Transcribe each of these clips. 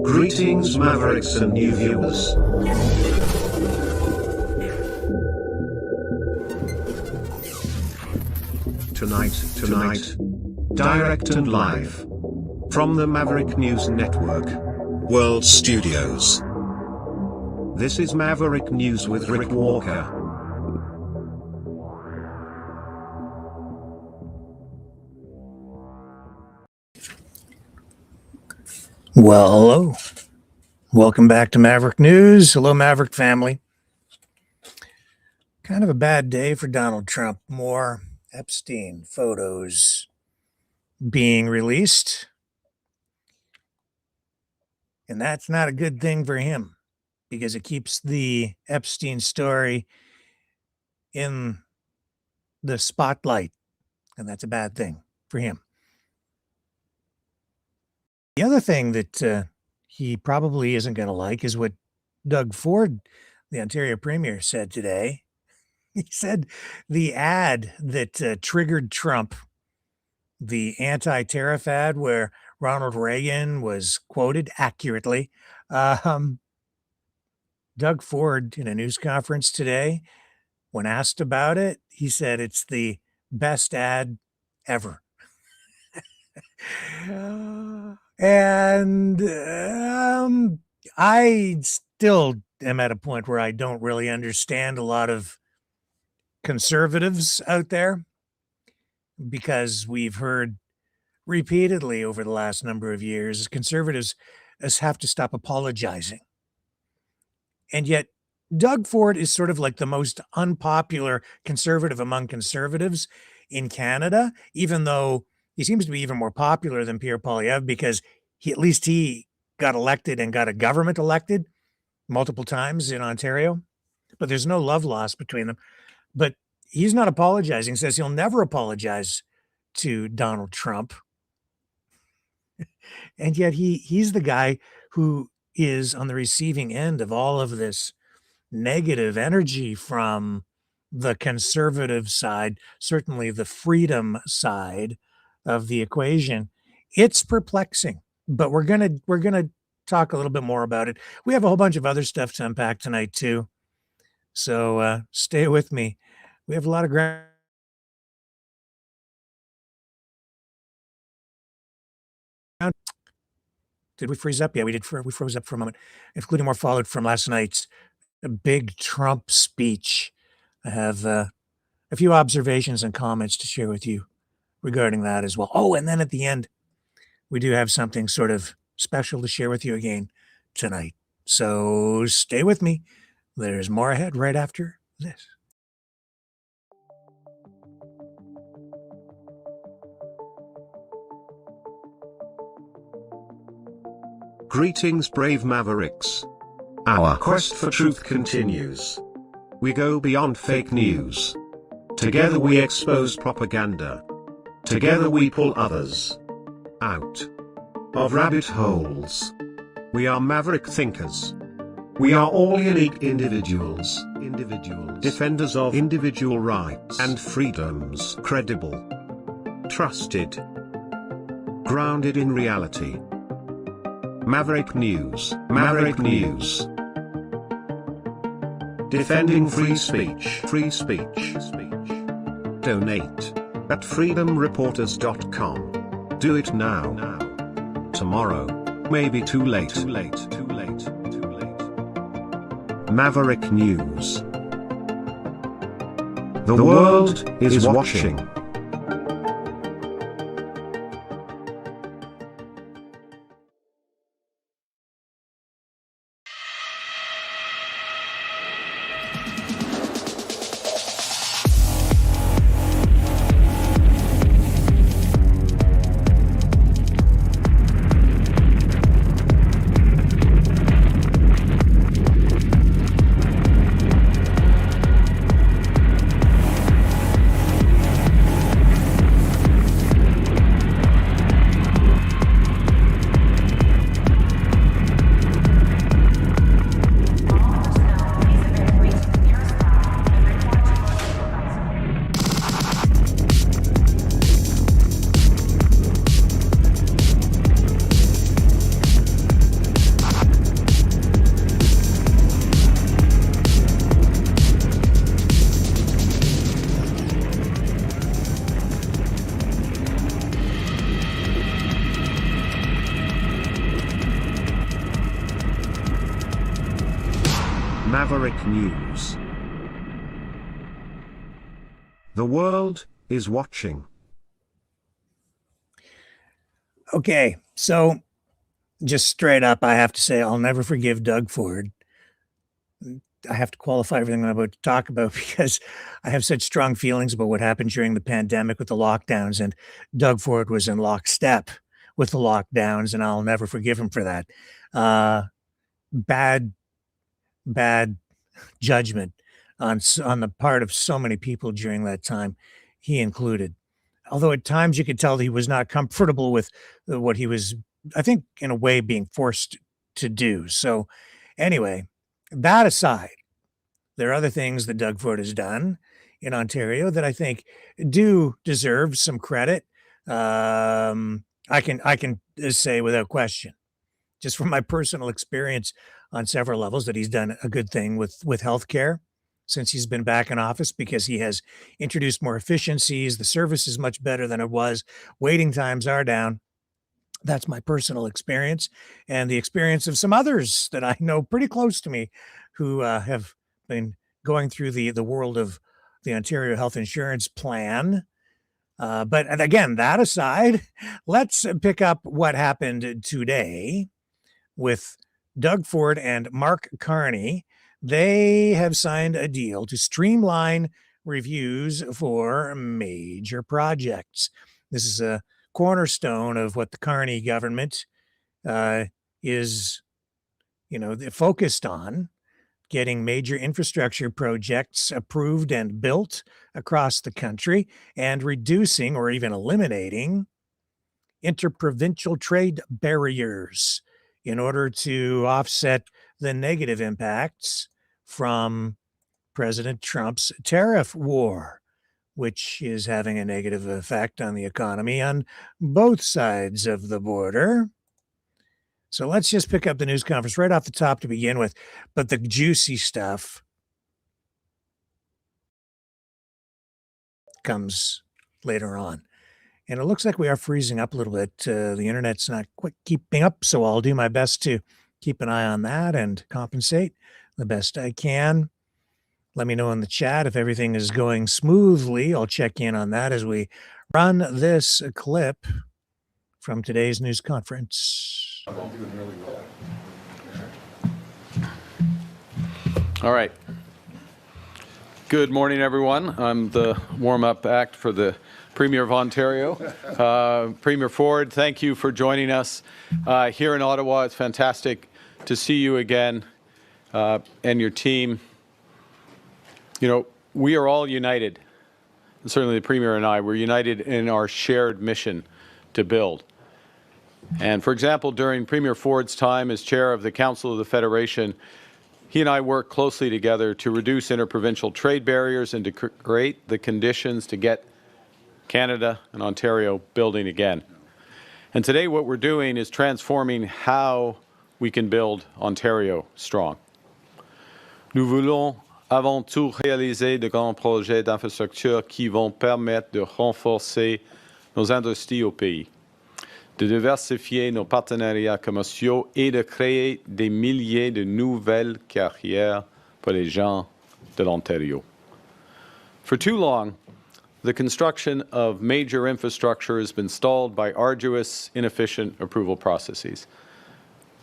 Greetings, Mavericks and new viewers. Tonight, direct and live from the Maverick News Network World Studios. This is Maverick News with Rick Walker. Well, hello. Welcome back to Maverick News. Hello, Maverick family. Kind of a bad day for Donald Trump. More Epstein photos being released. And that's not a good thing for him because it keeps the Epstein story in the spotlight. And that's a bad thing for him. The other thing that he probably isn't going to like is what Doug Ford, the Ontario Premier, said today. He said the ad that triggered Trump, the anti-tariff ad where Ronald Reagan was quoted accurately, Doug Ford, in a news conference today, when asked about it, he said it's the best ad ever. And I still am at a point where I don't really understand a lot of conservatives out there because we've heard repeatedly over the last number of years, conservatives have to stop apologizing. And yet Doug Ford is sort of like the most unpopular conservative among conservatives in Canada, even though he seems to be even more popular than Pierre Poilievre because he got elected and got a government elected multiple times in Ontario, but there's no love lost between them. But he's not apologizing, says he'll never apologize to Donald Trump. And yet he's the guy who is on the receiving end of all of this negative energy from the conservative side, certainly the freedom side of the equation. It's perplexing, but we're gonna talk a little bit more about it. We have a whole bunch of other stuff to unpack tonight too, so stay with me. We have a lot of ground. Did we freeze up? Yeah, we did. We froze up for a moment, including more followed from last night's big Trump speech. I have a few observations and comments to share with you regarding that as well. Oh, and then at the end, we do have something sort of special to share with you again tonight. So stay with me. There's more ahead right after this. Greetings, brave Mavericks. Our quest for truth continues. We go beyond fake news. Together we expose propaganda. Together we pull others out of rabbit holes. We are maverick thinkers. We are all unique individuals, defenders of individual rights and freedoms, credible, trusted, grounded in reality. Maverick News, Maverick News. Defending free speech, Donate at freedomreporters.com. Do it now. Tomorrow may be too late. Maverick News. The world is watching. Maverick News. The world is watching. Okay, so just straight up, I have to say I'll never forgive Doug Ford. I have to qualify everything I'm about to talk about because I have such strong feelings about what happened during the pandemic with the lockdowns, and Doug Ford was in lockstep with the lockdowns, and I'll never forgive him for that. Bad judgment on the part of so many people during that time, he included. Although at times you could tell he was not comfortable with what he was, I think, in a way, being forced to do. So, anyway, that aside, there are other things that Doug Ford has done in Ontario that I think do deserve some credit. I can say without question, just from my personal experience on several levels, that he's done a good thing with healthcare since he's been back in office, because he has introduced more efficiencies. The service is much better than it was. Waiting times are down. That's my personal experience, and the experience of some others that I know pretty close to me who have been going through the world of the Ontario Health Insurance Plan. But again, that aside, let's pick up what happened today with Doug Ford and Mark Carney. They have signed a deal to streamline reviews for major projects. This is a cornerstone of what the Carney government is, focused on, getting major infrastructure projects approved and built across the country, and reducing or even eliminating interprovincial trade barriers in order to offset the negative impacts from President Trump's tariff war, which is having a negative effect on the economy on both sides of the border. So let's just pick up the news conference right off the top to begin with. But the juicy stuff comes later on. And it looks like we are freezing up a little bit. The internet's not quite keeping up, so I'll do my best to keep an eye on that and compensate the best I can. Let me know in the chat if everything is going smoothly. I'll check in on that as we run this clip from today's news conference. All right. Good morning, everyone. I'm the warm-up act for the Premier of Ontario. Premier Ford, thank you for joining us here in Ottawa. It's fantastic to see you again and your team. You know, we are all united, and certainly the Premier and I, we're united in our shared mission to build. And for example, during Premier Ford's time as chair of the Council of the Federation, he and I worked closely together to reduce interprovincial trade barriers and to create the conditions to get Canada and Ontario building again. And today what we're doing is transforming how we can build Ontario strong. Nous voulons avant tout réaliser de grands projets d'infrastructure qui vont permettre de renforcer nos industries au pays, de diversifier nos partenariats commerciaux et de créer des milliers de nouvelles carrières pour les gens de l'Ontario. For too long, the construction of major infrastructure has been stalled by arduous, inefficient approval processes.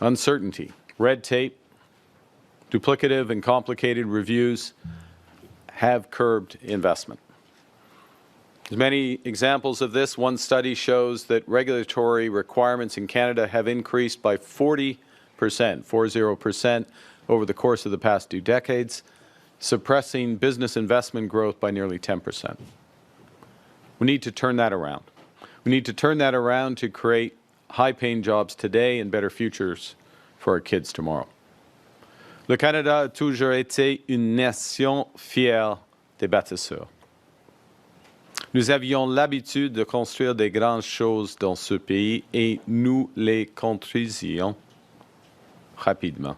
Uncertainty, red tape, duplicative and complicated reviews have curbed investment. There's many examples of this. One study shows that regulatory requirements in Canada have increased by 40%, 40%, over the course of the past 2 decades, suppressing business investment growth by nearly 10%. We need to turn that around. We need to turn that around to create high-paying jobs today and better futures for our kids tomorrow. Le Canada a toujours été une nation fière des bâtisseurs. Nous avions l'habitude de construire des grandes choses dans ce pays et nous les construisions rapidement.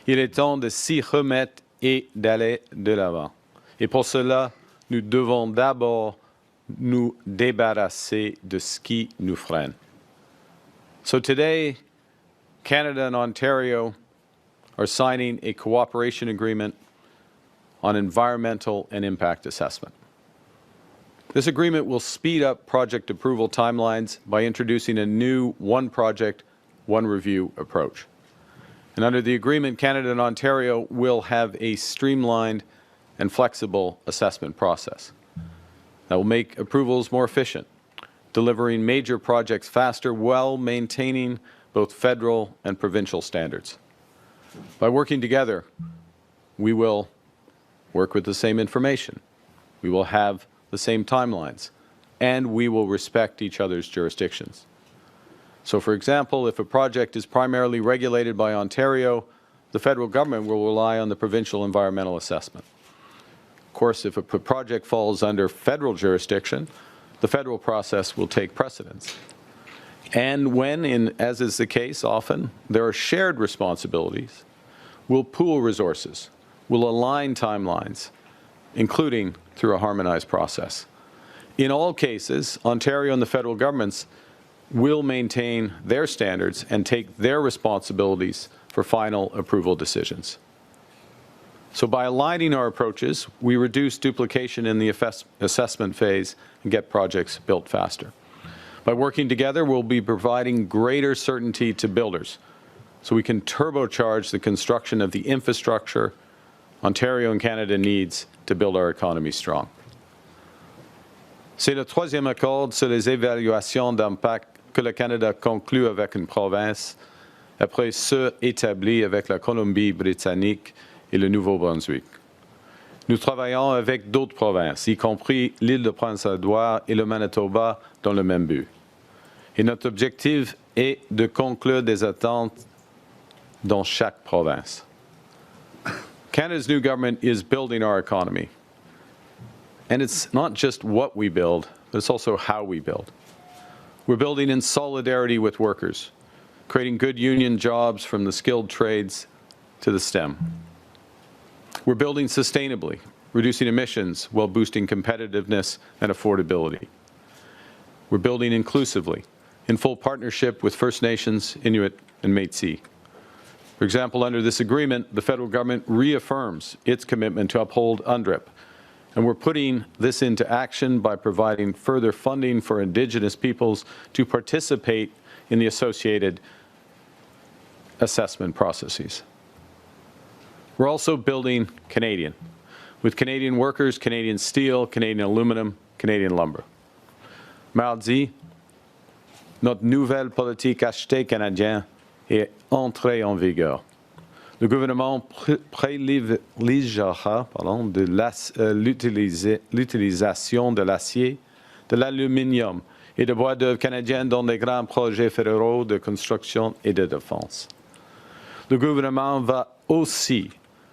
Il est temps de s'y remettre et d'aller de l'avant. Et pour cela, nous devons d'abord nous débarrasser de ce qui nous freine. So today, Canada and Ontario are signing a cooperation agreement on environmental and impact assessment. This agreement will speed up project approval timelines by introducing a new one project, one review approach. And under the agreement, Canada and Ontario will have a streamlined and flexible assessment process that will make approvals more efficient, delivering major projects faster while maintaining both federal and provincial standards. By working together, we will work with the same information, we will have the same timelines, and we will respect each other's jurisdictions. So, for example, if a project is primarily regulated by Ontario, the federal government will rely on the provincial environmental assessment. Of course, if a project falls under federal jurisdiction, the federal process will take precedence. And when, as is the case often, there are shared responsibilities, we'll pool resources, we'll align timelines, including through a harmonized process. In all cases, Ontario and the federal governments will maintain their standards and take their responsibilities for final approval decisions. So by aligning our approaches, we reduce duplication in the assessment phase and get projects built faster. By working together, we'll be providing greater certainty to builders so we can turbocharge the construction of the infrastructure Ontario and Canada needs to build our economy strong. C'est le troisième accord sur les évaluations d'impact que le Canada conclut avec une province, après ceux établis avec la Colombie-Britannique et le Nouveau-Brunswick. Nous travaillons avec d'autres provinces, y compris l'île de Prince-Édouard et le Manitoba, dans le même but. Et notre objectif est de conclure des attentes dans chaque province. Canada's new government is building our economy. And it's not just what we build, but it's also how we build. We're building in solidarity with workers, creating good union jobs from the skilled trades to the STEM. We're building sustainably, reducing emissions while boosting competitiveness and affordability. We're building inclusively, in full partnership with First Nations, Inuit, and Métis. For example, under this agreement, the federal government reaffirms its commitment to uphold UNDRIP, and we're putting this into action by providing further funding for Indigenous peoples to participate in the associated assessment processes. We're also building Canadian, with Canadian workers, Canadian steel, Canadian aluminum, Canadian lumber. Mardi, notre nouvelle politique achetée canadienne est entrée en vigueur. Le gouvernement privilégiera l'utilisation de l'acier, de l'aluminium et de bois d'œuvre canadiens dans les grands projets fédéraux de construction et de défense. Le gouvernement va aussi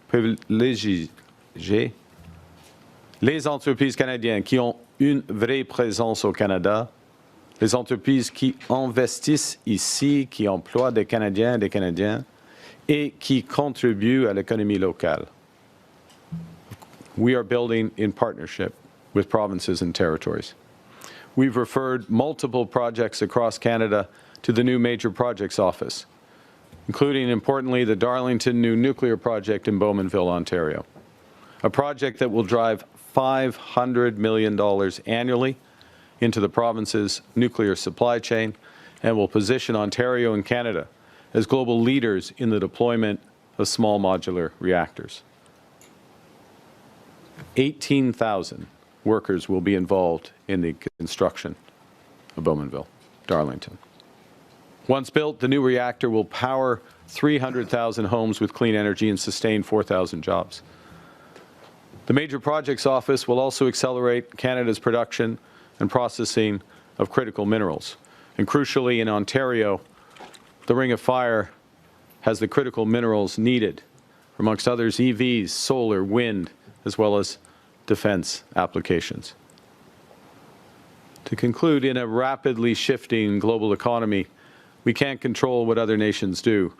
privilégier les entreprises canadiennes qui ont une vraie présence au Canada, les entreprises qui investissent ici, qui emploient des Canadiens et des Canadiens, et qui contribuent à l'économie locale. We are building in partnership with provinces and territories. We've referred multiple projects across Canada to the new Major Projects Office, including, importantly, the Darlington new nuclear project in Bowmanville, Ontario, a project that will drive $500 million annually into the province's nuclear supply chain and will position Ontario and Canada as global leaders in the deployment of small modular reactors. 18,000 workers will be involved in the construction of Bowmanville, Darlington. Once built, the new reactor will power 300,000 homes with clean energy and sustain 4,000 jobs. The Major Projects Office will also accelerate Canada's production and processing of critical minerals. And crucially, in Ontario, the Ring of Fire has the critical minerals needed, amongst others EVs, solar, wind, as well as defense applications. To conclude, in a rapidly shifting global economy, we can't control what other nations do,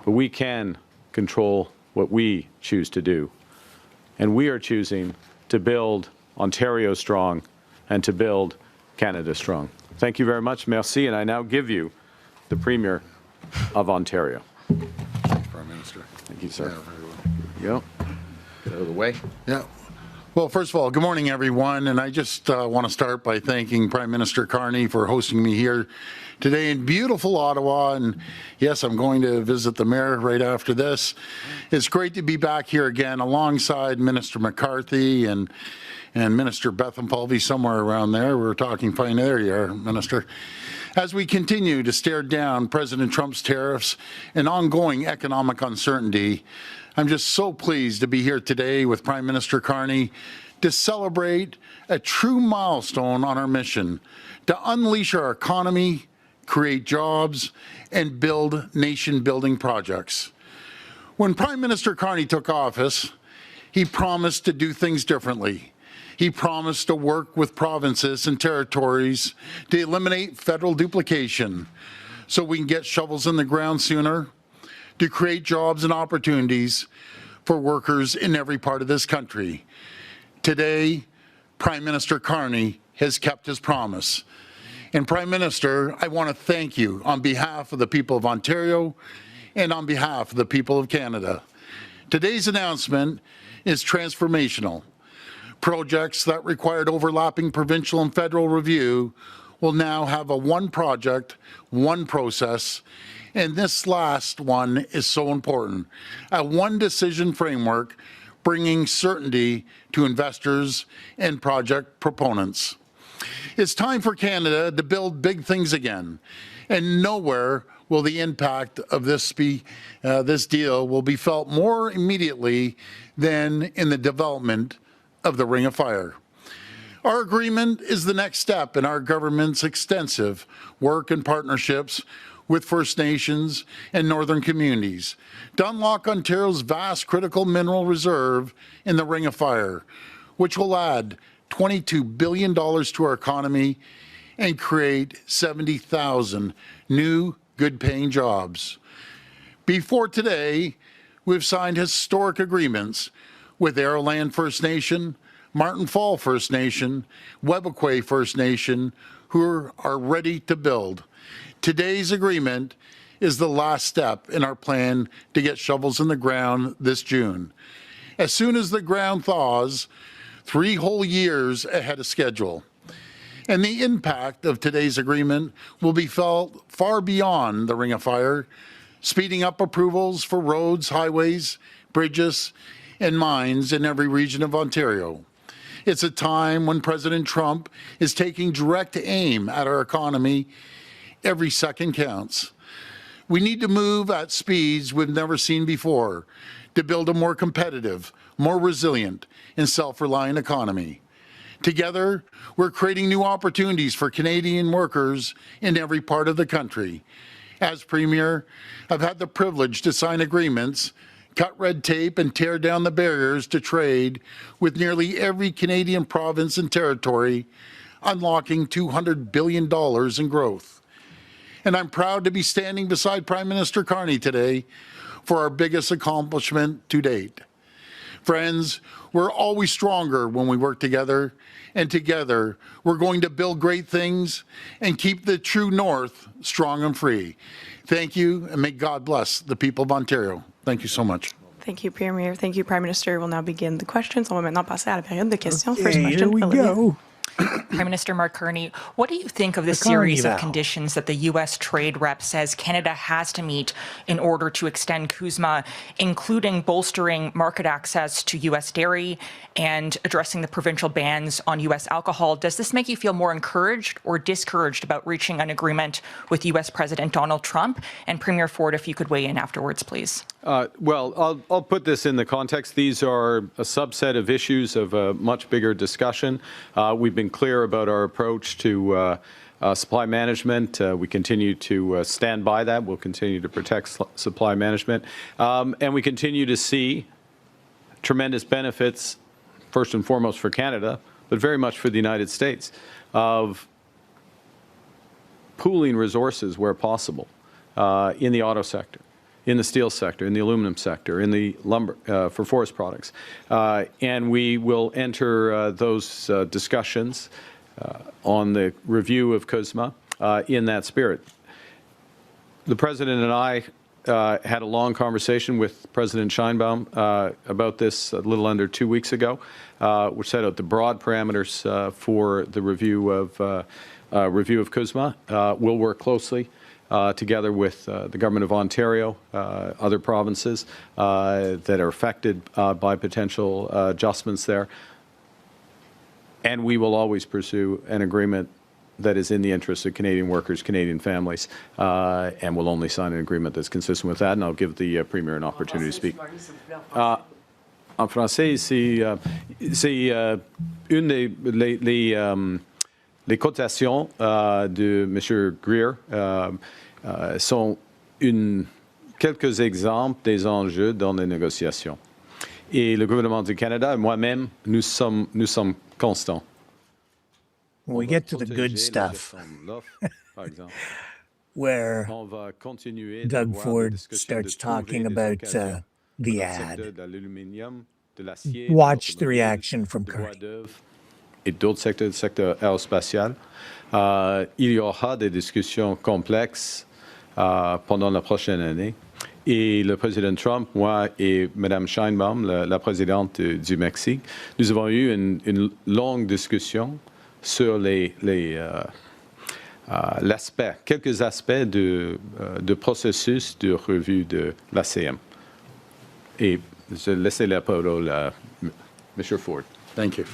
but we can control what we choose to do. And we are choosing to build Ontario strong and to build Canada strong. Thank you very much. Merci. And I now give you the Premier of Ontario. Thank you, Prime Minister. Minister. Thank you, sir. Yeah, very well. There you go. Get out of the way. Yeah. Well, first of all, good morning, everyone. And I just want to start by thanking Prime Minister Carney for hosting me here today in beautiful Ottawa. And yes, I'm going to visit the mayor right after this. It's great to be back here again alongside Minister McCarthy and Minister Bethlenfalvy somewhere around there. We're talking fine. There you are, Minister. As we continue to stare down President Trump's tariffs and ongoing economic uncertainty, I'm just so pleased to be here today with Prime Minister Carney to celebrate a true milestone on our mission to unleash our economy, create jobs, and build nation-building projects. When Prime Minister Carney took office, he promised to do things differently. He promised to work with provinces and territories to eliminate federal duplication so we can get shovels in the ground sooner, to create jobs and opportunities for workers in every part of this country. Today, Prime Minister Carney has kept his promise. And Prime Minister, I want to thank you on behalf of the people of Ontario and on behalf of the people of Canada. Today's announcement is transformational. Projects that required overlapping provincial and federal review will now have a one project, one process, and this last one is so important. A one decision framework bringing certainty to investors and project proponents. It's time for Canada to build big things again, and nowhere will the impact of this deal will be felt more immediately than in the development of the Ring of Fire. Our agreement is the next step in our government's extensive work and partnerships with First Nations and Northern communities to unlock Ontario's vast critical mineral reserve in the Ring of Fire, which will add $22 billion to our economy and create 70,000 new good-paying jobs. Before today, we've signed historic agreements with Arrowland First Nation, Martin Fall First Nation, Webequie First Nation, who are ready to build. Today's agreement is the last step in our plan to get shovels in the ground this June. As soon as the ground thaws, 3 whole years ahead of schedule. And the impact of today's agreement will be felt far beyond the Ring of Fire, speeding up approvals for roads, highways, bridges, and mines in every region of Ontario. It's a time when President Trump is taking direct aim at our economy. Every second counts. We need to move at speeds we've never seen before to build a more competitive, more resilient, and self-reliant economy. Together, we're creating new opportunities for Canadian workers in every part of the country. As Premier, I've had the privilege to sign agreements, cut red tape, and tear down the barriers to trade with nearly every Canadian province and territory, unlocking $200 billion in growth. And I'm proud to be standing beside Prime Minister Carney today for our biggest accomplishment to date. Friends, we're always stronger when we work together, and together we're going to build great things and keep the true north strong and free. Thank you, and may God bless the people of Ontario. Thank you so much. Thank you, Premier. Thank you, Prime Minister. We'll now begin the questions. On va maintenant passer à la période de questions. Okay, First question, here we Olivia. go. Prime Minister Mark Carney, what do you think of the series of Carney-val. conditions that the U.S. trade rep says Canada has to meet in order to extend CUSMA, including bolstering market access to U.S. dairy and addressing the provincial bans on U.S. alcohol? Does this make you feel more encouraged or discouraged about reaching an agreement with U.S. President Donald Trump? And Premier Ford, if you could weigh in afterwards, please. Well, I'll put this in the context. These are a subset of issues of a much bigger discussion. We've been clear about our approach to supply management. We continue to stand by that. We'll continue to protect supply management. And we continue to see tremendous benefits, first and foremost for Canada, but very much for the United States, of pooling resources where possible in the auto sector, in the steel sector, in the aluminum sector, in the lumber, for forest products. And we will enter those discussions on the review of CUSMA in that spirit. The President and I had a long conversation with President Sheinbaum about this a little under 2 weeks ago, which set out the broad parameters for the review of CUSMA. We'll work closely together with the Government of Ontario, other provinces that are affected by potential adjustments there. And we will always pursue an agreement that is in the interest of Canadian workers, Canadian families, and we'll only sign an agreement that's consistent with that. And I'll give the Premier an opportunity to speak. En français, c'est une les cotations de M. Greer sont quelques exemples des enjeux dans les négociations. Et le gouvernement du Canada et moi-même, nous sommes constants. When we get to the good stuff, where Doug Ford starts talking about the ad, watch the reaction from Carney. Et d'autres secteurs, le secteur aérospatial. Il y aura des discussions complexes pendant la prochaine année. Et le président Trump, moi et Mme Sheinbaum, la présidente du Mexique, nous avons eu une longue discussion sur quelques aspects de processus de revue de l'ACM. Et je laisse la parole à M. Ford. Thank you.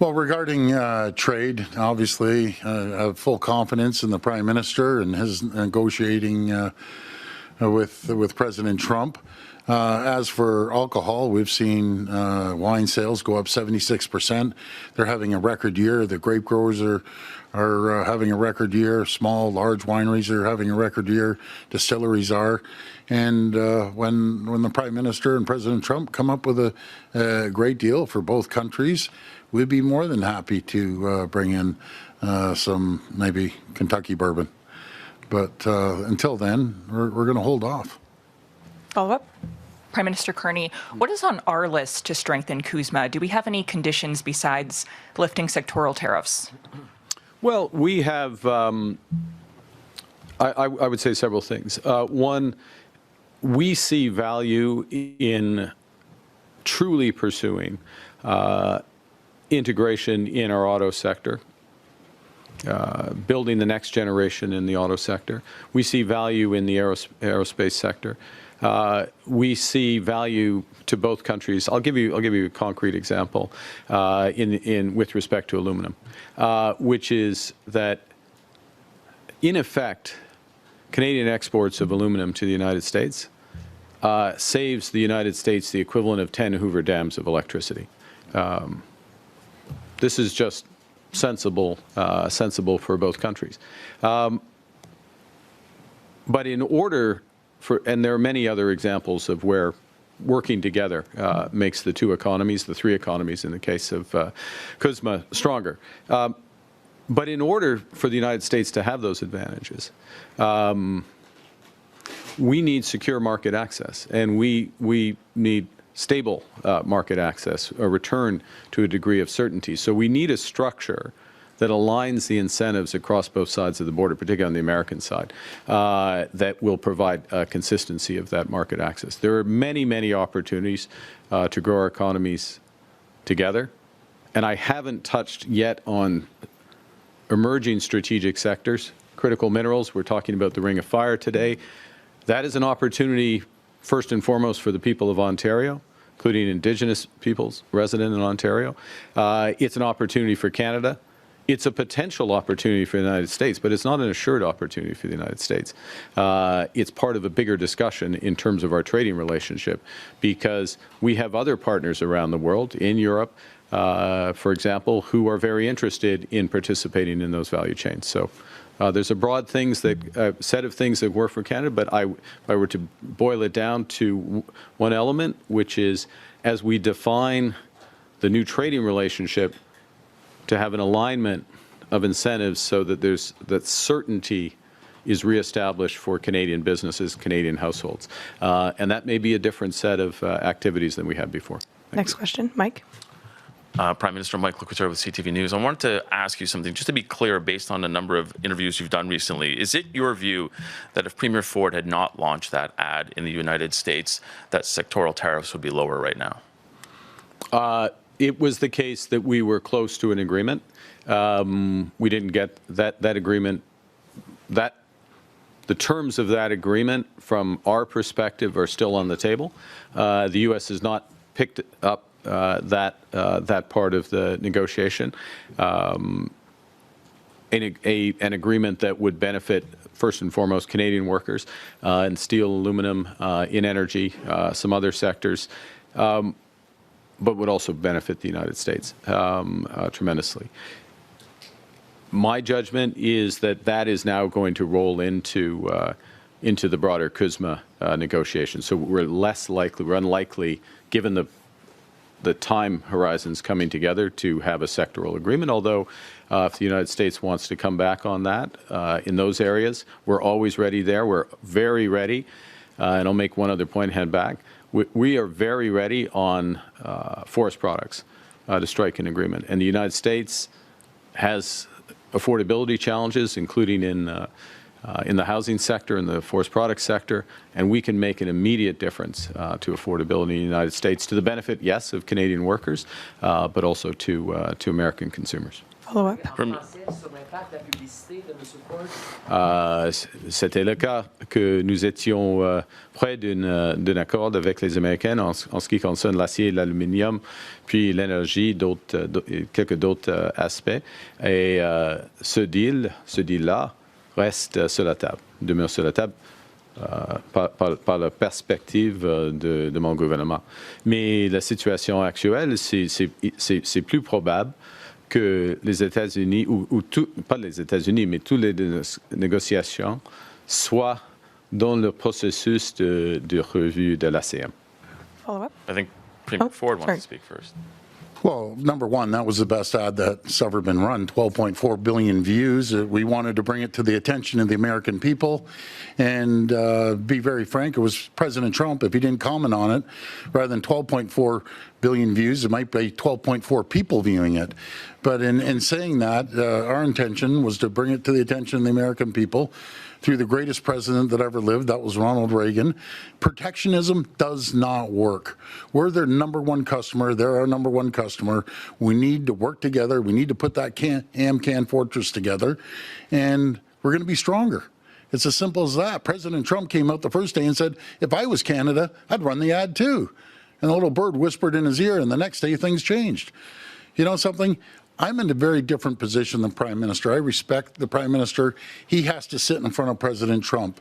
Well, regarding trade, obviously, I have full confidence in the Prime Minister and his negotiating with President Trump. As for alcohol, we've seen wine sales go up 76%. They're having a record year. The grape growers are having a record year. Small, large wineries are having a record year. Distilleries are. And when the Prime Minister and President Trump come up with a great deal for both countries, we'd be more than happy to bring in some maybe Kentucky bourbon. But until then, we're going to hold off. Follow-up? Prime Minister Carney, what is on our list to strengthen CUSMA? Do we have any conditions besides lifting sectoral tariffs? Well, we have, I would say several things. One, we see value in truly pursuing integration in our auto sector, building the next generation in the auto sector. We see value in the aerospace sector. We see value to both countries. I'll give you a concrete example with respect to aluminum, which is that in effect, Canadian exports of aluminum to the United States saves the United States the equivalent of 10 Hoover dams of electricity. This is just sensible for both countries. But in order for, and there are many other examples of where working together makes the two economies, the three economies in the case of CUSMA, stronger. But in order for the United States to have those advantages, we need secure market access, and we need stable market access, a return to a degree of certainty. So we need a structure that aligns the incentives across both sides of the border, particularly on the American side, that will provide consistency of that market access. There are many, many opportunities to grow our economies together, and I haven't touched yet on emerging strategic sectors, critical minerals. We're talking about the Ring of Fire today. That is an opportunity, first and foremost, for the people of Ontario, including Indigenous peoples resident in Ontario. It's an opportunity for Canada. It's a potential opportunity for the United States, but it's not an assured opportunity for the United States. It's part of a bigger discussion in terms of our trading relationship, because we have other partners around the world, in Europe, for example, who are very interested in participating in those value chains. So there's a broad set of things that work for Canada, but if I were to boil it down to one element, which is as we define the new trading relationship, to have an alignment of incentives so that that certainty is reestablished for Canadian businesses, Canadian households. And that may be a different set of activities than we had before. Next question, Mike. Prime Minister Michael Couture with CTV News. I wanted to ask you something, just to be clear, based on a number of interviews you've done recently. Is it your view that if Premier Ford had not launched that ad in the United States, that sectoral tariffs would be lower right now? It was the case that we were close to an agreement. We didn't get that agreement. The terms of that agreement, from our perspective, are still on the table. The U.S. has not picked up that part of the negotiation. An agreement that would benefit, first and foremost, Canadian workers in steel, aluminum, in energy, some other sectors, but would also benefit the United States tremendously. My judgment is that is now going to roll into the broader CUSMA negotiations. So we're unlikely, given the time horizons coming together, to have a sectoral agreement. Although, if the United States wants to come back on that in those areas, we're always ready there. We're very ready. And I'll make one other point, head back. We are very ready on forest products to strike an agreement. And the United States has affordability challenges, including in the housing sector and the forest products sector, and we can make an immediate difference to affordability in the United States, to the benefit, yes, of Canadian workers, but also to American consumers. Follow-up. C'était le cas que nous étions près d'un accord avec les Américains en ce qui concerne l'acier, l'aluminium, puis l'énergie, quelques d'autres aspects. Et ce deal-là reste sur la table, demeure sur la table par la perspective de mon gouvernement. Mais la situation actuelle, c'est plus probable que les États-Unis, pas les États-Unis, mais toutes les négociations soient dans le processus de revue de l'ACM. Follow-up. I think Premier Ford wants to speak first. Well, number one, that was the best ad that's ever been run, 12.4 billion views. We wanted to bring it to the attention of the American people. And be very frank, it was President Trump, if he didn't comment on it, rather than 12.4 billion views, it might be 12.4 people viewing it. But in saying that, our intention was to bring it to the attention of the American people through the greatest president that ever lived, that was Ronald Reagan. Protectionism does not work. We're their number one customer. They're our number one customer. We need to work together. We need to put that AmCan fortress together, and we're going to be stronger. It's as simple as that. President Trump came out the first day and said, if I was Canada, I'd run the ad too. And the little bird whispered in his ear, and the next day things changed. You know something? I'm in a very different position than Prime Minister. I respect the Prime Minister. He has to sit in front of President Trump.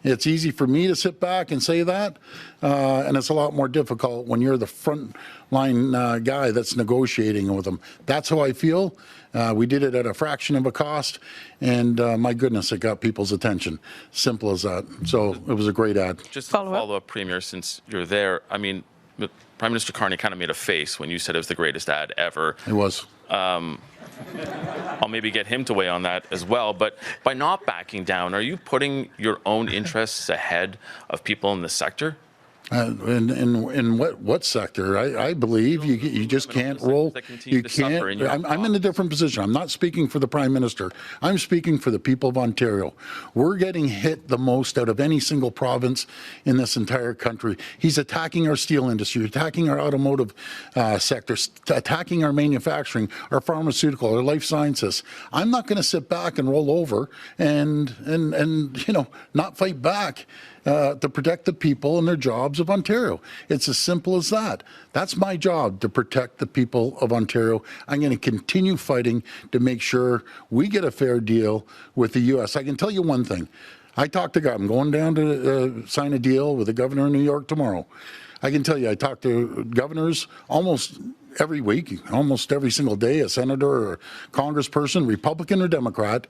It's easy for me to sit back and say that, and it's a lot more difficult when you're the front line guy that's negotiating with him. That's how I feel. We did it at a fraction of a cost, and my goodness, it got people's attention. Simple as that. So it was a great ad. Just to follow up, Premier, since you're there, I mean, Prime Minister Carney kind of made a face when you said it was the greatest ad ever. It was. I'll maybe get him to weigh on that as well. But by not backing down, are you putting your own interests ahead of people in the sector? In what sector? I believe you just can't roll. You can't. I'm in a different position. I'm not speaking for the Prime Minister. I'm speaking for the people of Ontario. We're getting hit the most out of any single province in this entire country. He's attacking our steel industry, attacking our automotive sector, attacking our manufacturing, our pharmaceutical, our life sciences. I'm not going to sit back and roll over and not fight back. To protect the people and their jobs of Ontario. It's as simple as that. That's my job, to protect the people of Ontario. I'm going to continue fighting to make sure we get a fair deal with the U.S. I can tell you one thing. I talked to I'm going down to sign a deal with the governor of New York tomorrow. I can tell you, I talk to governors almost every week, almost every single day, a senator or a congressperson, Republican or Democrat.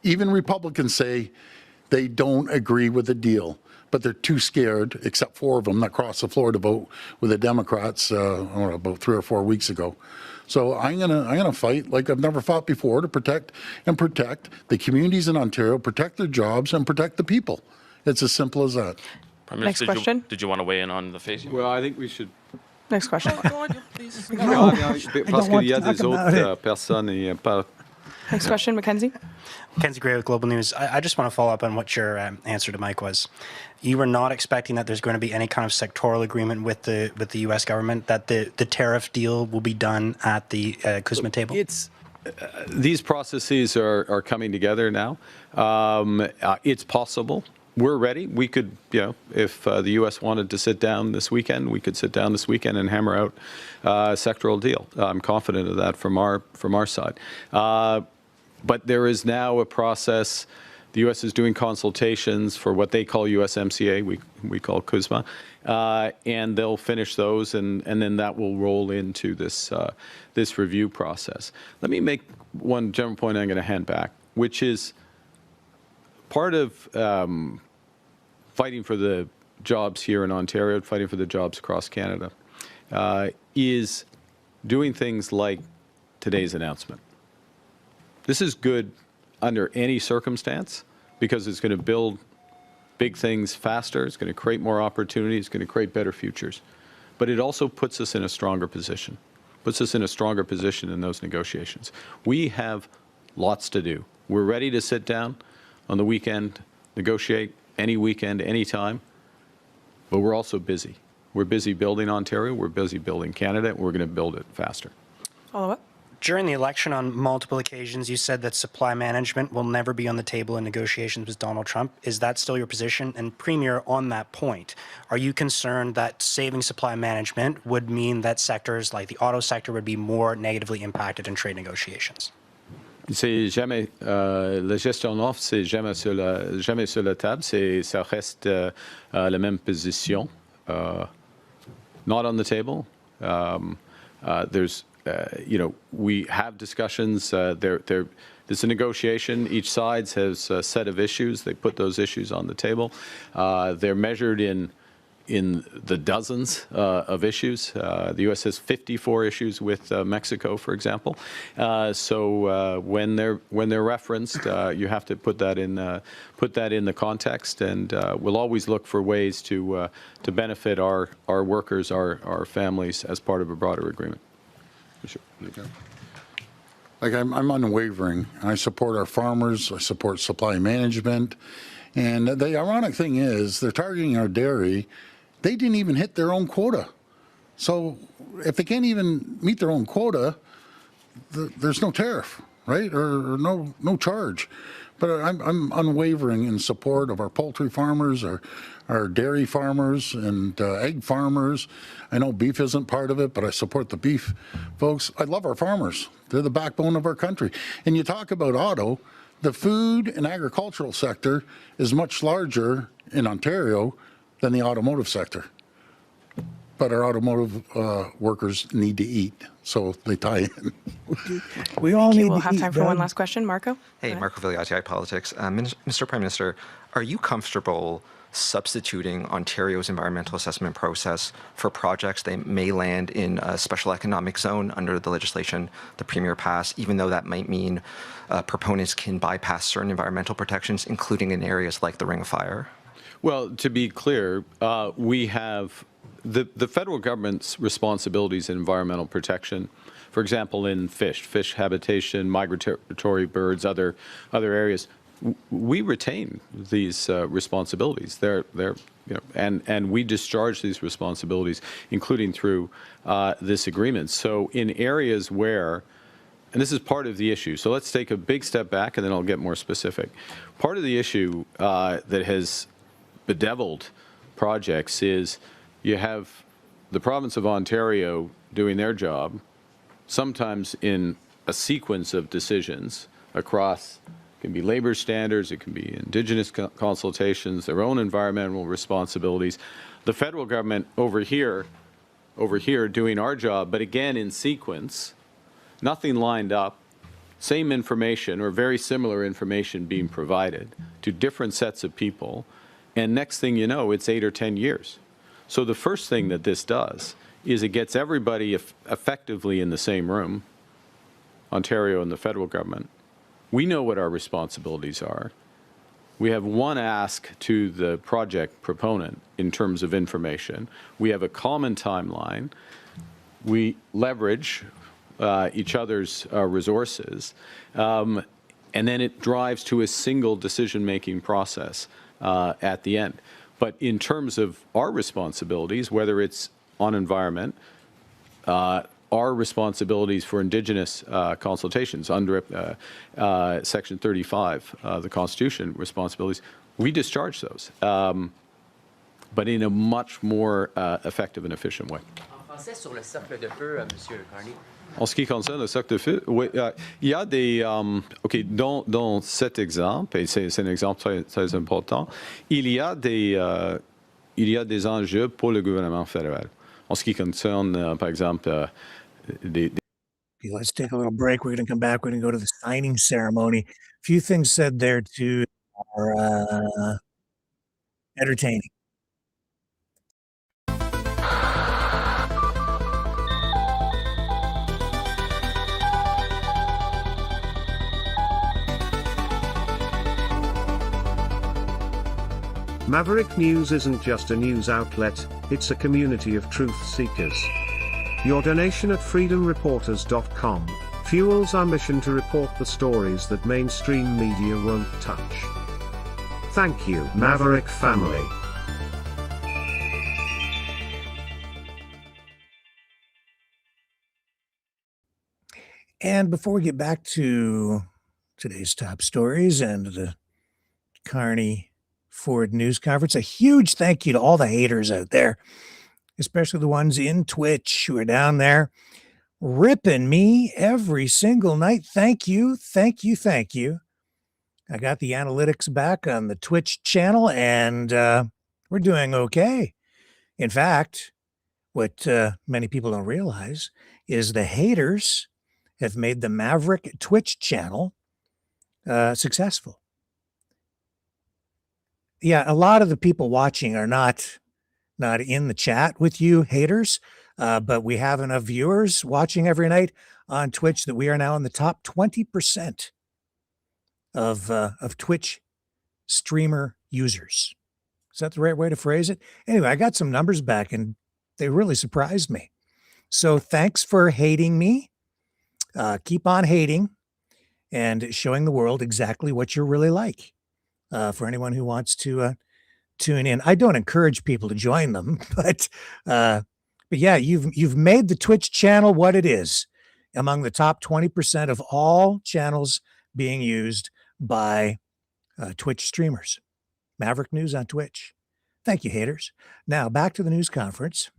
Even Republicans say they don't agree with the deal, but they're too scared, except 4 of them that crossed the floor to vote with the Democrats about 3 or 4 weeks ago. So I'm gonna fight like I've never fought before to protect the communities in Ontario, protect their jobs, and protect the people. It's as simple as that. Prime Minister, Next question. Did you want to weigh in on the face? Well, I think we should Next question. Parce qu'il y a des autres personnes et pas. Next question, Mackenzie. Mackenzie Gray with Global News. I just want to follow up on what your answer to Mike was. You were not expecting that there's going to be any kind of sectoral agreement with the U.S. government, that the tariff deal will be done at the CUSMA table? These processes are coming together now. It's possible. We're ready. We could, if the U.S. wanted to sit down this weekend, we could sit down this weekend and hammer out a sectoral deal. I'm confident of that from our side. But there is now a process. The U.S. is doing consultations for what they call USMCA, we call CUSMA, and they'll finish those, and then that will roll into this review process. Let me make one general point I'm going to hand back, which is part of fighting for the jobs here in Ontario, fighting for the jobs across Canada, is doing things like today's announcement. This is good under any circumstance because it's going to build big things faster, it's going to create more opportunities, it's going to create better futures. But it also puts us in a stronger position, in those negotiations. We have lots to do. We're ready to sit down on the weekend, negotiate any weekend, any time, but we're also busy. We're busy building Ontario, we're busy building Canada, and we're going to build it faster. Follow up. During the election, on multiple occasions, you said that supply management will never be on the table in negotiations with Donald Trump. Is that still your position? And Premier, on that point, are you concerned that saving supply management would mean that sectors like the auto sector would be more negatively impacted in trade negotiations? C'est jamais la gestion offre, c'est jamais sur la table. Ça reste la même position. Not on the table. There's we have discussions. There's a negotiation. Each side has a set of issues. They put those issues on the table. They're measured in the dozens of issues. The U.S. has 54 issues with Mexico, for example. So when they're referenced, you have to put that in the context. And we'll always look for ways to benefit our workers, our families, as part of a broader agreement. Sure. Like I'm unwavering. I support our farmers. I support supply management. And the ironic thing is they're targeting our dairy. They didn't even hit their own quota. So if they can't even meet their own quota, there's no tariff, right? Or no charge. But I'm unwavering in support of our poultry farmers, our dairy farmers, and egg farmers. I know beef isn't part of it, but I support the beef folks. I love our farmers. They're the backbone of our country. And you talk about auto, the food and agricultural sector is much larger in Ontario than the automotive sector. But our automotive workers need to eat, so they tie in. We all need We'll to have eat, time for Doug. one last question. Marco? Hey, Marco Vigliati, iPolitics. Mr. Prime Minister, are you comfortable substituting Ontario's environmental assessment process for projects that may land in a special economic zone under the legislation the Premier passed, even though that might mean proponents can bypass certain environmental protections, including in areas like the Ring of Fire? Well, to be clear, we have the federal government's responsibilities in environmental protection. For example, in fish habitation, migratory birds, other areas. We retain these responsibilities. And we discharge these responsibilities, including through this agreement. So in areas where, and this is part of the issue. So let's take a big step back, and then I'll get more specific. Part of the issue that has bedeviled projects is you have the province of Ontario doing their job, sometimes in a sequence of decisions across. It can be labor standards, it can be Indigenous consultations, their own environmental responsibilities. The federal government over here doing our job, but again in sequence, nothing lined up, same information or very similar information being provided to different sets of people, and next thing you know, it's 8 or 10 years. So the first thing that this does is it gets everybody effectively in the same room, Ontario and the federal government. We know what our responsibilities are. we have one ask to the project proponent in terms of information. We have a common timeline. We leverage each other's resources, and then it drives to a single decision-making process at the end. But in terms of our responsibilities, whether it's on environment, our responsibilities for Indigenous consultations under Section 35 of the Constitution responsibilities, we discharge those, but in a much more effective and efficient way. Sur le cercle de feu, Monsieur Carney. En ce qui concerne le cercle de feu, oui, il y a des, OK, dans cet exemple, et c'est un exemple très, très important, il y a des enjeux pour le gouvernement fédéral. En ce qui concerne, par exemple, Okay, let's take a little break. We're going to come back. We're going to go to the signing ceremony. A few things said there too are entertaining. Maverick News isn't just a news outlet, it's a community of truth seekers. Your donation at freedomreporters.com fuels our mission to report the stories that mainstream media won't touch. Thank you, Maverick family. And before we get back to today's top stories and the Carney Ford News Conference, a huge thank you to all the haters out there, especially the ones in Twitch who are down there ripping me every single night. Thank you, thank you, thank you. I got the analytics back on the Twitch channel, and we're doing okay. In fact, what many people don't realize is the haters have made the Maverick Twitch channel successful. Yeah, a lot of the people watching are not in the chat with you haters, but we have enough viewers watching every night on Twitch that we are now in the top 20% of Twitch streamer users. Is that the right way to phrase it? Anyway, I got some numbers back and they really surprised me. So thanks for hating me. Keep on hating and showing the world exactly what you're really like. For anyone who wants to tune in, I don't encourage people to join them, but yeah, you've made the Twitch channel what it is, among the top 20% of all channels being used by Twitch streamers. Maverick News on Twitch. Thank you, haters. Now back to the news conference.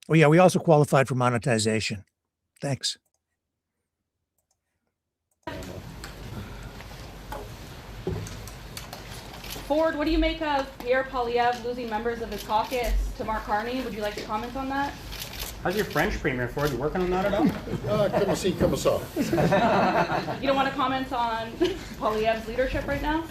Oh yeah, we also qualified for monetization. Thanks. Ford, what do you make of Pierre Poilievre losing members of his caucus to Mark Carney? Would you like to comment on that? How's your French, Premier Ford? You working on that at all? Come see, come saw. You don't want to comment on Poilievre's leadership right now?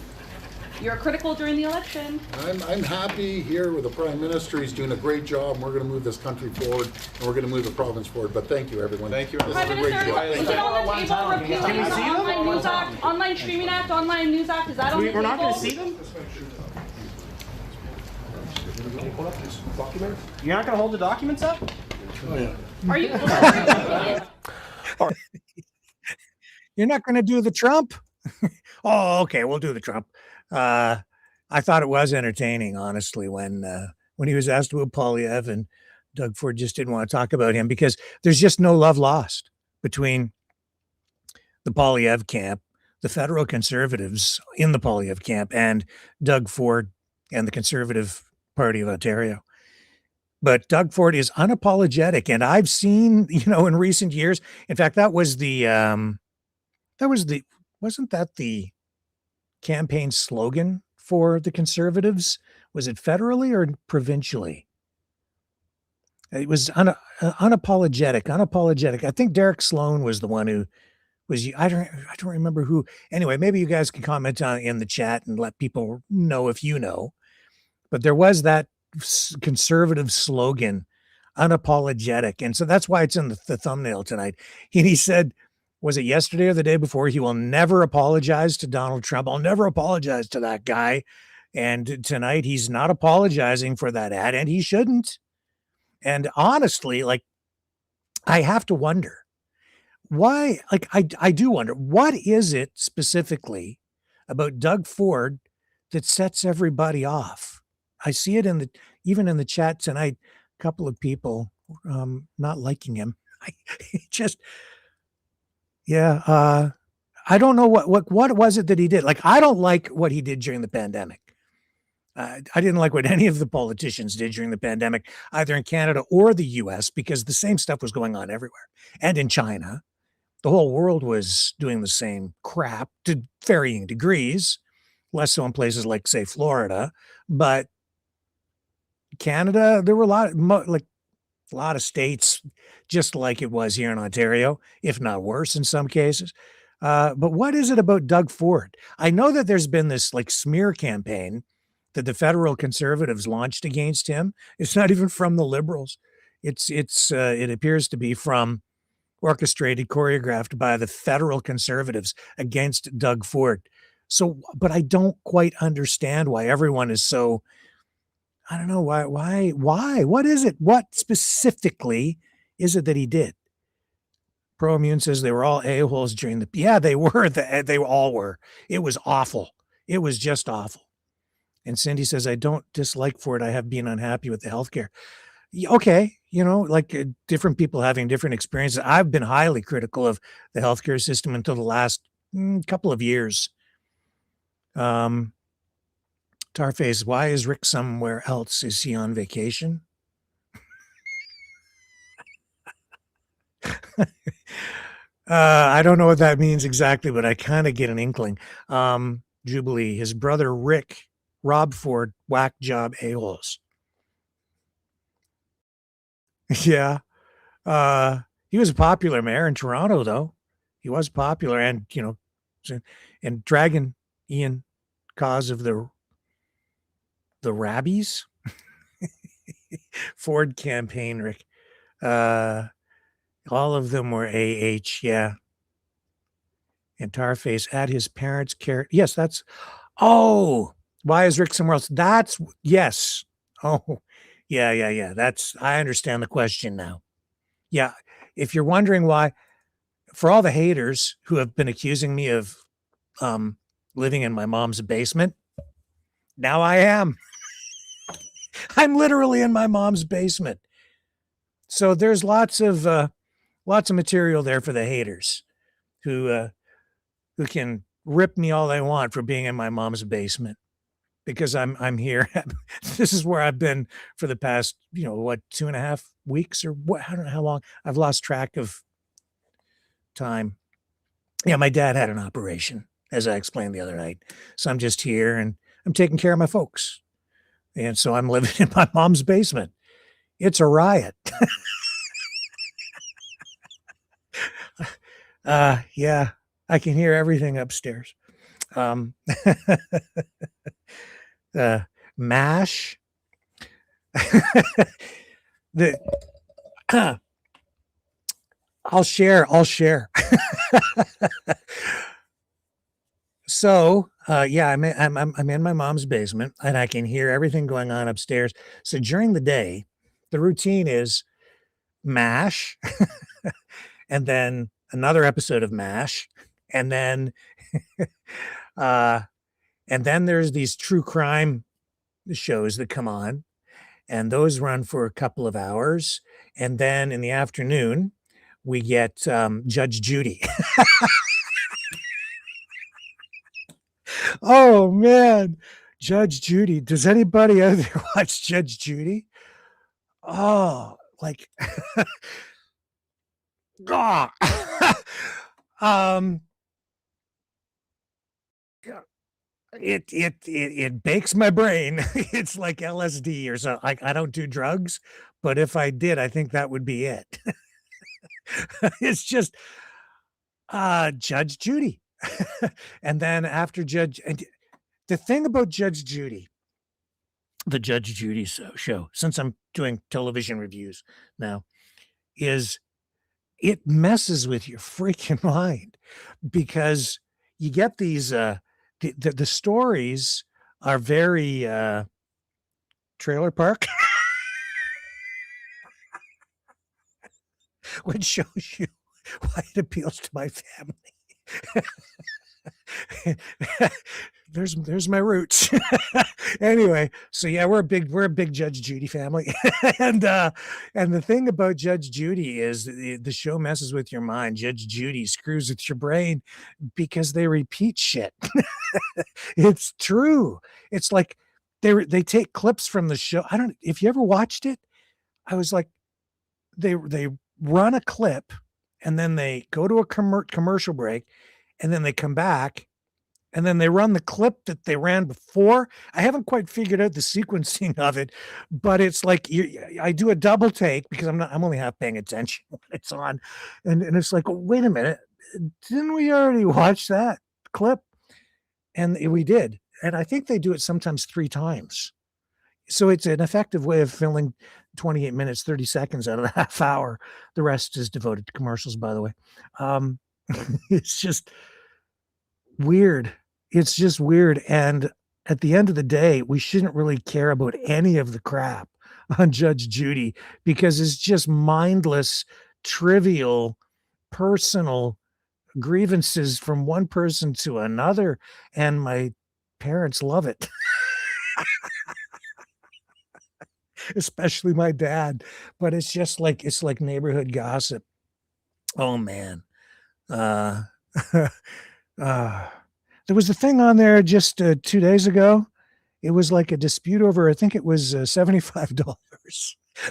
You're critical during the election. I'm happy here with the Prime Minister. He's doing a great job, and we're going to move this country forward, and we're going to move the province forward. But thank you, everyone. Thank you. Prime Minister, is it on the table repealing the Online News Act, Online Streaming Act, Online News Act? Is that on the table? We're not going to see them? You're not going to hold the documents up? Oh, yeah. Are you? You're not going to do the Trump? Oh, okay, we'll do the Trump. I thought it was entertaining, honestly, when he was asked about Poilievre, and Doug Ford just didn't want to talk about him because there's just no love lost between the Poilievre camp, the federal conservatives in the Poilievre camp, and Doug Ford and the Conservative Party of Ontario. But Doug Ford is unapologetic, and I've seen, in recent years. In fact, wasn't that the campaign slogan for the Conservatives? Was it federally or provincially? It was unapologetic. I think Derek Sloan was the one who was. I don't remember who. Anyway, maybe you guys can comment on in the chat and let people know if you know. But there was that conservative slogan, unapologetic, and so that's why it's in the thumbnail tonight. And he said, was it yesterday or the day before? He will never apologize to Donald Trump. I'll never apologize to that guy. And tonight he's not apologizing for that ad, and he shouldn't. And honestly, like, I have to wonder why, like, I do wonder, what is it specifically about Doug Ford that sets everybody off? I see it even in the chat tonight, a couple of people not liking him. I don't know what was it that he did. Like, I don't like what he did during the pandemic. I didn't like what any of the politicians did during the pandemic, either in Canada or the US, because the same stuff was going on everywhere. And in China, the whole world was doing the same crap to varying degrees, less so in places like, say, Florida. But Canada, there were a lot of states, just like it was here in Ontario, if not worse in some cases. But what is it about Doug Ford? I know that there's been this like smear campaign that the federal Conservatives launched against him. It's not even from the Liberals. It appears to be from orchestrated, choreographed by the federal Conservatives against Doug Ford. So, but I don't quite understand why everyone is so, I don't know why, what is it? What specifically is it that he did? ProImmune says they were all a-holes during yeah, they were, they all were. It was awful. It was just awful. And Cindy says, I don't dislike Ford. I have been unhappy with the healthcare. Okay. Like different people having different experiences. I've been highly critical of the healthcare system until the last couple of years. Tarface, why is Rick somewhere else? Is he on vacation? I don't know what that means exactly, but I kind of get an inkling. Jubilee, his brother Rick, Rob Ford, whack job a-holes. Yeah. He was a popular mayor in Toronto, though. He was popular, and and dragging Ian cause of the rabbies. Ford campaign, Rick. All of them were AH, yeah. And Tarface at his parents' care. Yes, that's. Oh, why is Rick somewhere else? That's yes. Oh, yeah. I understand the question now. Yeah, if you're wondering why, for all the haters who have been accusing me of living in my mom's basement, now I am. I'm literally in my mom's basement. So there's lots of material there for the haters who can rip me all they want for being in my mom's basement, because I'm here. This is where I've been for the past, 2.5 weeks or what? I don't know how long. I've lost track of time. Yeah, my dad had an operation, as I explained the other night. So I'm just here and I'm taking care of my folks. And so I'm living in my mom's basement. It's a riot. Yeah, I can hear everything upstairs. MASH. I'll share. So, yeah, I'm in my mom's basement and I can hear everything going on upstairs. So during the day, the routine is MASH and then another episode of MASH, and then there's these true crime shows that come on, and those run for a couple of hours, and then in the afternoon we get Judge Judy. Oh man, Judge Judy. Does anybody out there watch Judge Judy? Oh, like it bakes my brain. It's like LSD or something. Like, I don't do drugs, but if I did, I think that would be it. It's just Judge Judy. And then after and the thing about Judge Judy, the Judge Judy show, since I'm doing television reviews now, is it messes with your freaking mind because you get these the stories are very trailer park, which shows you why it appeals to my family. there's my roots. Anyway, so yeah, we're a big Judge Judy family. and the thing about Judge Judy is the show messes with your mind. Judge Judy screws with your brain because they repeat shit. It's true. It's like they take clips from the show. I don't if you ever watched it. I was like, they run a clip and then they go to a commercial break and then they come back and then they run the clip that they ran before. I haven't quite figured out the sequencing of it, but it's like I do a double take because I'm only half paying attention when it's on. And it's like, wait a minute, didn't we already watch that clip? And we did. And I think they do it sometimes 3 times. So it's an effective way of filling 28 minutes, 30 seconds out of the half hour. The rest is devoted to commercials, by the way. It's just weird. It's just weird. And at the end of the day, we shouldn't really care about any of the crap on Judge Judy because it's just mindless, trivial, personal grievances from one person to another. And my parents love it. Especially my dad, but it's just like neighborhood gossip. Oh man. There was a thing on there just 2 days ago. It was like a dispute over, I think it was $75,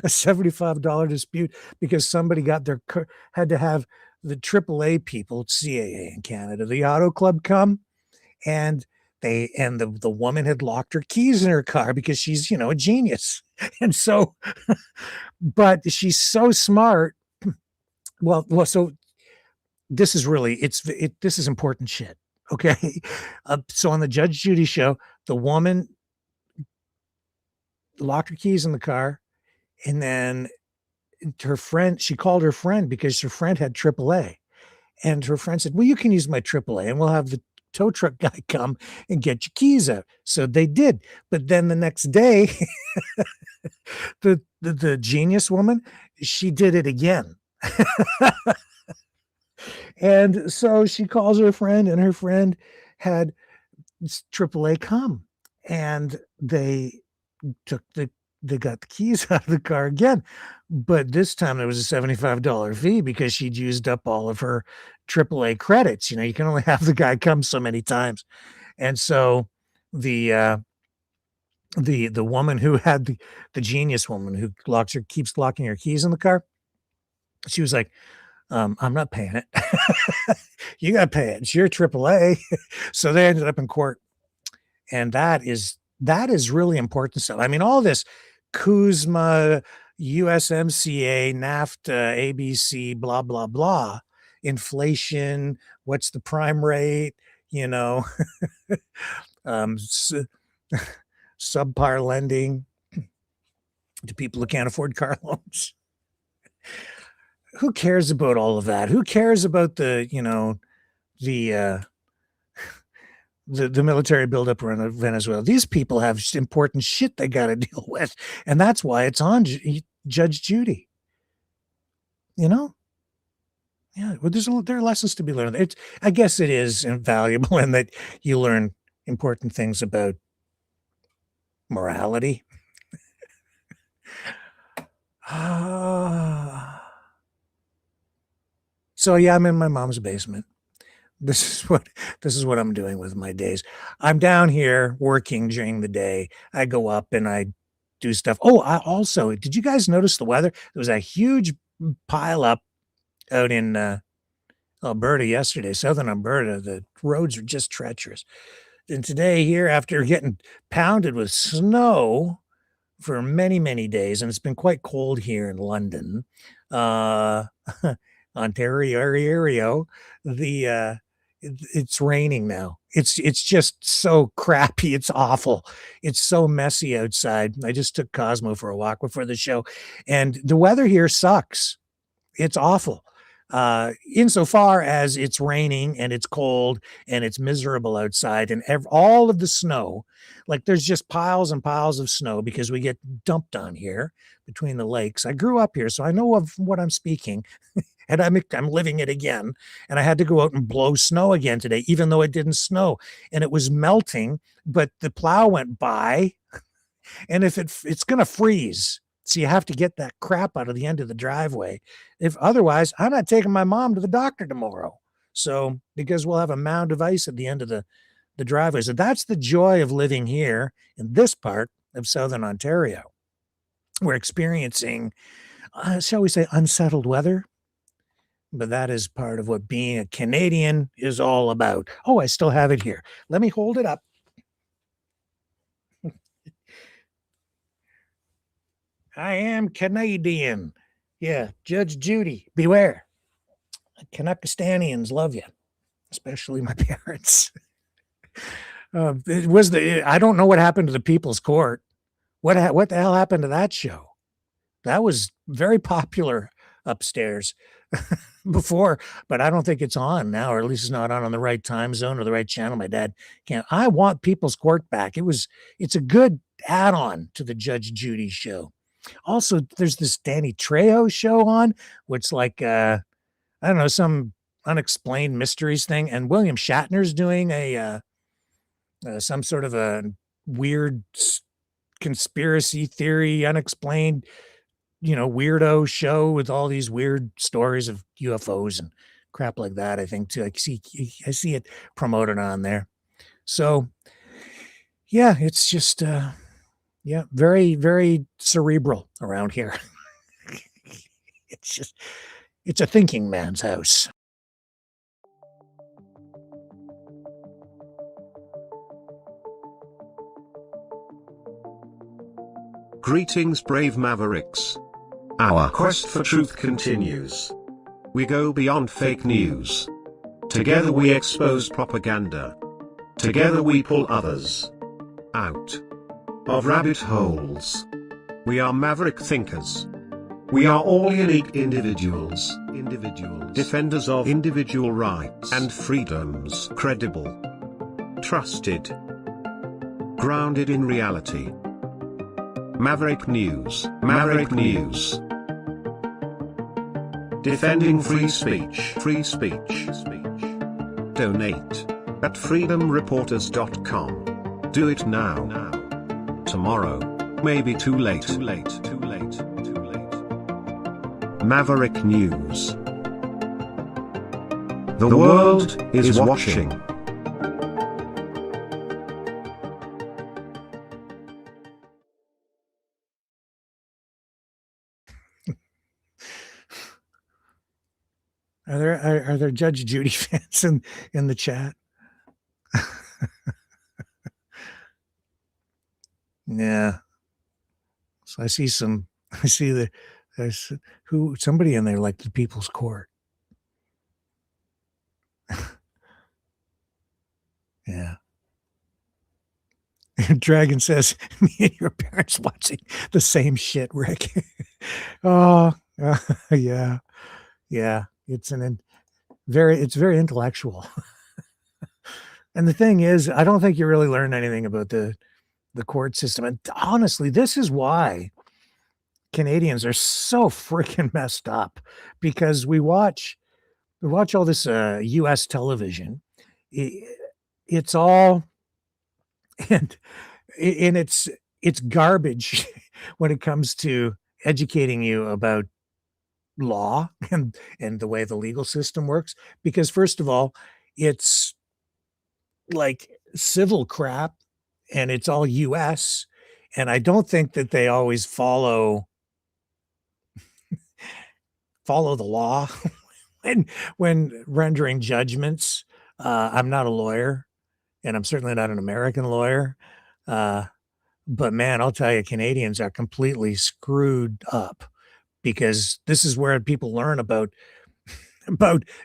a $75 dispute because somebody had to have the AAA people, CAA in Canada, the auto club come, and the woman had locked her keys in her car because she's, a genius. And so, but she's so smart. Well, so this is really, this is important shit. Okay. So on the Judge Judy show, the woman locked her keys in the car and then she called her friend because her friend had AAA and her friend said, well, you can use my AAA and we'll have the tow truck guy come and get your keys out. So they did. But then the next day, the genius woman, she did it again. And so she calls her friend and her friend had AAA come and they got the keys out of the car again. But this time there was a $75 fee because she'd used up all of her AAA credits. You can only have the guy come so many times. And so the woman who had the genius woman who keeps locking her keys in the car, she was like, I'm not paying it. You got to pay it. It's your AAA. So they ended up in court. And that is really important stuff. I mean, all this CUSMA, USMCA, NAFTA, ABC, blah, blah, blah, inflation, what's the prime rate, subpar lending to people who can't afford car loans. Who cares about all of that? Who cares about the military buildup around Venezuela? These people have important shit they got to deal with. And that's why it's on Judge Judy. Yeah. Well, there are lessons to be learned. I guess it is invaluable in that you learn important things about morality. So yeah, I'm in my mom's basement. This is what I'm doing with my days. I'm down here working during the day. I go up and I do stuff. Oh, did you guys notice the weather? There was a huge pile up out in Alberta yesterday, southern Alberta. The roads are just treacherous. And today here, after getting pounded with snow for many, many days, and it's been quite cold here in London, Ontario, it's raining now. It's just so crappy. It's awful. It's so messy outside. I just took Cosmo for a walk before the show, and the weather here sucks. It's awful. insofar as it's raining and it's cold and it's miserable outside and all of the snow, like there's just piles and piles of snow because we get dumped on here between the lakes. I grew up here, so I know of what I'm speaking. And I'm living it again. And I had to go out and blow snow again today, even though it didn't snow. And it was melting, but the plow went by. And if it's going to freeze, so you have to get that crap out of the end of the driveway. If otherwise, I'm not taking my mom to the doctor tomorrow. So because we'll have a mound of ice at the end of the driveway. So that's the joy of living here in this part of Southern Ontario. We're experiencing, shall we say, unsettled weather. But that is part of what being a Canadian is all about. Oh, I still have it here. Let me hold it up. I am Canadian. Yeah, Judge Judy, beware. Canuckistanians love you, especially my parents. I don't know what happened to the People's Court. What the hell happened to that show? That was very popular upstairs before, but I don't think it's on now, or at least it's not on the right time zone or the right channel. My dad can't. I want People's Court back. It's a good add-on to the Judge Judy show. Also, there's this Danny Trejo show on, which like I don't know, some unexplained mysteries thing, and William Shatner's doing a some sort of a weird conspiracy theory, unexplained, weirdo show with all these weird stories of UFOs and crap like that. I think too. I see it promoted on there. So yeah, it's just very, very cerebral around here. It's a thinking man's house. Greetings, brave mavericks. Our quest for truth continues. We go beyond fake news. Together we expose propaganda. Together we pull others out of rabbit holes. We are maverick thinkers. We are all unique individuals, defenders of individual rights and freedoms, credible, trusted, grounded in reality. Maverick News, Maverick News. Defending free speech, Donate at freedomreporters.com. Do it now. Tomorrow may be too late. Maverick News. The world is watching. Are there Judge Judy fans in the chat? Yeah. So there's somebody in there like the People's Court. Yeah. Dragon says, me and your parents watching the same shit, Rick. Oh, yeah. Yeah. It's very intellectual. And the thing is, I don't think you really learn anything about the court system. And honestly, this is why Canadians are so freaking messed up, because we watch all this US television. It's all and it's garbage when it comes to educating you about law and the way the legal system works, because first of all, it's like civil crap and it's all US, and I don't think that they always follow the law when rendering judgments. I'm not a lawyer, and I'm certainly not an American lawyer, but man, I'll tell you, Canadians are completely screwed up, because this is where people learn about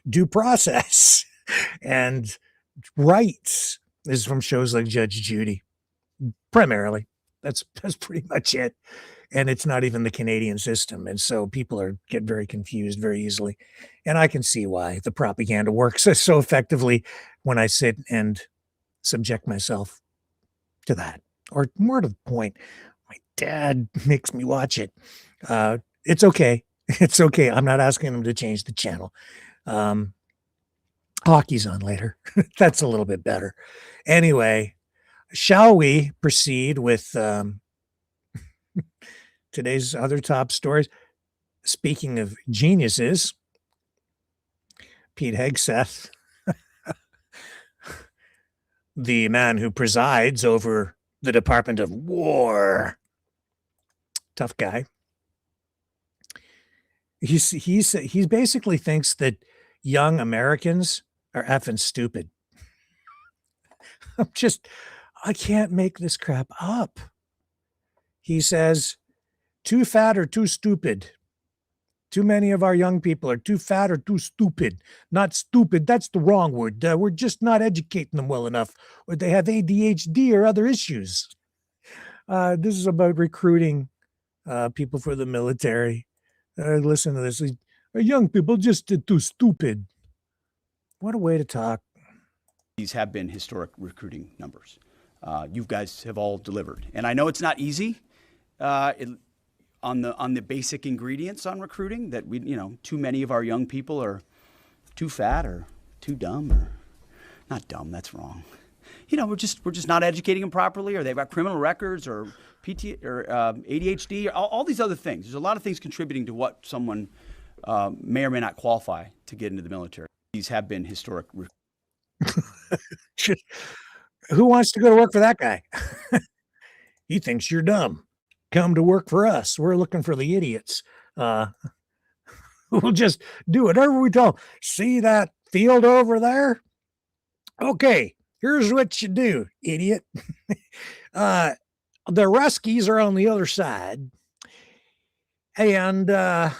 due process and rights, is from shows like Judge Judy, primarily. That's pretty much it. And it's not even the Canadian system. And so people get very confused very easily. And I can see why the propaganda works so effectively when I sit and subject myself to that. Or more to the point, my dad makes me watch it. It's okay. It's okay. I'm not asking him to change the channel. Hockey's on later. That's a little bit better. Anyway, shall we proceed with today's other top stories? Speaking of geniuses, Pete Hegseth, the man who presides over the Department of War, tough guy. He basically thinks that young Americans are effing stupid. I can't make this crap up. He says, too fat or too stupid. Too many of our young people are too fat or too stupid. Not stupid, that's the wrong word. We're just not educating them well enough, or they have ADHD or other issues. This is about recruiting people for the military. Listen to this. Young people just too stupid. What a way to talk. These have been historic recruiting numbers. You guys have all delivered. And I know it's not easy on the basic ingredients on recruiting, that too many of our young people are too fat or too dumb, or not dumb, that's wrong. We're just not educating them properly, or they've got criminal records, or ADHD, or all these other things. There's a lot of things contributing to what someone may or may not qualify to get into the military. These have been historic. Who wants to go to work for that guy? He thinks you're dumb. Come to work for us. We're looking for the idiots. We'll just do whatever we tell them. See that field over there? Okay, here's what you do, idiot. The Ruskies are on the other side. And well,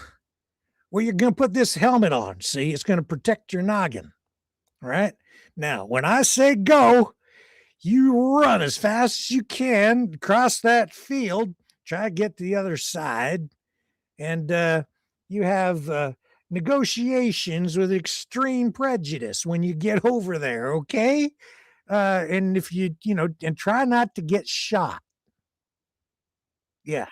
you're going to put this helmet on. See, it's going to protect your noggin. All right? Now, when I say go, you run as fast as you can across that field. Try to get to the other side, and you have negotiations with extreme prejudice when you get over there, okay? And if and try not to get shot. Yeah.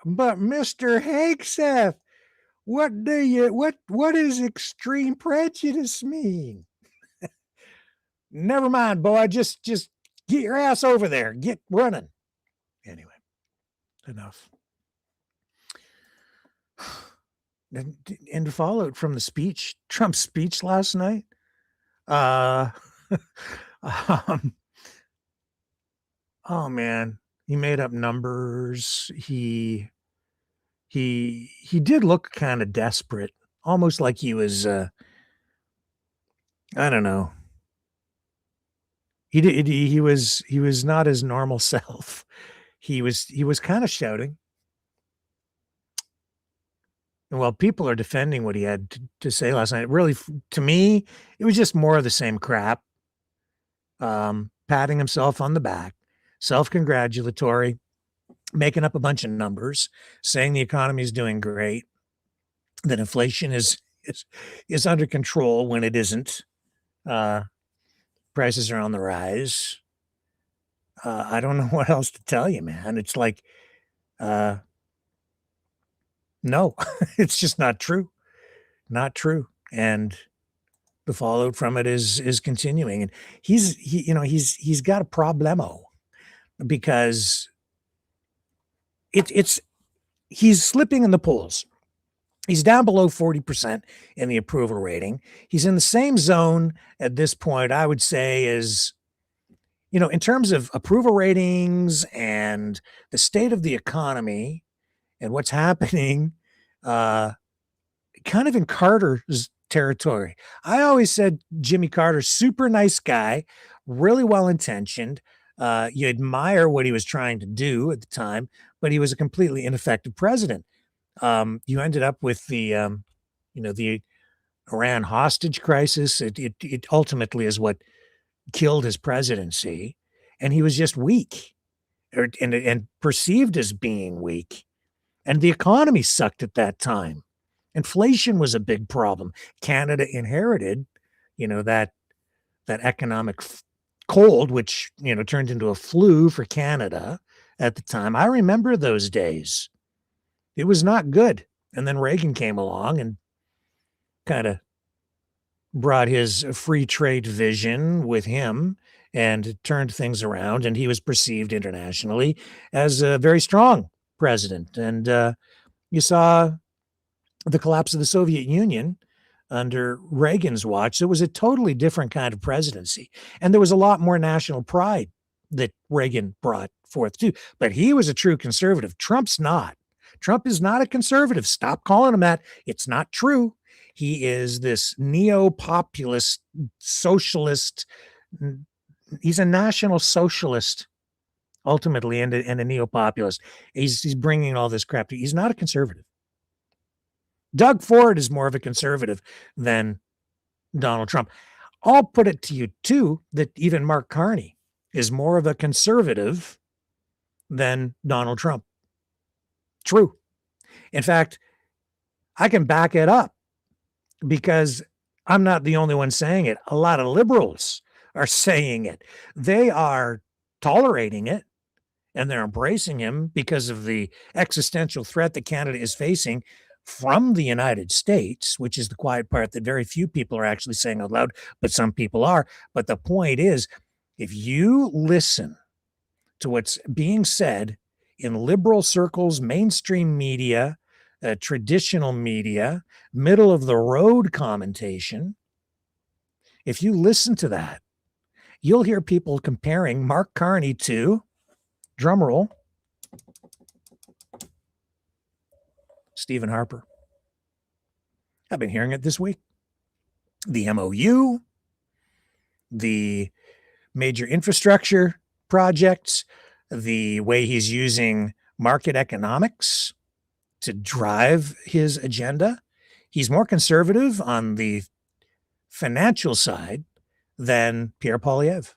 But Mr. Hegseth, what does extreme prejudice mean? Never mind, boy. Just get your ass over there. Get running. Anyway, enough. And to follow it from the Trump's speech last night, oh man, he made up numbers. He did look kind of desperate, almost like he was, I don't know. He was not his normal self. He was kind of shouting. And while people are defending what he had to say last night, really, to me, it was just more of the same crap. Patting himself on the back, self-congratulatory, making up a bunch of numbers, saying the economy is doing great, that inflation is under control when it isn't. Prices are on the rise. I don't know what else to tell you, man. It's like, no, it's just not true. Not true. And the fallout from it is continuing. And he's got a problemo, because he's slipping in the polls. He's down below 40% in the approval rating. He's in the same zone at this point, I would say, as, in terms of approval ratings and the state of the economy and what's happening, kind of in Carter's territory. I always said Jimmy Carter, super nice guy, really well-intentioned. You admire what he was trying to do at the time, but he was a completely ineffective president. You ended up with the Iran hostage crisis. It ultimately is what killed his presidency, and he was just weak, and perceived as being weak. And the economy sucked at that time. Inflation was a big problem. Canada inherited, that economic cold, which turned into a flu for Canada at the time. I remember those days. It was not good. And then Reagan came along and kind of brought his free trade vision with him and turned things around. And he was perceived internationally as a very strong president. And you saw the collapse of the Soviet Union under Reagan's watch. It was a totally different kind of presidency. And there was a lot more national pride that Reagan brought forth too. But he was a true conservative. Trump's not. Trump is not a conservative. Stop calling him that. It's not true. He is this neo-populist socialist. He's a national socialist, ultimately, and a neo-populist. He's bringing all this crap. He's not a conservative. Doug Ford is more of a conservative than Donald Trump. I'll put it to you, too, that even Mark Carney is more of a conservative than Donald Trump. True. In fact, I can back it up because I'm not the only one saying it. A lot of liberals are saying it. They are tolerating it, and they're embracing him because of the existential threat that Canada is facing from the United States, which is the quiet part that very few people are actually saying out loud, but some people are. But the point is, if you listen to what's being said in liberal circles, mainstream media, traditional media, middle of the road commentation, if you listen to that, you'll hear people comparing Mark Carney to, drumroll, Stephen Harper. I've been hearing it this week. The MOU, the major infrastructure projects, the way he's using market economics to drive his agenda. He's more conservative on the financial side than Pierre Poilievre.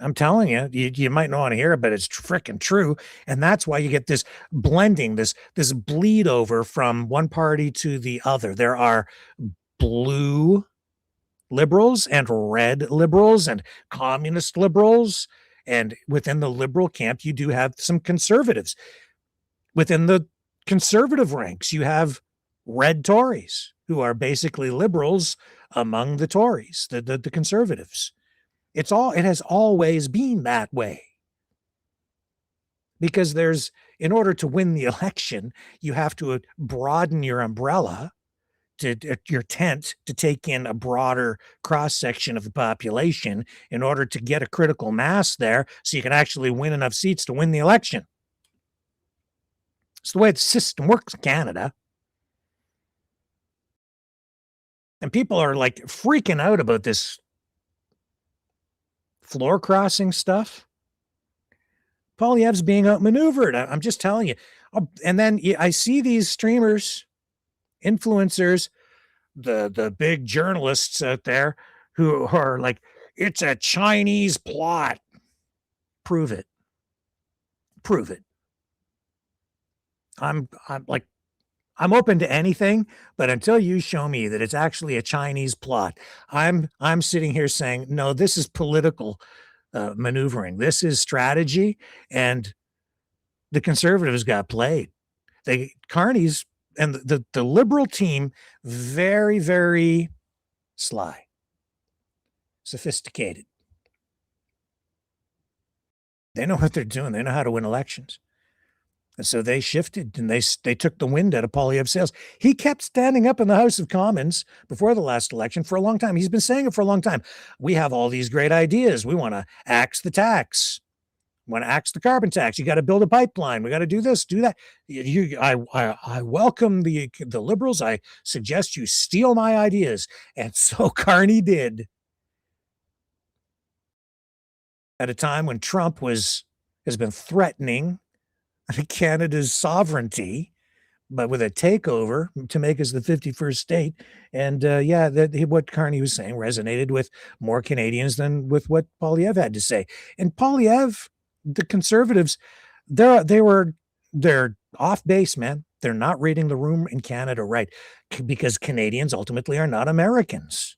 I'm telling you, you might not want to hear it, but it's freaking true. And that's why you get this blending, this bleed over from one party to the other. There are blue liberals and red liberals and communist liberals. And within the liberal camp, you do have some conservatives. Within the conservative ranks, you have red Tories who are basically liberals among the Tories, the conservatives. It has always been that way. Because in order to win the election, you have to broaden your umbrella, your tent, to take in a broader cross-section of the population in order to get a critical mass there so you can actually win enough seats to win the election. It's the way the system works in Canada. And people are like freaking out about this floor crossing stuff. Poilievre's being outmaneuvered. I'm just telling you. And then I see these streamers, influencers, the big journalists out there who are like, it's a Chinese plot. Prove it. Prove it. I'm open to anything, but until you show me that it's actually a Chinese plot, I'm sitting here saying, no, this is political maneuvering. This is strategy, and the conservatives got played. Carney's and the liberal team, very, very sly, sophisticated. They know what they're doing. They know how to win elections. And so they shifted, and they took the wind out of Poilievre's sails. He kept standing up in the House of Commons before the last election for a long time. He's been saying it for a long time. We have all these great ideas. We want to axe the tax. We want to axe the carbon tax. You got to build a pipeline. We got to do this, do that. I welcome the liberals. I suggest you steal my ideas. And so Carney did. At a time when Trump has been threatening Canada's sovereignty but with a takeover to make us the 51st state. And what Carney was saying resonated with more Canadians than with what Poilievre had to say. And Poilievre, the Conservatives, they're off base, man. They're not reading the room in Canada right, because Canadians ultimately are not Americans.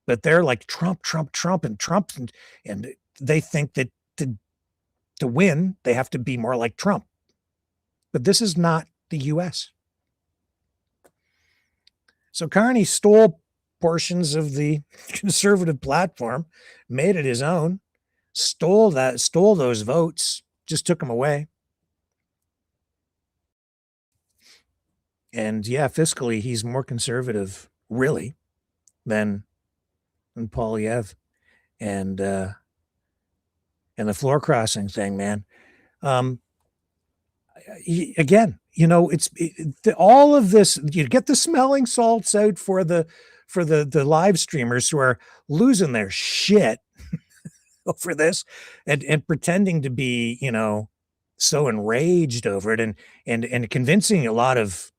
But they're like Trump, and they think that to win, they have to be more like Trump. But this is not the U.S. So Carney stole portions of the conservative platform, made it his own, stole those votes, just took them away. And yeah, fiscally, he's more conservative, really, than Poilievre. And the floor crossing thing, man. Again, all of this, you get the smelling salts out for the live streamers who are losing their shit over this and pretending to be, so enraged over it and convincing a lot of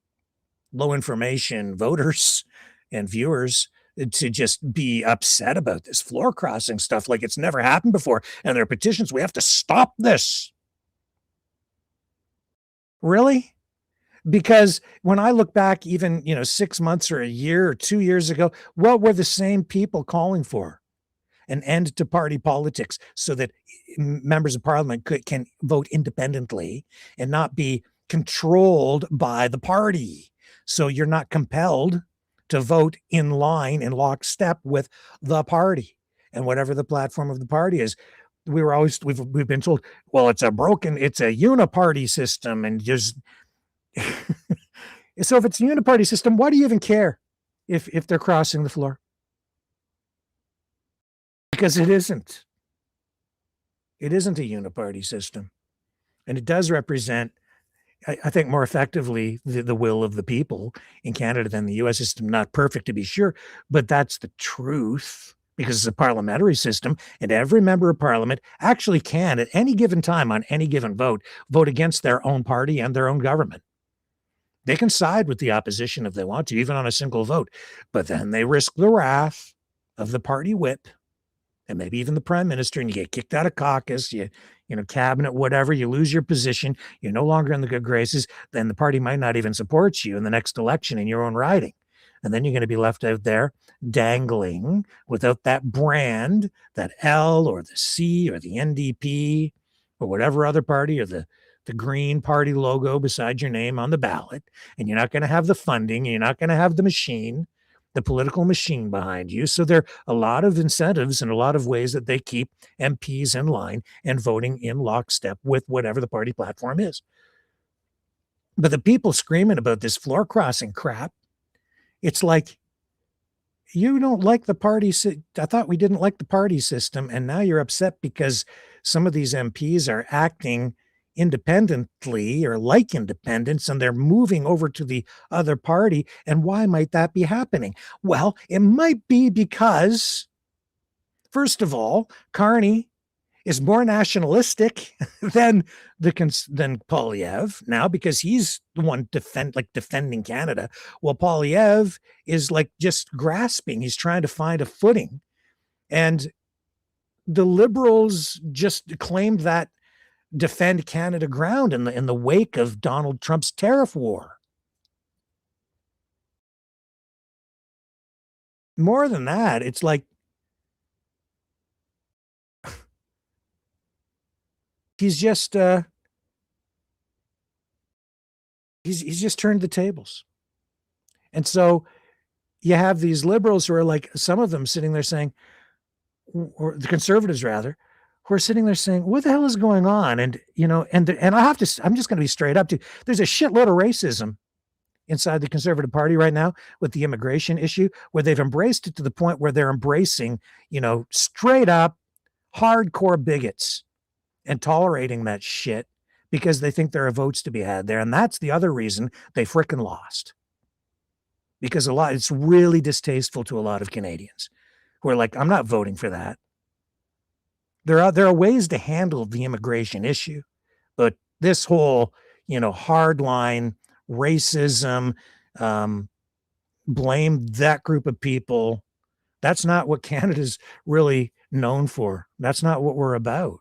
low information voters and viewers to just be upset about this floor crossing stuff like it's never happened before. And their petitions, we have to stop this. Really? Because when I look back even, 6 months or a year or 2 years ago, what were the same people calling for? An end to party politics so that members of parliament can vote independently and not be controlled by the party. So you're not compelled to vote in line, in lockstep with the party and whatever the platform of the party is. We've been told, well, it's a uniparty system, and just so if it's a uniparty system, why do you even care if they're crossing the floor? Because it isn't. It isn't a uniparty system, and it does represent, I think, more effectively the will of the people in Canada than the U.S. system. Not perfect, to be sure, but that's the truth, because it's a parliamentary system, and every member of parliament actually can, at any given time on any given vote against their own party and their own government. They can side with the opposition if they want to, even on a single vote, but then they risk the wrath of the party whip and maybe even the prime minister, and you get kicked out of caucus, cabinet, whatever, you lose your position, you're no longer in the good graces, then the party might not even support you in the next election in your own riding. And then you're going to be left out there dangling without that brand, that L or the C or the NDP or whatever other party, or the Green Party logo beside your name on the ballot. And you're not going to have the funding. You're not going to have the machine, the political machine behind you. So there are a lot of incentives and a lot of ways that they keep MPs in line and voting in lockstep with whatever the party platform is. But the people screaming about this floor crossing crap, it's like, you don't like the party. I thought we didn't like the party system. And now you're upset because some of these MPs are acting independently or like independents, and they're moving over to the other party. And why might that be happening? Well, it might be because, first of all, Carney is more nationalistic than Poilievre now, because he's the one defending Canada. Well, Poilievre is like just grasping. He's trying to find a footing. And the Liberals just claimed that defend Canada ground in the wake of Donald Trump's tariff war. More than that, it's like he's just he's just turned the tables. And so you have these Liberals who are like, some of them sitting there saying, or the Conservatives rather, who are sitting there saying, what the hell is going on? And, and I'm just going to be straight up to, there's a shitload of racism inside the Conservative Party right now with the immigration issue, where they've embraced it to the point where they're embracing, straight up hardcore bigots and tolerating that shit because they think there are votes to be had there. And that's the other reason they frickin' lost. Because it's really distasteful to a lot of Canadians who are like, I'm not voting for that. There are ways to handle the immigration issue, but this whole, hardline racism, blame that group of people. That's not what Canada's really known for. That's not what we're about.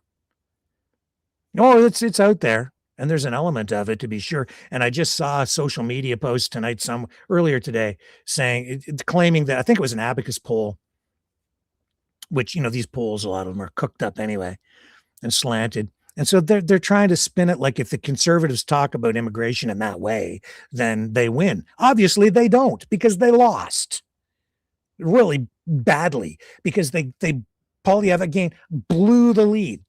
Oh, it's out there, and there's an element of it, to be sure. And I just saw a social media post tonight, earlier today, saying, claiming that, I think it was an Abacus poll, which, these polls, a lot of them are cooked up anyway and slanted. And so they're trying to spin it like if the Conservatives talk about immigration in that way, then they win. Obviously, they don't, because they lost really badly, because Poilievre again blew the lead.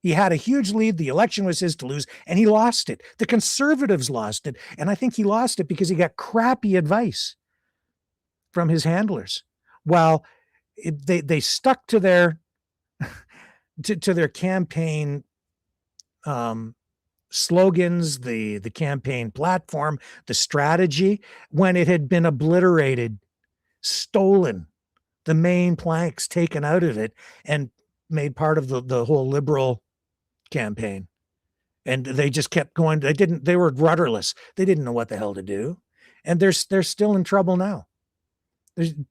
He had a huge lead. The election was his to lose, and he lost it. The Conservatives lost it, and I think he lost it because he got crappy advice from his handlers. While they stuck to their to their campaign slogans, the campaign platform, the strategy, when it had been obliterated, stolen, the main planks taken out of it, and made part of the whole Liberal campaign. And they just kept going. They were rudderless. They didn't know what the hell to do. And they're still in trouble now.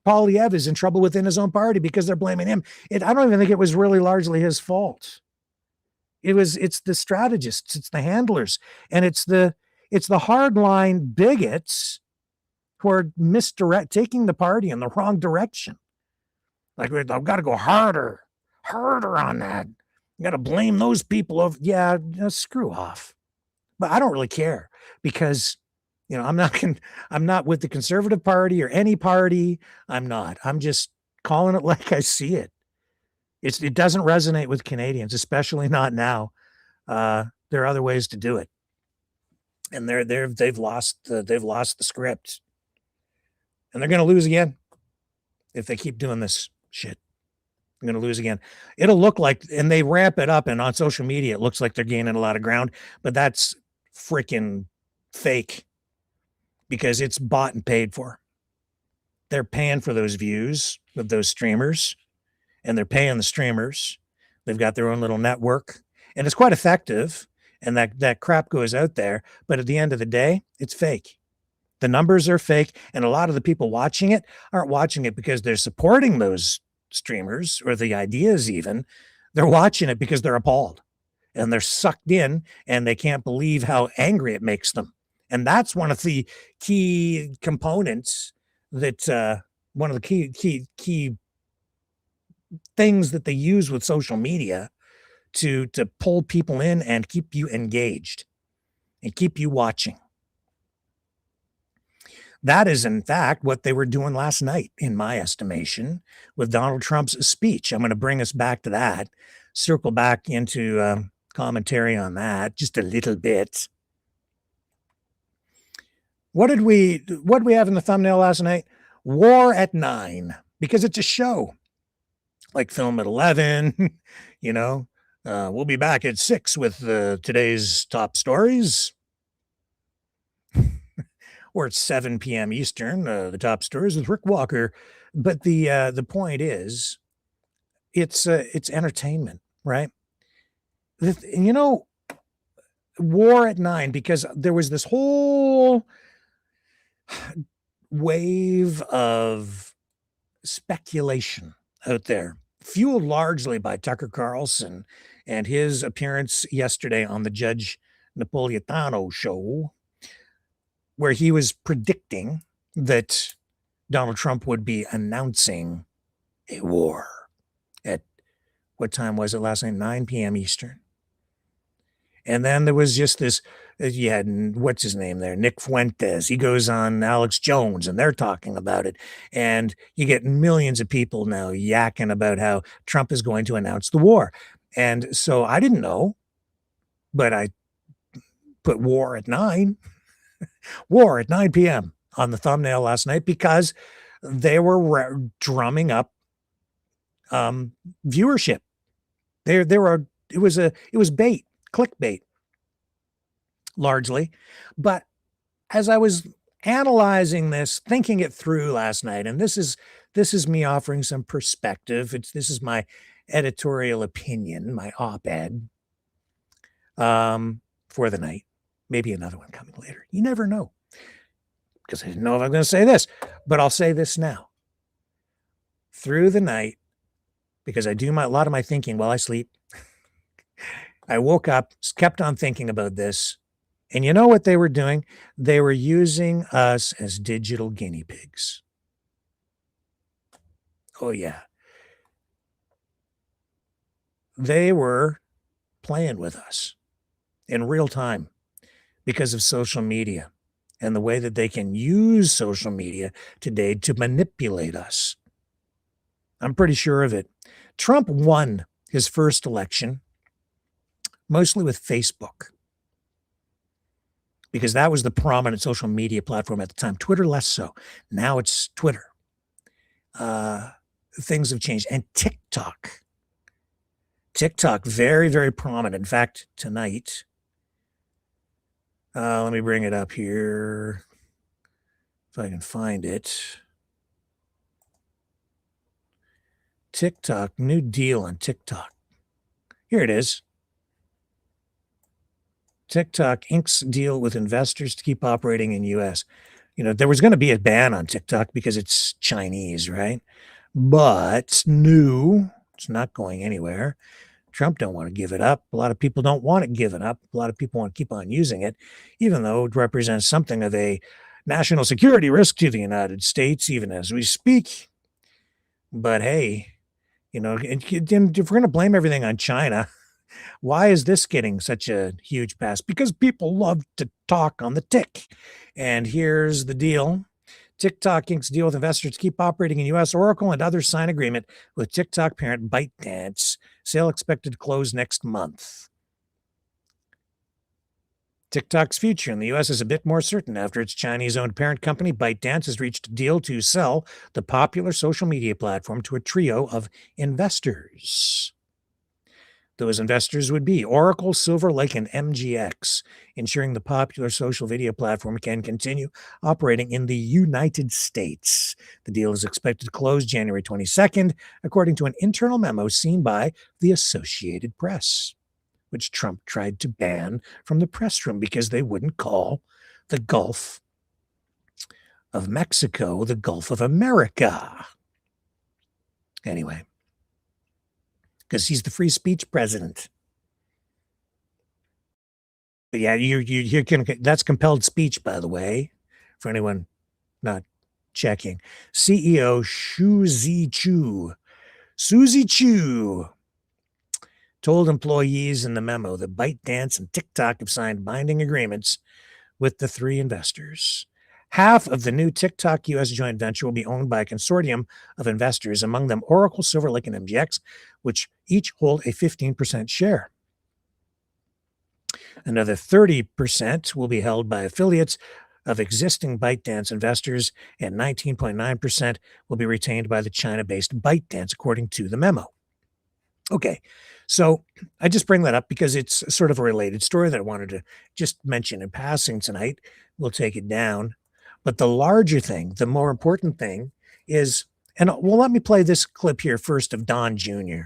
Poilievre is in trouble within his own party because they're blaming him. I don't even think it was really largely his fault. It's the strategists, it's the handlers, and it's the hardline bigots who are taking the party in the wrong direction. Like, I've got to go harder on that. You got to blame those people over. Yeah, screw off. But I don't really care, because I'm not with the Conservative Party or any party. I'm not. I'm just calling it like I see it. It doesn't resonate with Canadians, especially not now. There are other ways to do it, and they've lost the script, and they're going to lose again if they keep doing this shit. They're going to lose again. It'll look like, and they ramp it up, and on social media, it looks like they're gaining a lot of ground, but that's freaking fake, because it's bought and paid for. They're paying for those views with those streamers, and they're paying the streamers. They've got their own little network, and it's quite effective, and that crap goes out there. But at the end of the day, it's fake. The numbers are fake, and a lot of the people watching it aren't watching it because they're supporting those streamers or the ideas even. They're watching it because they're appalled, and they're sucked in, and they can't believe how angry it makes them. And that's one of the key components that one of the key things that they use with social media to pull people in and keep you engaged and keep you watching. That is, in fact, what they were doing last night, in my estimation, with Donald Trump's speech. I'm going to bring us back to that, circle back into commentary on that just a little bit. What did we have in the thumbnail last night? War at 9, because it's a show. Like Film at 11, we'll be back at 6 with today's top stories. Or it's 7 p.m. Eastern, the top stories with Rick Walker. But the point is, it's entertainment, right? War at 9, because there was this whole wave of speculation out there, fueled largely by Tucker Carlson and his appearance yesterday on the Judge Napolitano show, where he was predicting that Donald Trump would be announcing a war at, what time was it last night? 9 p.m. Eastern. And then there was just this, you had, what's his name there? Nick Fuentes. He goes on Alex Jones, and they're talking about it. And you get millions of people now yakking about how Trump is going to announce the war. And so I didn't know, but I put war at 9. War at 9 p.m. on the thumbnail last night, because they were drumming up viewership. It was bait, clickbait, largely. But as I was analyzing this, thinking it through last night, and this is me offering some perspective. This is my editorial opinion, my op-ed for the night. Maybe another one coming later. You never know. Because I didn't know if I'm going to say this, but I'll say this now. Through the night, because I do a lot of my thinking while I sleep, I woke up, kept on thinking about this. And you know what they were doing? They were using us as digital guinea pigs. Oh, yeah. They were playing with us in real time because of social media and the way that they can use social media today to manipulate us. I'm pretty sure of it. Trump won his first election mostly with Facebook, because that was the prominent social media platform at the time. Twitter less so. Now it's Twitter. Things have changed. And TikTok. TikTok, very, very prominent. In fact, tonight, let me bring it up here if I can find it. TikTok, new deal on TikTok. Here it is. TikTok inks deal with investors to keep operating in U.S. You know, there was going to be a ban on TikTok because it's Chinese, right? But it's new. It's not going anywhere. Trump don't want to give it up. A lot of people don't want it given up. A lot of people want to keep on using it, even though it represents something of a national security risk to the United States, even as we speak. But hey, you know, if we're going to blame everything on China, why is this getting such a huge pass? Because people love to talk on the tick. And here's the deal. TikTok inks deal with investors to keep operating in U.S. Oracle and others sign agreement with TikTok parent ByteDance. Sale expected to close next month. TikTok's future in the U.S. is a bit more certain after its Chinese-owned parent company, ByteDance, has reached a deal to sell the popular social media platform to a trio of investors. Those investors would be Oracle, Silver Lake, and MGX, ensuring the popular social video platform can continue operating in the United States. The deal is expected to close January 22nd, according to an internal memo seen by the Associated Press, which Trump tried to ban from the press room because they wouldn't call the Gulf of Mexico the Gulf of America. Anyway. Because he's the free speech president. But yeah, you can, that's compelled speech, by the way, for anyone not checking. CEO Suzy Chu told employees in the memo that ByteDance and TikTok have signed binding agreements with the three investors. Half of the new TikTok U.S. joint venture will be owned by a consortium of investors, among them Oracle, Silver Lake, and MGX, which each hold a 15% share. Another 30% will be held by affiliates of existing ByteDance investors, and 19.9% will be retained by the China-based ByteDance, according to the memo. Okay, so I just bring that up because it's sort of a related story that I wanted to just mention in passing tonight. We'll take it down. But the larger thing, the more important thing is, and well, let me play this clip here first of Don Jr.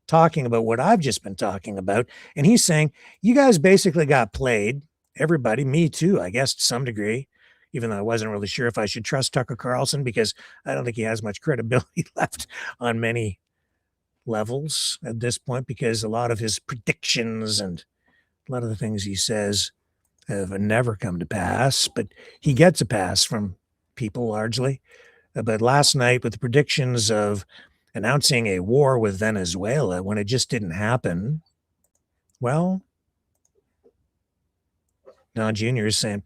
talking about what I've just been talking about. And he's saying, you guys basically got played. Everybody, me too, I guess, to some degree, even though I wasn't really sure if I should trust Tucker Carlson because I don't think he has much credibility left on many levels at this point, because a lot of his predictions and a lot of the things he says have never come to pass, but he gets a pass from people largely. But last night, with the predictions of announcing a war with Venezuela when it just didn't happen, well, Don Jr. is saying,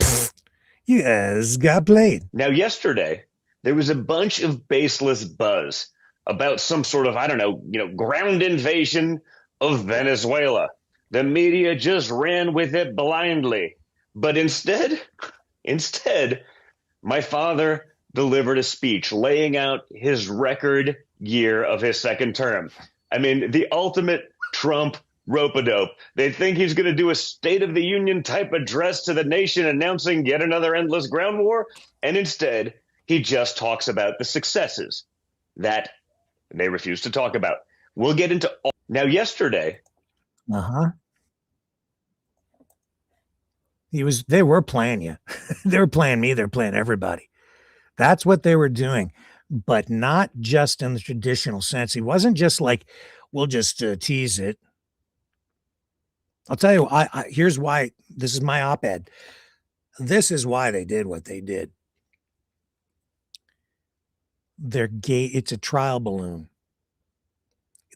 you guys got played. Now, yesterday, there was a bunch of baseless buzz about some sort of, I don't know, ground invasion of Venezuela. The media just ran with it blindly. But instead, my father delivered a speech laying out his record year of his second term. I mean, the ultimate Trump rope-a-dope. They think he's going to do a State of the Union type address to the nation announcing yet another endless ground war. And instead, he just talks about the successes that they refuse to talk about. We'll get into all. Now, yesterday. They were playing you. They were playing me. They're playing everybody. That's what they were doing, but not just in the traditional sense. He wasn't just like, we'll just tease it. I'll tell you, here's why. This is my op-ed. This is why they did what they did. It's a trial balloon.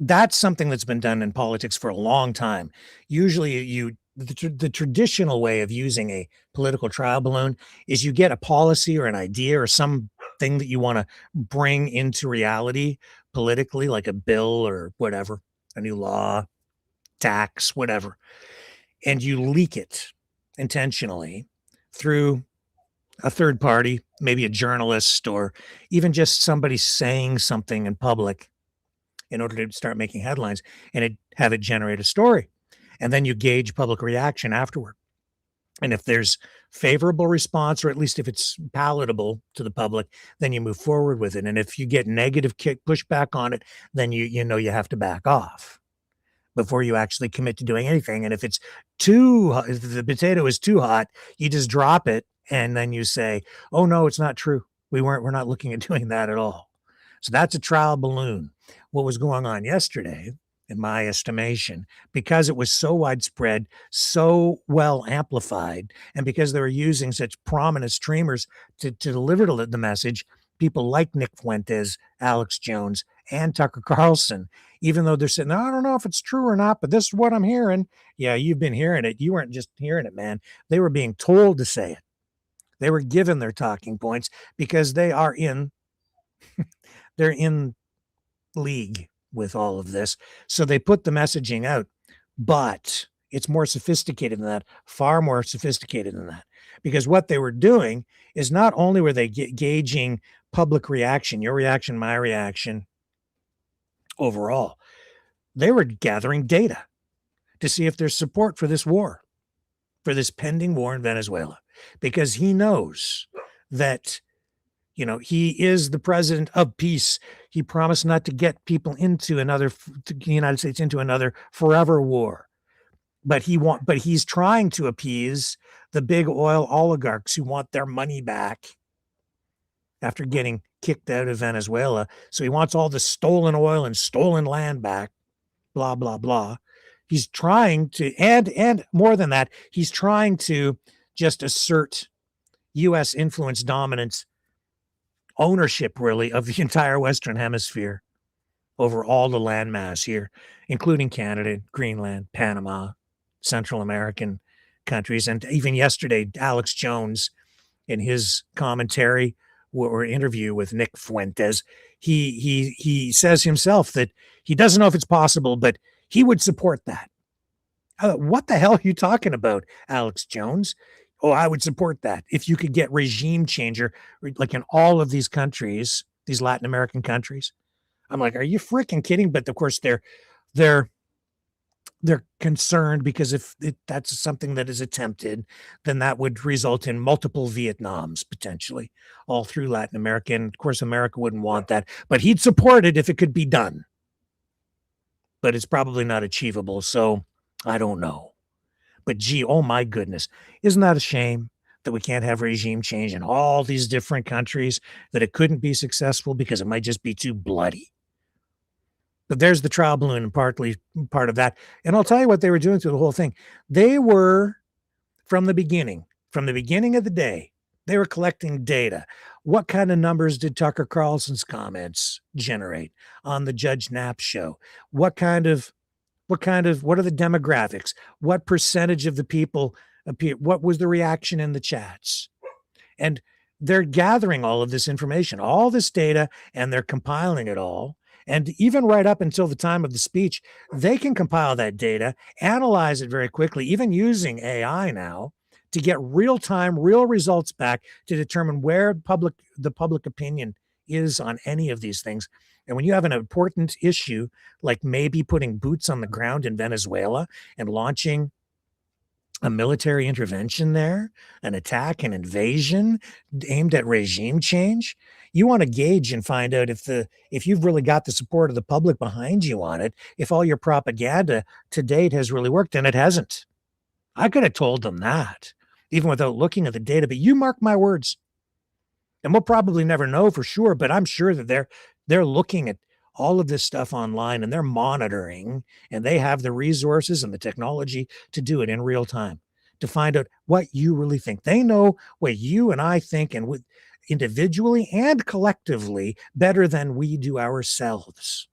That's something that's been done in politics for a long time. Usually the traditional way of using a political trial balloon is you get a policy or an idea or something that you want to bring into reality politically, like a bill or whatever, a new law, tax, whatever, and you leak it intentionally through a third party, maybe a journalist or even just somebody saying something in public in order to start making headlines and have it generate a story. And then you gauge public reaction afterward. And if there's favorable response, or at least if it's palatable to the public, then you move forward with it. And if you get negative pushback on it, then you know you have to back off before you actually commit to doing anything. And if it's if the potato is too hot, you just drop it and then you say, oh no, it's not true. We're not looking at doing that at all. So that's a trial balloon. What was going on yesterday, in my estimation, because it was so widespread, so well amplified, and because they were using such prominent streamers to deliver the message, people like Nick Fuentes, Alex Jones, and Tucker Carlson, even though they're saying, I don't know if it's true or not, but this is what I'm hearing. Yeah, you've been hearing it. You weren't just hearing it, man. They were being told to say it. They were given their talking points because they're in league with all of this. So they put the messaging out, but it's more sophisticated than that, far more sophisticated than that, because what they were doing is not only were they gauging public reaction, your reaction, my reaction overall, they were gathering data to see if there's support for this war, for this pending war in Venezuela, because he knows that he is the president of peace. He promised not to get people into the United States into another forever war. But he's trying to appease the big oil oligarchs who want their money back after getting kicked out of Venezuela. So he wants all the stolen oil and stolen land back, blah, blah, blah. He's trying to, and more than that, he's trying to just assert U.S. influence, dominance, ownership, really, of the entire Western Hemisphere over all the landmass here, including Canada, Greenland, Panama, Central American countries. And even yesterday, Alex Jones, in his commentary or interview with Nick Fuentes, he says himself that he doesn't know if it's possible, but he would support that. What the hell are you talking about, Alex Jones? Oh, I would support that if you could get regime changer, like in all of these countries, these Latin American countries. I'm like, are you freaking kidding? But of course, they're concerned because if that's something that is attempted, then that would result in multiple Vietnams potentially all through Latin America. And of course, America wouldn't want that, but he'd support it if it could be done. But it's probably not achievable. So I don't know. But gee, oh my goodness, isn't that a shame that we can't have regime change in all these different countries, that it couldn't be successful because it might just be too bloody? But there's the trial balloon and partly part of that. And I'll tell you what they were doing through the whole thing. They were, from the beginning of the day, they were collecting data. What kind of numbers did Tucker Carlson's comments generate on the Judge Knapp show? What are the demographics? What percentage of the people appear? What was the reaction in the chats? And they're gathering all of this information, all this data, and they're compiling it all. And even right up until the time of the speech, they can compile that data, analyze it very quickly, even using AI now, to get real-time, real results back to determine where the public opinion is on any of these things. And when you have an important issue, like maybe putting boots on the ground in Venezuela and launching a military intervention there, an attack, an invasion aimed at regime change, you want to gauge and find out if you've really got the support of the public behind you on it, if all your propaganda to date has really worked, and it hasn't. I could have told them that. even without looking at the data. But you mark my words, and we'll probably never know for sure, but I'm sure that they're looking at all of this stuff online, and they're monitoring, and they have the resources and the technology to do it in real time, to find out what you really think. They know what you and I think, and with individually and collectively, better than we do ourselves.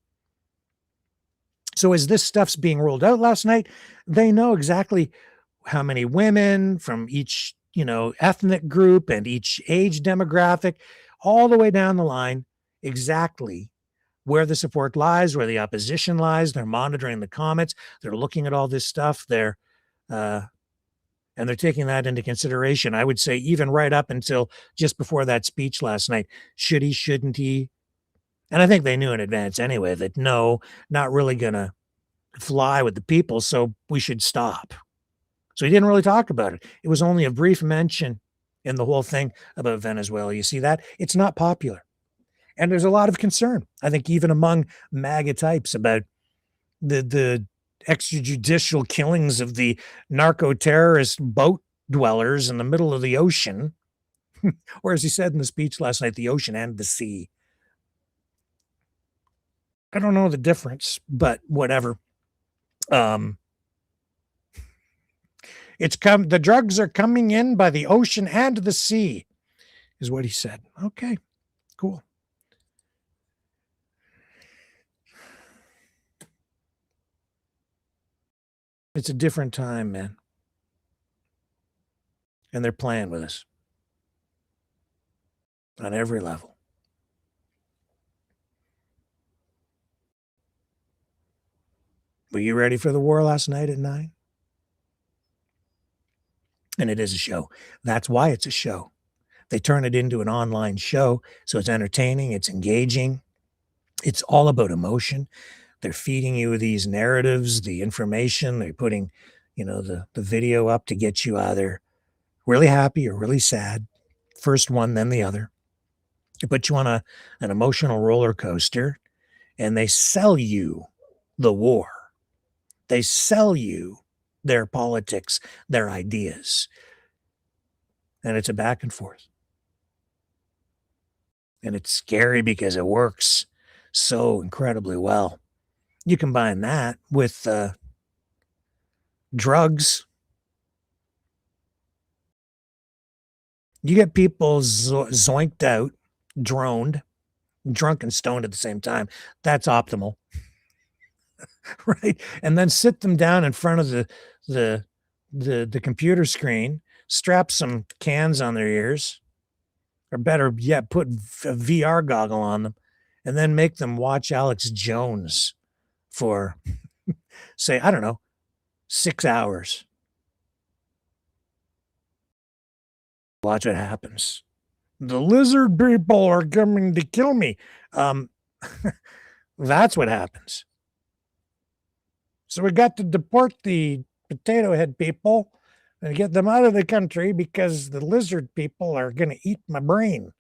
So as this stuff's being rolled out last night, they know exactly how many women from each, ethnic group and each age demographic, all the way down the line, exactly where the support lies, where the opposition lies. They're monitoring the comments. They're looking at all this stuff. And they're taking that into consideration. I would say even right up until just before that speech last night. Should he, shouldn't he? And I think they knew in advance anyway that no, not really going to fly with the people, so we should stop. So he didn't really talk about it. It was only a brief mention in the whole thing about Venezuela. You see that? It's not popular. And there's a lot of concern, I think, even among MAGA types about the extrajudicial killings of the narco-terrorist boat dwellers in the middle of the ocean. Or as he said in the speech last night, the ocean and the sea. I don't know the difference, but whatever. The drugs are coming in by the ocean and the sea, is what he said. Okay, cool. It's a different time, man. And they're playing with us on every level. Were you ready for the war last night at 9? And it is a show. That's why it's a show. They turn it into an online show, so it's entertaining, it's engaging. It's all about emotion. They're feeding you these narratives, the information. They're putting, the video up to get you either really happy or really sad. First one, then the other. They put you on an emotional roller coaster, and they sell you the war. They sell you their politics, their ideas. And it's a back and forth. And it's scary because it works so incredibly well. You combine that with drugs. You get people zoinked out, droned, drunk and stoned at the same time. That's optimal. Right? And then sit them down in front of the computer screen, strap some cans on their ears, or better yet, put a VR goggle on them, and then make them watch Alex Jones for, say, 6 hours. Watch what happens. The lizard people are coming to kill me. That's what happens. So we got to deport the potato head people and get them out of the country because the lizard people are going to eat my brain.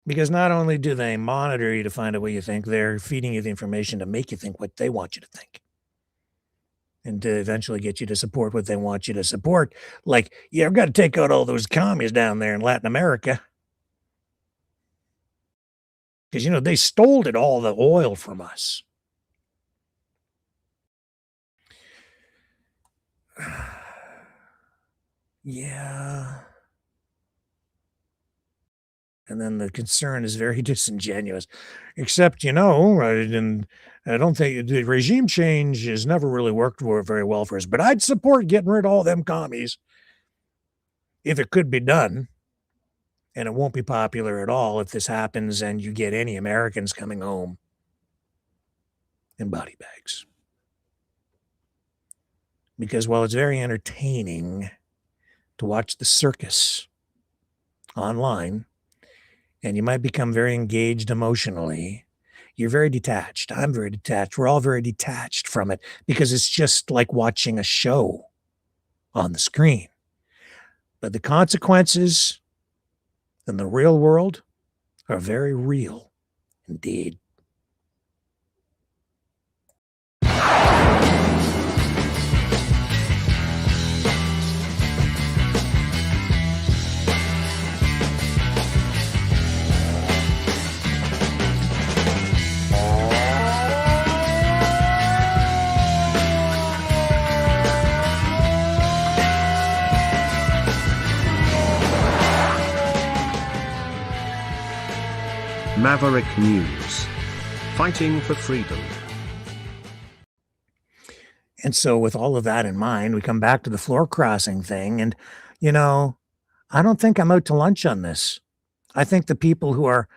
Because not only do they monitor you to find out what you think, they're feeding you the information to make you think what they want you to think. And to eventually get you to support what they want you to support. Like, yeah, I've got to take out all those commies down there in Latin America. Because, they stole all the oil from us. Yeah. And then the concern is very disingenuous. Except, and I don't think the regime change has never really worked very well for us. But I'd support getting rid of all them commies if it could be done. And it won't be popular at all if this happens and you get any Americans coming home in body bags. Because while it's very entertaining to watch the circus online, and you might become very engaged emotionally, you're very detached. I'm very detached. We're all very detached from it because it's just like watching a show on the screen. But the consequences in the real world are very real indeed. Maverick News. Fighting for freedom. And so with all of that in mind, we come back to the floor crossing thing. And, I don't think I'm out to lunch on this. I think the people who are,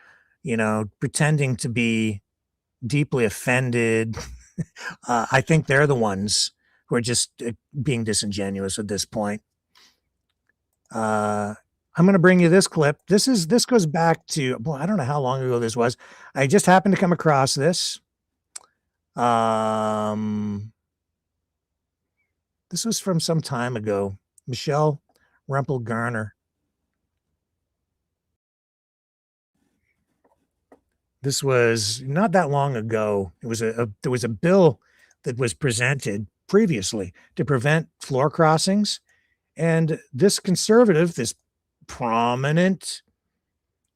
pretending to be deeply offended, I think they're the ones who are just being disingenuous at this point. I'm going to bring you this clip. This goes back to, I don't know how long ago this was. I just happened to come across this. This was from some time ago. Michelle Rempel-Garner. This was not that long ago. It was there was a bill that was presented previously to prevent floor crossings. And this conservative, this prominent,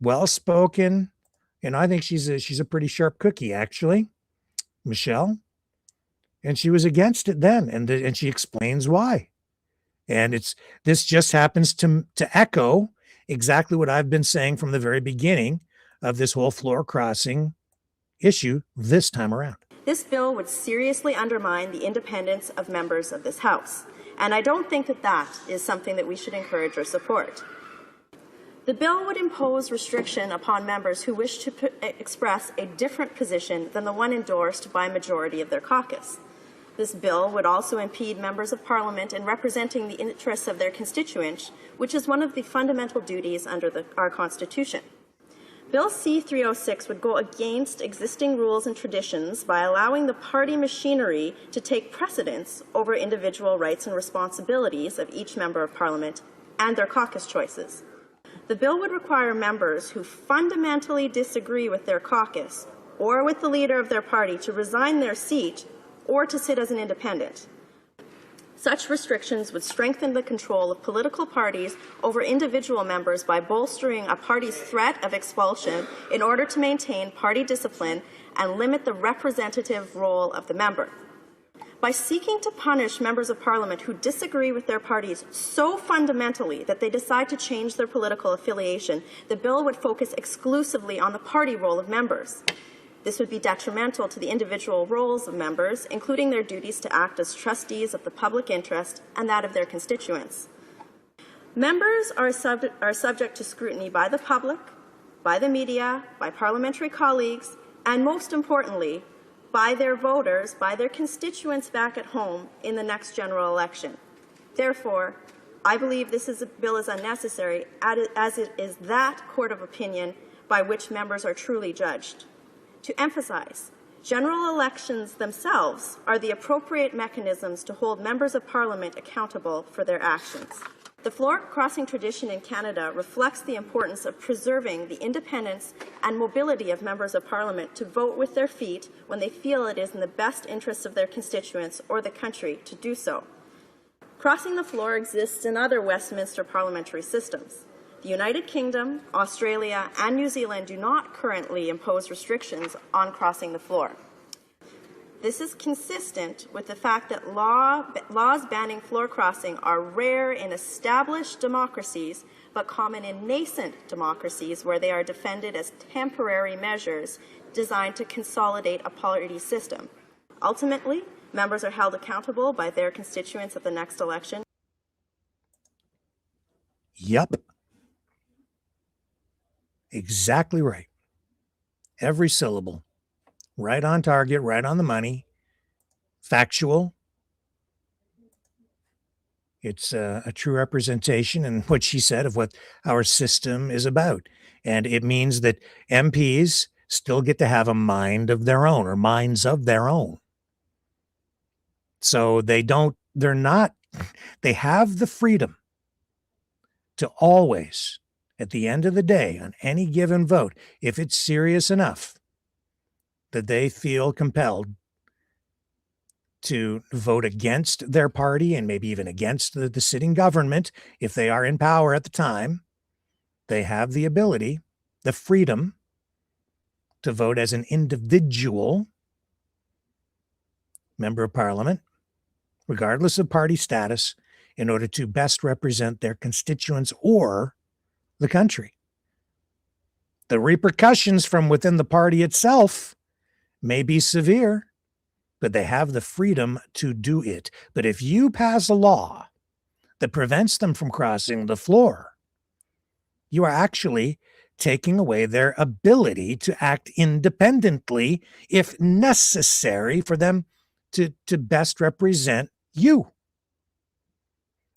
well-spoken, and I think she's a pretty sharp cookie, actually, Michelle. And she was against it then, and she explains why. And this just happens to echo exactly what I've been saying from the very beginning of this whole floor crossing issue this time around. This bill would seriously undermine the independence of members of this House, and I don't think that is something that we should encourage or support. The bill would impose restriction upon members who wish to express a different position than the one endorsed by a majority of their caucus. This bill would also impede members of Parliament in representing the interests of their constituents, which is one of the fundamental duties under our Constitution. Bill C-306 would go against existing rules and traditions by allowing the party machinery to take precedence over individual rights and responsibilities of each member of Parliament and their caucus choices. The bill would require members who fundamentally disagree with their caucus or with the leader of their party to resign their seat or to sit as an independent. Such restrictions would strengthen the control of political parties over individual members by bolstering a party's threat of expulsion in order to maintain party discipline and limit the representative role of the member. By seeking to punish members of Parliament who disagree with their parties so fundamentally that they decide to change their political affiliation, the bill would focus exclusively on the party role of members. This would be detrimental to the individual roles of members, including their duties to act as trustees of the public interest and that of their constituents. Members are subject to scrutiny by the public, by the media, by parliamentary colleagues, and most importantly, by their voters, by their constituents back at home in the next general election. Therefore, I believe this bill is unnecessary, as it is that court of opinion by which members are truly judged. To emphasize, general elections themselves are the appropriate mechanisms to hold members of Parliament accountable for their actions. The floor crossing tradition in Canada reflects the importance of preserving the independence and mobility of members of Parliament to vote with their feet when they feel it is in the best interests of their constituents or the country to do so. Crossing the floor exists in other Westminster parliamentary systems. The United Kingdom, Australia, and New Zealand do not currently impose restrictions on crossing the floor. This is consistent with the fact that laws banning floor crossing are rare in established democracies, but common in nascent democracies where they are defended as temporary measures designed to consolidate a party system. Ultimately, members are held accountable by their constituents at the next election. Yep. Exactly right. Every syllable. Right on target, right on the money. Factual. It's a true representation and what she said of what our system is about. And it means that MPs still get to have a mind of their own or minds of their own. So they have the freedom to always, at the end of the day, on any given vote, if it's serious enough that they feel compelled to vote against their party and maybe even against the sitting government, if they are in power at the time, they have the ability, the freedom to vote as an individual member of Parliament, regardless of party status, in order to best represent their constituents or the country. The repercussions from within the party itself may be severe, but they have the freedom to do it. But if you pass a law that prevents them from crossing the floor, you are actually taking away their ability to act independently if necessary for them to best represent you.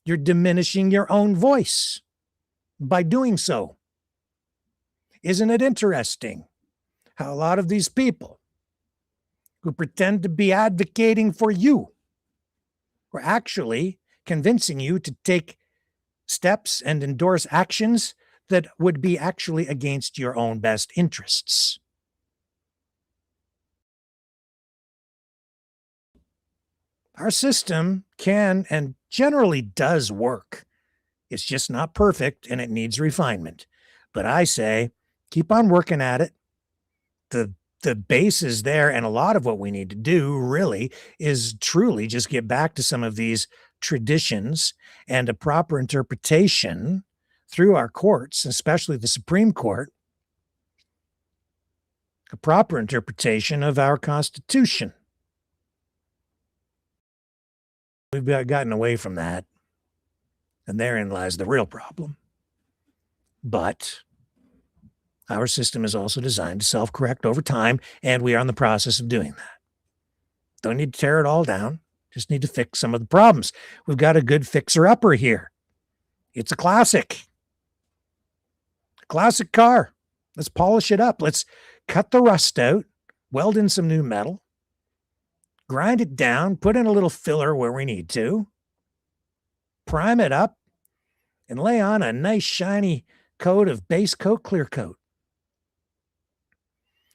You're diminishing your own voice by doing so. Isn't it interesting how a lot of these people who pretend to be advocating for you are actually convincing you to take steps and endorse actions that would be actually against your own best interests? Our system can and generally does work. It's just not perfect and it needs refinement. But I say, keep on working at it. The base is there, and a lot of what we need to do really is truly just get back to some of these traditions and a proper interpretation through our courts, especially the Supreme Court, a proper interpretation of our Constitution. We've gotten away from that, and therein lies the real problem. But our system is also designed to self-correct over time, and we are in the process of doing that. Don't need to tear it all down. Just need to fix some of the problems. We've got a good fixer-upper here. It's a classic. A classic car. Let's polish it up. Let's cut the rust out, weld in some new metal, grind it down, put in a little filler where we need to, prime it up, and lay on a nice shiny coat of base coat clear coat.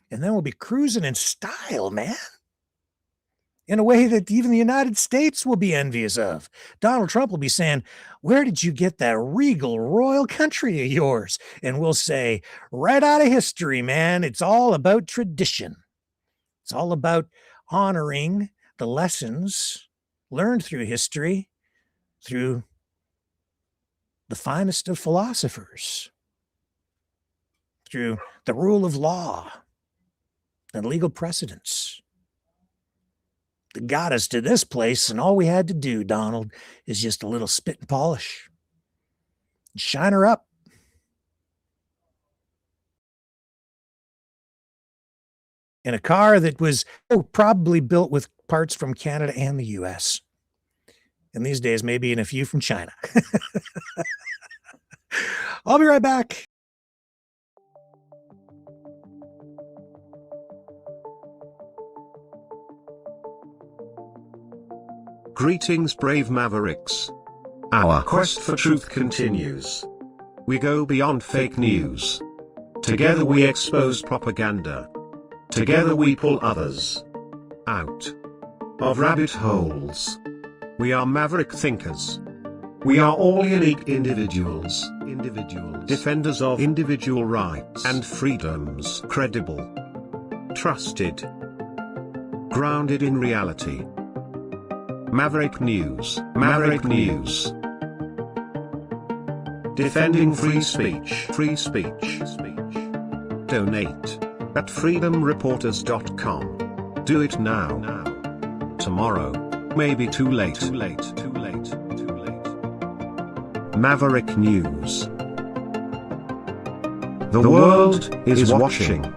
And then we'll be cruising in style, man, in a way that even the United States will be envious of. Donald Trump will be saying, where did you get that regal royal country of yours? And we'll say, right out of history, man. It's all about tradition. It's all about honoring the lessons learned through history, through the finest of philosophers, through the rule of law and legal precedents that got us to this place. And all we had to do, Donald, is just a little spit and polish. Shine her up. In a car that was probably built with parts from Canada and the US. And these days, maybe in a few from China. I'll be right back. Greetings, brave mavericks. Our quest for truth continues. We go beyond fake news. Together we expose propaganda. Together we pull others out of rabbit holes. We are maverick thinkers. We are all unique individuals. Defenders of individual rights and freedoms. Credible. Trusted. Grounded in reality. Maverick News. Maverick News. Defending free speech. Free speech. Donate at freedomreporters.com. Do it now. Tomorrow may be too late. Maverick News. The world is watching.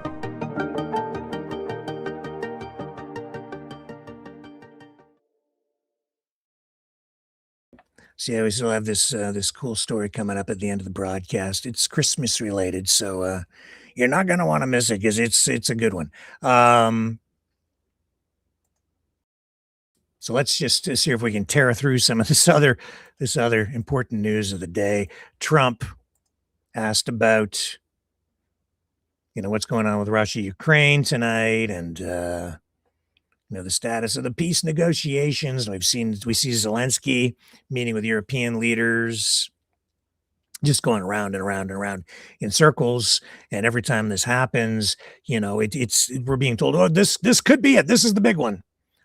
See, I still have this cool story coming up at the end of the broadcast. It's Christmas related, so you're not going to want to miss it because it's a good one. So let's just see if we can tear through some of this other important news of the day. Trump asked about, what's going on with Russia, Ukraine tonight, and the status of the peace negotiations. We see Zelensky meeting with European leaders, just going around and around and around in circles. And every time this happens, we're being told, oh, this could be it. This is the big one.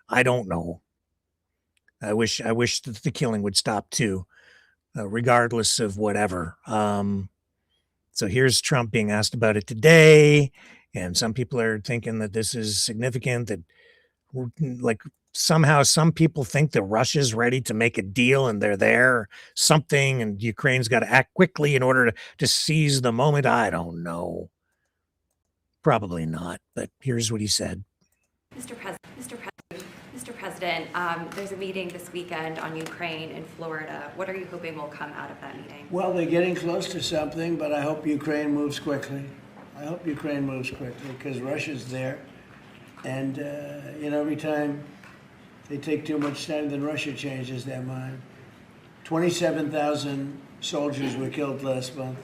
I don't know. I wish that the killing would stop too, regardless of whatever. So here's Trump being asked about it today, and some people are thinking that this is significant, that like somehow some people think that Russia's ready to make a deal and they're there or something, and Ukraine's got to act quickly in order to seize the moment. I don't know. Probably not, but here's what he said. Mr. President, there's a meeting this weekend on Ukraine in Florida. What are you hoping will come out of that meeting? Well, they're getting close to something, but I hope Ukraine moves quickly. I hope Ukraine moves quickly because Russia's there. And, every time they take too much time, then Russia changes their mind. 27,000 soldiers were killed last month.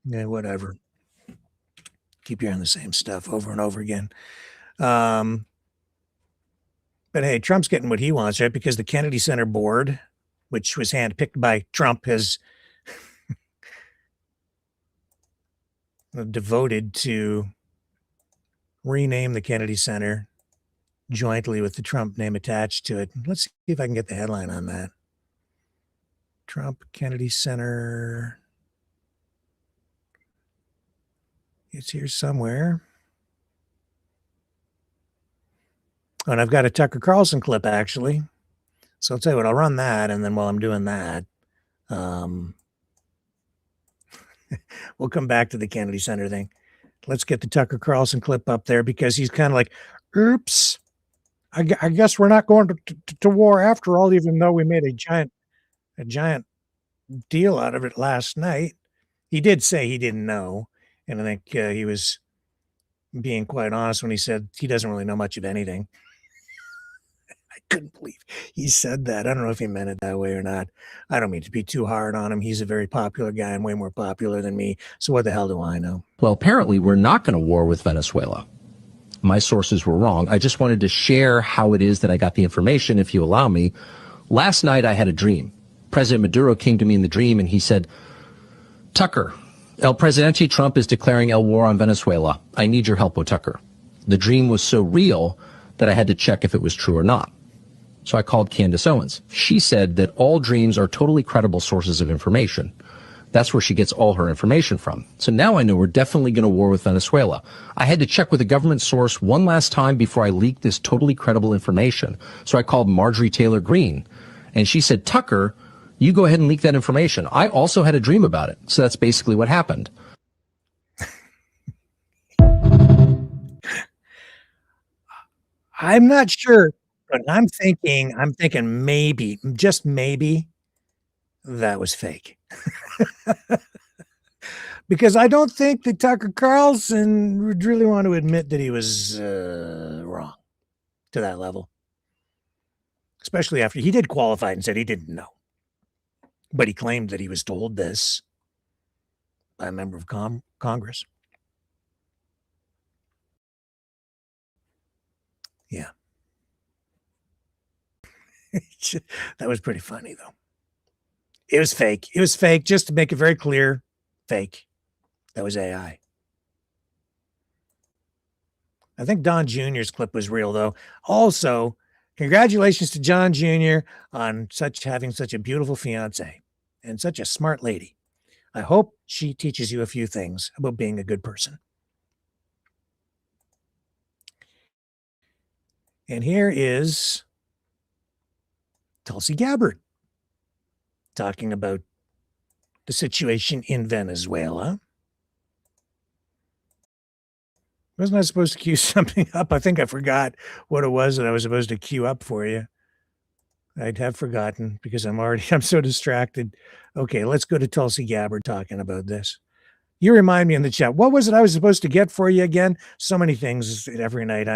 Yeah, whatever. Keep hearing the same stuff over and over again. But hey, Trump's getting what he wants, right? Because the Kennedy Center board, which was handpicked by Trump, has devoted to rename the Kennedy Center jointly with the Trump name attached to it. Let's see if I can get the headline on that. Trump Kennedy Center. It's here somewhere. Oh, and I've got a Tucker Carlson clip, actually. So I'll tell you what, I'll run that, and then while I'm doing that, we'll come back to the Kennedy Center thing. Let's get the Tucker Carlson clip up there because he's kind of like, oops, I guess we're not going to war after all, even though we made a giant deal out of it last night. He did say he didn't know, and I think he was being quite honest when he said he doesn't really know much of anything. I couldn't believe he said that. I don't know if he meant it that way or not. I don't mean to be too hard on him. He's a very popular guy and way more popular than me. So what the hell do I know? Well, apparently we're not going to war with Venezuela. My sources were wrong. I just wanted to share how it is that I got the information, if you allow me. Last night I had a dream. President Maduro came to me in the dream and he said, Tucker, El Presidente Trump is declaring el war on Venezuela. I need your help, O Tucker. The dream was so real that I had to check if it was true or not. So I called Candace Owens. She said that all dreams are totally credible sources of information. That's where she gets all her information from. So now I know we're definitely going to war with Venezuela. I had to check with a government source one last time before I leaked this totally credible information. So I called Marjorie Taylor Greene, and she said, Tucker, you go ahead and leak that information. I also had a dream about it. So that's basically what happened. I'm not sure, but I'm thinking maybe, just maybe, that was fake. Because I don't think that Tucker Carlson would really want to admit that he was wrong to that level. Especially after he did qualify and said he didn't know. But he claimed that he was told this by a member of Congress. Yeah. That was pretty funny, though. It was fake. It was fake, just to make it very clear. Fake. That was AI. I think Don Jr.'s clip was real, though. Also, congratulations to John Jr. on having such a beautiful fiance and such a smart lady. I hope she teaches you a few things about being a good person. And here is Tulsi Gabbard talking about the situation in Venezuela. Wasn't I supposed to cue something up? I think I forgot what it was that I was supposed to cue up for you. I'd have forgotten because I'm so distracted. Okay, let's go to Tulsi Gabbard talking about this. You remind me in the chat. What was it I was supposed to get for you again? So many things every night.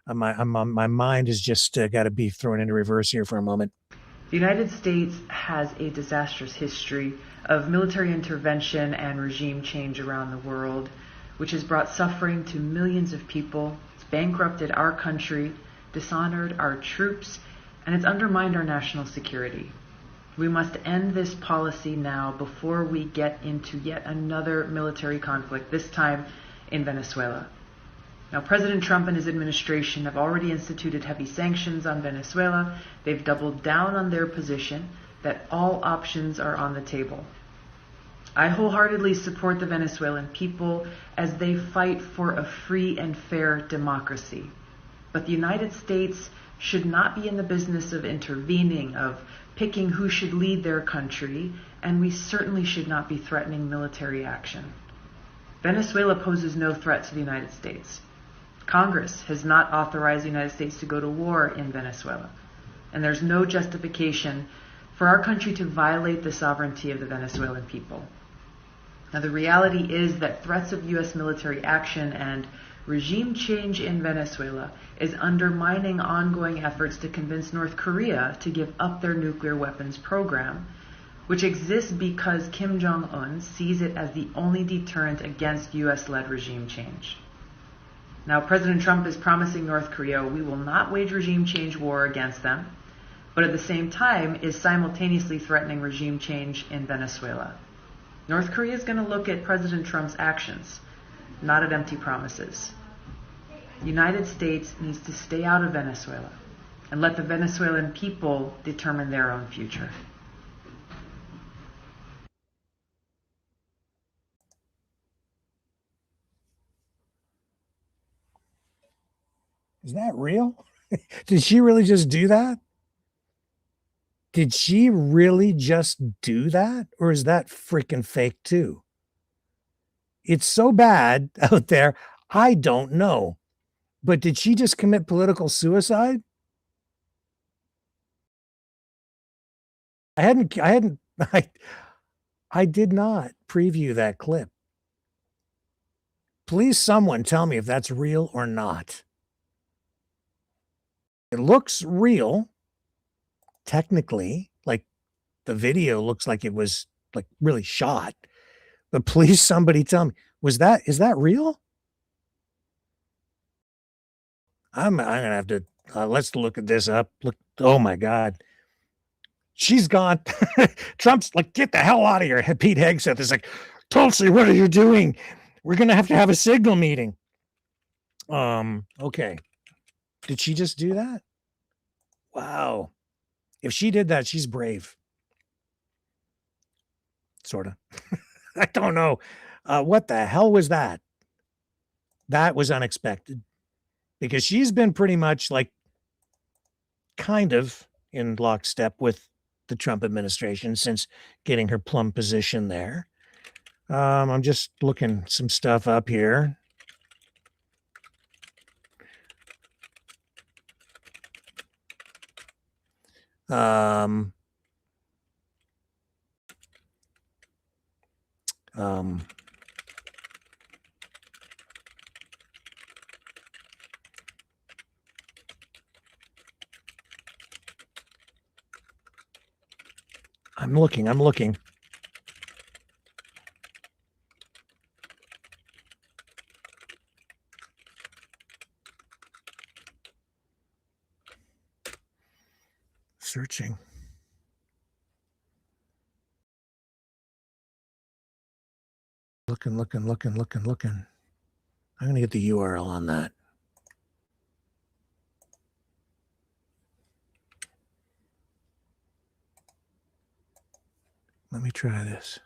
My mind has just got to be thrown into reverse here for a moment. The United States has a disastrous history of military intervention and regime change around the world, which has brought suffering to millions of people. It's bankrupted our country, dishonored our troops, and it's undermined our national security. We must end this policy now before we get into yet another military conflict, this time in Venezuela. Now, President Trump and his administration have already instituted heavy sanctions on Venezuela. They've doubled down on their position that all options are on the table. I wholeheartedly support the Venezuelan people as they fight for a free and fair democracy. But the United States should not be in the business of intervening, of picking who should lead their country, and we certainly should not be threatening military action. Venezuela poses no threat to the United States. Congress has not authorized the United States to go to war in Venezuela, and there's no justification for our country to violate the sovereignty of the Venezuelan people. Now, the reality is that threats of U.S. military action and regime change in Venezuela is undermining ongoing efforts to convince North Korea to give up their nuclear weapons program, which exists because Kim Jong-un sees it as the only deterrent against U.S.-led regime change. Now, President Trump is promising North Korea we will not wage regime change war against them, but at the same time is simultaneously threatening regime change in Venezuela. North Korea is going to look at President Trump's actions, not at empty promises. The United States needs to stay out of Venezuela and let the Venezuelan people determine their own future. Is that real? Did she really just do that? Did she really just do that? Or is that freaking fake too? It's so bad out there. I don't know. But did she just commit political suicide? I did not preview that clip. Please, someone tell me if that's real or not. It looks real. Technically, like the video looks like it was like really shot. But please, somebody tell me, is that real? I'm gonna have to let's look at this up. Look, oh my God. She's gone. Trump's like, get the hell out of here. Pete Hegseth is like, Tulsi, what are you doing? We're gonna have to have a signal meeting. Okay. Did she just do that? Wow. If she did that, she's brave. Sort of. I don't know. What the hell was that? That was unexpected. Because she's been pretty much like kind of in lockstep with the Trump administration since getting her plum position there. I'm just looking some stuff up here. I'm looking. Searching. Looking. I'm going to get the URL on that. Let me try this.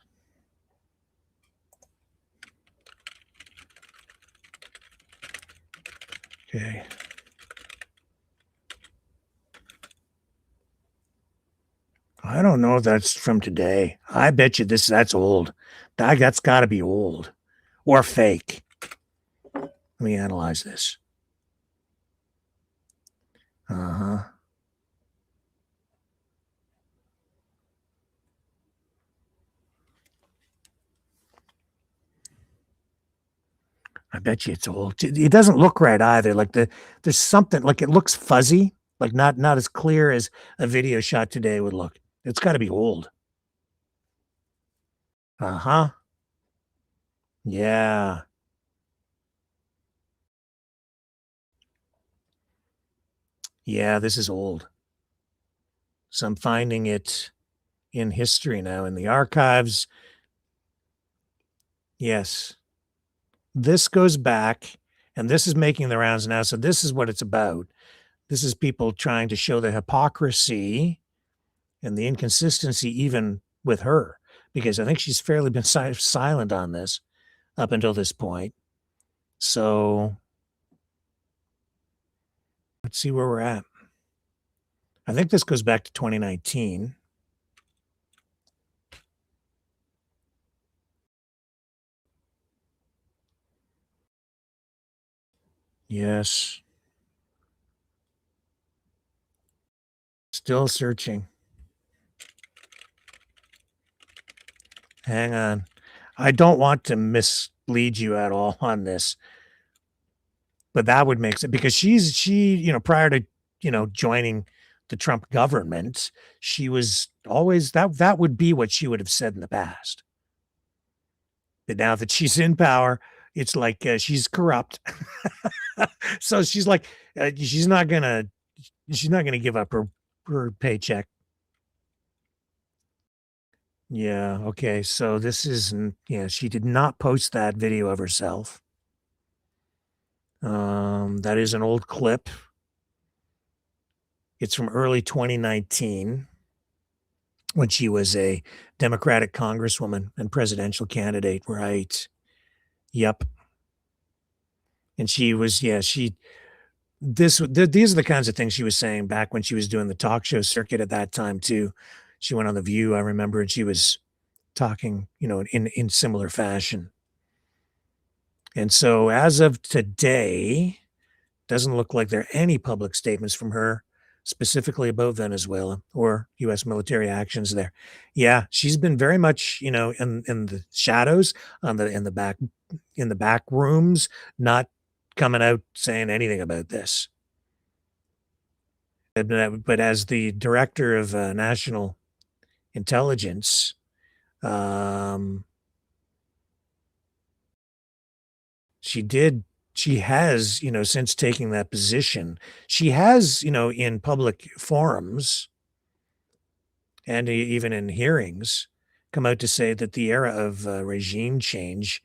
Okay. I don't know if that's from today. I bet you that's old. That's got to be old or fake. Let me analyze this. Uh-huh. I bet you it's old. It doesn't look right either. Like there's something like it looks fuzzy, like not as clear as a video shot today would look. It's got to be old. Uh-huh. Yeah. Yeah, this is old. So I'm finding it in history now in the archives. Yes. This goes back, and this is making the rounds now. So this is what it's about. This is people trying to show the hypocrisy and the inconsistency even with her, because I think she's fairly been silent on this up until this point. So let's see where we're at. I think this goes back to 2019. Yes. Still searching. Hang on. I don't want to mislead you at all on this, but that would make sense because she, prior to, joining the Trump government, she was always that would be what she would have said in the past. But now that she's in power, it's like she's corrupt. So she's like, she's not gonna give up her paycheck. Yeah. Okay. So this is, she did not post that video of herself. That is an old clip. It's from early 2019 when she was a Democratic congresswoman and presidential candidate, right? Yep. And she was, these are the kinds of things she was saying back when she was doing the talk show circuit at that time too. She went on The View, I remember, and she was talking, in similar fashion. And so as of today, doesn't look like there are any public statements from her specifically about Venezuela or U.S. military actions there. Yeah, she's been very much, in the shadows, in the back rooms, not coming out saying anything about this. But as the director of national intelligence, she has, since taking that position, she has, in public forums and even in hearings, come out to say that the era of regime change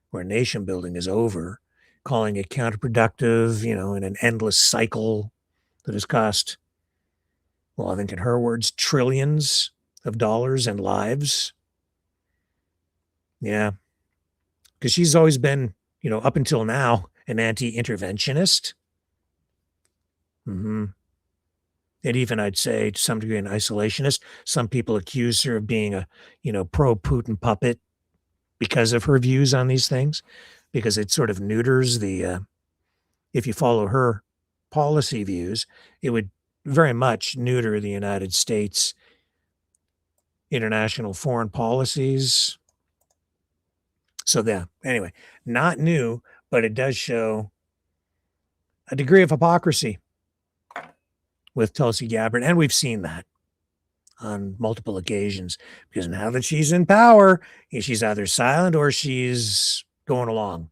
where nation building is over, calling it counterproductive, in an endless cycle that has cost, well, I think in her words, trillions of dollars and lives. Yeah. Because she's always been, up until now, an anti-interventionist. And even, I'd say, to some degree, an isolationist. Some people accuse her of being a, pro-Putin puppet because of her views on these things, because it sort of neuters the, if you follow her policy views, it would very much neuter the United States international foreign policies. So yeah, anyway, not new, but it does show a degree of hypocrisy with Tulsi Gabbard. And we've seen that on multiple occasions, because now that she's in power, she's either silent or she's going along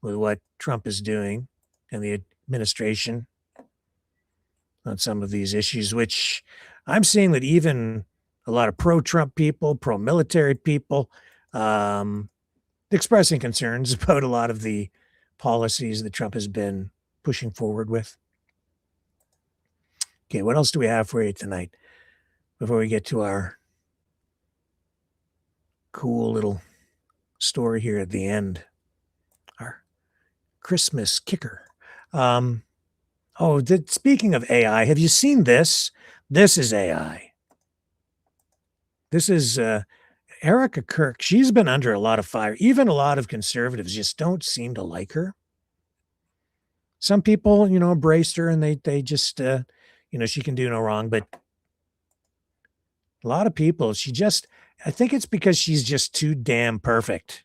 with what Trump is doing and the administration on some of these issues, which I'm seeing that even a lot of pro-Trump people, pro-military people, expressing concerns about a lot of the policies that Trump has been pushing forward with. Okay, what else do we have for you tonight before we get to our cool little story here at the end? Our Christmas kicker. Speaking of AI, have you seen this? This is AI. This is Erica Kirk. She's been under a lot of fire. Even a lot of conservatives just don't seem to like her. Some people, embraced her and they just, she can do no wrong. But a lot of people, I think it's because she's just too damn perfect.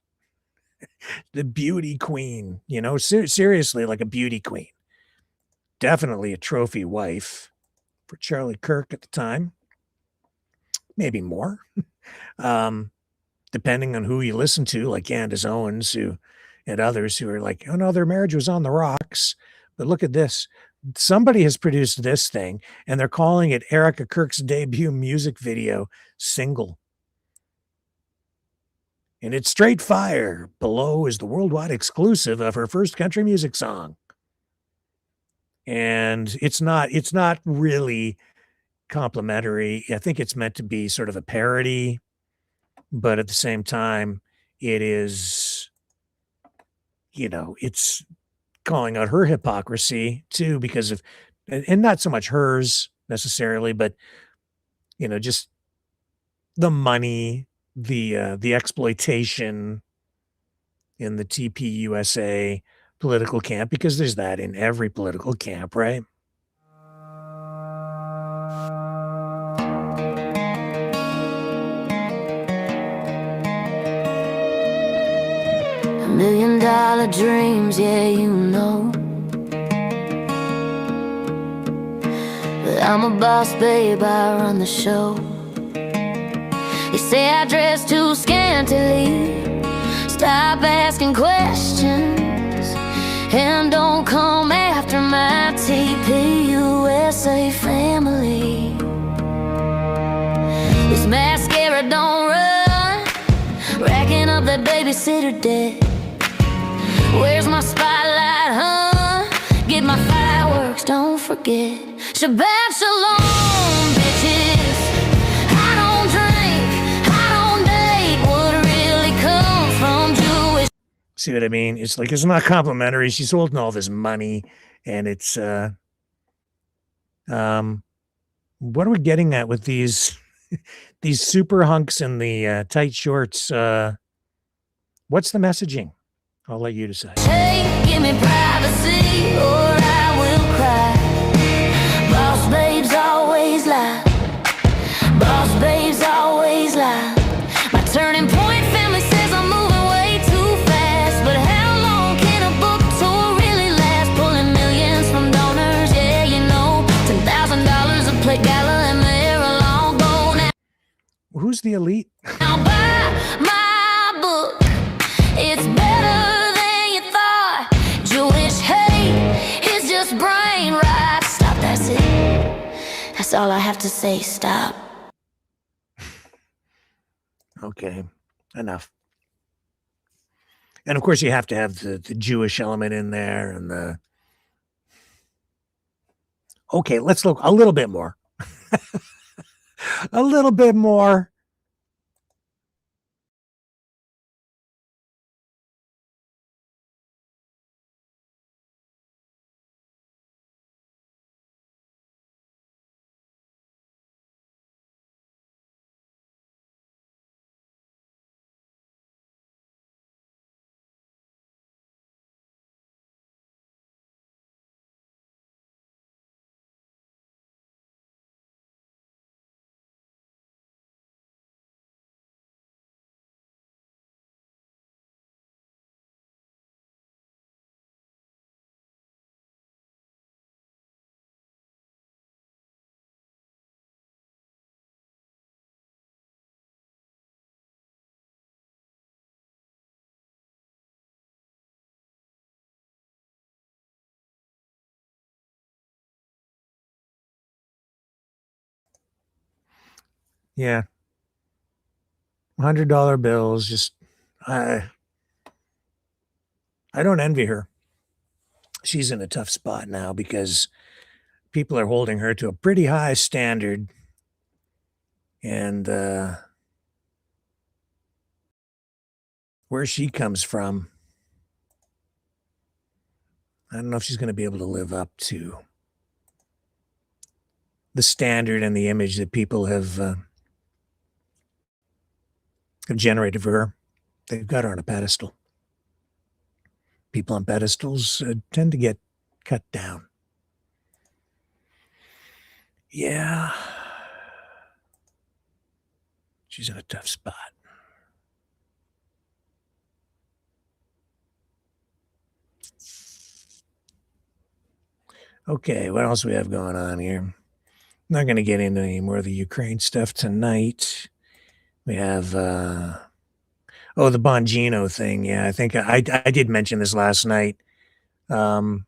The beauty queen, seriously, like a beauty queen. Definitely a trophy wife for Charlie Kirk at the time. Maybe more. Depending on who you listen to, like Candace Owens and others who are like, oh no, their marriage was on the rocks. But look at this. Somebody has produced this thing and they're calling it Erica Kirk's debut music video single. And it's straight fire. Below is the worldwide exclusive of her first country music song. And it's not really complimentary. I think it's meant to be sort of a parody. But at the same time, it is, it's calling out her hypocrisy too, because of, and not so much hers necessarily, but, just the money, the exploitation in the TPUSA political camp, because there's that in every political camp, right? $1 million dreams, yeah, you know. But I'm a boss, babe, I run the show. You say I dress too scantily. Stop asking questions and don't come after my TPUSA family. This mascara don't run, racking up that babysitter debt. Where's my spotlight, huh? Get my fireworks, don't forget. Shabbat shalom, bitches. I don't drink, I don't date. What really comes from Jewish. See what I mean? It's like, it's not complimentary. She's holding all this money, and it's what are we getting at with these these super hunks in the tight shorts? What's the messaging? I'll let you decide. Hey, give me privacy or I will cry. Boss babes always lie. Boss babes always lie. My turning point family says I'm moving way too fast. But how long can a book tour really last? Pulling millions from donors, yeah, $10,000 a plate gala and they're long gone now. Who's the elite? Now buy my book. It's better than you thought. Jewish hate is just brain rot. Stop, that's it. That's all I have to say, stop. Okay, enough. And of course, you have to have the Jewish element in there, and the. Okay, let's look a little bit more. A little bit more. Yeah. $100 bills. Just, I don't envy her. She's in a tough spot now because people are holding her to a pretty high standard. And where she comes from, I don't know if she's going to be able to live up to the standard and the image that people have generated for her. They've got her on a pedestal. People on pedestals tend to get cut down. Yeah. She's in a tough spot. Okay, what else we have going on here? Not going to get into any more of the Ukraine stuff tonight. We have, the Bongino thing. Yeah, I think I did mention this last night. Bongino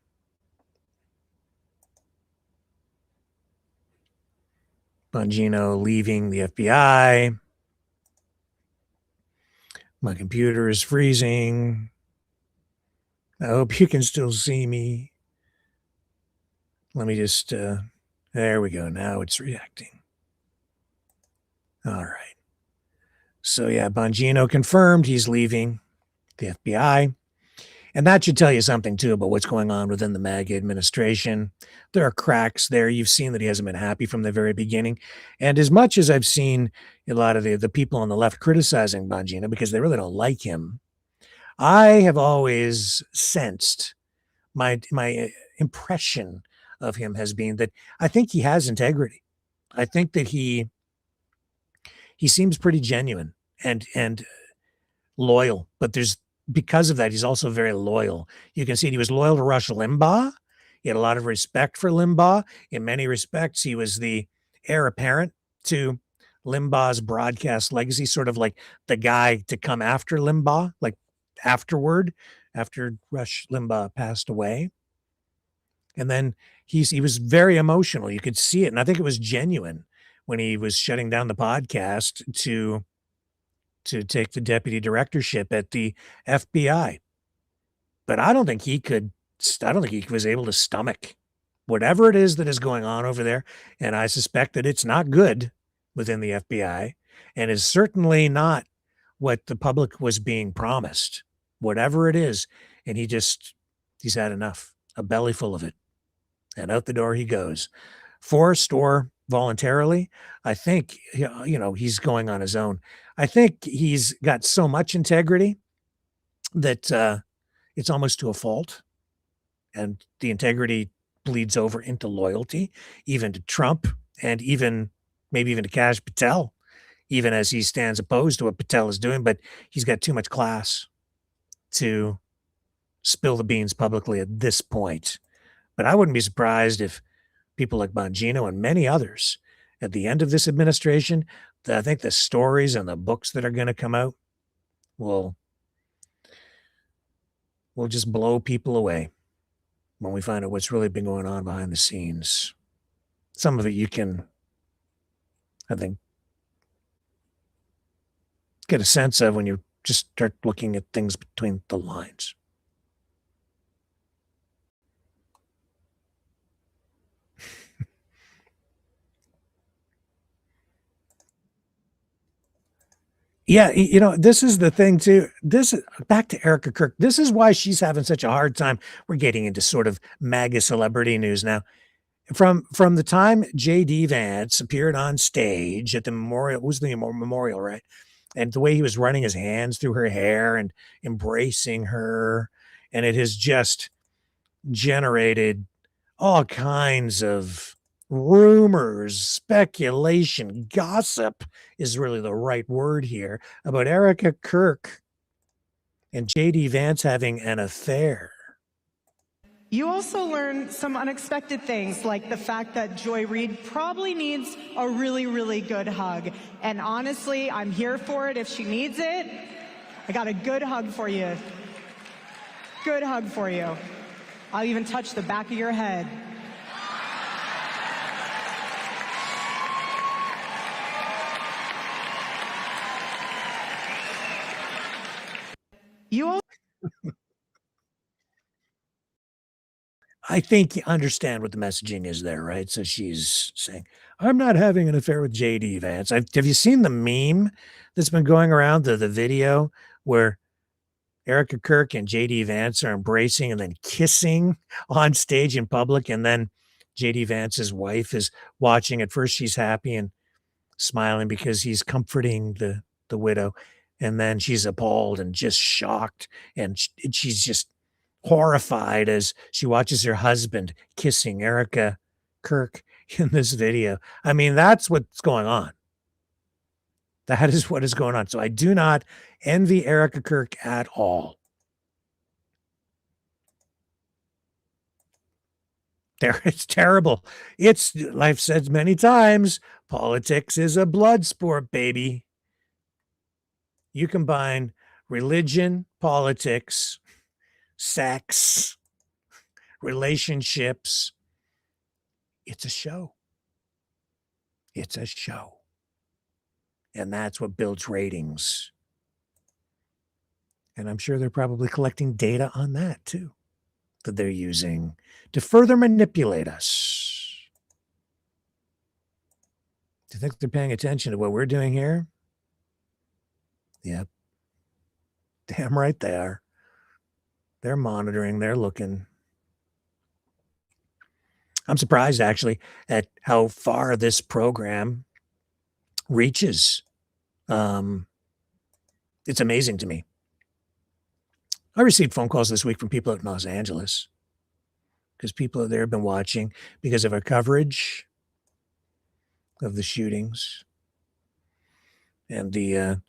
leaving the FBI. My computer is freezing. I hope you can still see me. Let me just, there we go. Now it's reacting. All right. So yeah, Bongino confirmed he's leaving the FBI. And that should tell you something too about what's going on within the MAGA administration. There are cracks there. You've seen that he hasn't been happy from the very beginning. And as much as I've seen a lot of the people on the left criticizing Bongino because they really don't like him, I have always sensed my impression of him has been that I think he has integrity. I think that he seems pretty genuine and loyal, but because of that, he's also very loyal. You can see he was loyal to Rush Limbaugh. He had a lot of respect for Limbaugh. In many respects, he was the heir apparent to Limbaugh's broadcast legacy, sort of like the guy to come after Limbaugh, like after Rush Limbaugh passed away. And then he was very emotional. You could see it. And I think it was genuine when he was shutting down the podcast to take the deputy directorship at the FBI. But I don't think he was able to stomach whatever it is that is going on over there. And I suspect that it's not good within the FBI and is certainly not what the public was being promised, whatever it is. And he's had enough, a belly full of it. And out the door he goes, forced or voluntarily. I think, he's going on his own. I think he's got so much integrity that it's almost to a fault. And the integrity bleeds over into loyalty, even to Trump and maybe even to Kash Patel, even as he stands opposed to what Patel is doing. But he's got too much class to spill the beans publicly at this point. But I wouldn't be surprised if people like Bongino and many others at the end of this administration, I think the stories and the books that are going to come out will just blow people away when we find out what's really been going on behind the scenes. Some of it you can, I think, get a sense of when you just start looking at things between the lines. Yeah, this is the thing too. Back to Erica Kirk. This is why she's having such a hard time. We're getting into sort of MAGA celebrity news now. From the time J.D. Vance appeared on stage at the memorial, it was the memorial, right? And the way he was running his hands through her hair and embracing her, and it has just generated all kinds of rumors, speculation, gossip is really the right word here about Erica Kirk and J.D. Vance having an affair. You also learn some unexpected things, like the fact that Joy Reid probably needs a really, really good hug. And honestly, I'm here for it if she needs it. I got a good hug for you. Good hug for you. I'll even touch the back of your head. I think you understand what the messaging is there, right? So she's saying, I'm not having an affair with J.D. Vance. Have you seen the meme that's been going around, the video where Erica Kirk and J.D. Vance are embracing and then kissing on stage in public, and then J.D. Vance's wife is watching. At first she's happy and smiling because he's comforting the widow, and then she's appalled and just shocked, and she's just horrified as she watches her husband kissing Erica Kirk in this video. I mean, that's what's going on. That is what is going on. So I do not envy Erica Kirk at all. It's terrible. I've said many times, politics is a blood sport, baby. You combine religion, politics, sex, relationships. It's a show. It's a show. And that's what builds ratings. And I'm sure they're probably collecting data on that too, that they're using to further manipulate us. Do you think they're paying attention to what we're doing here? Yep. Damn right they are. They're monitoring. They're looking. I'm surprised, actually, at how far this program reaches. It's amazing to me. I received phone calls this week from people out in Los Angeles because people there have been watching because of our coverage of the shootings, and there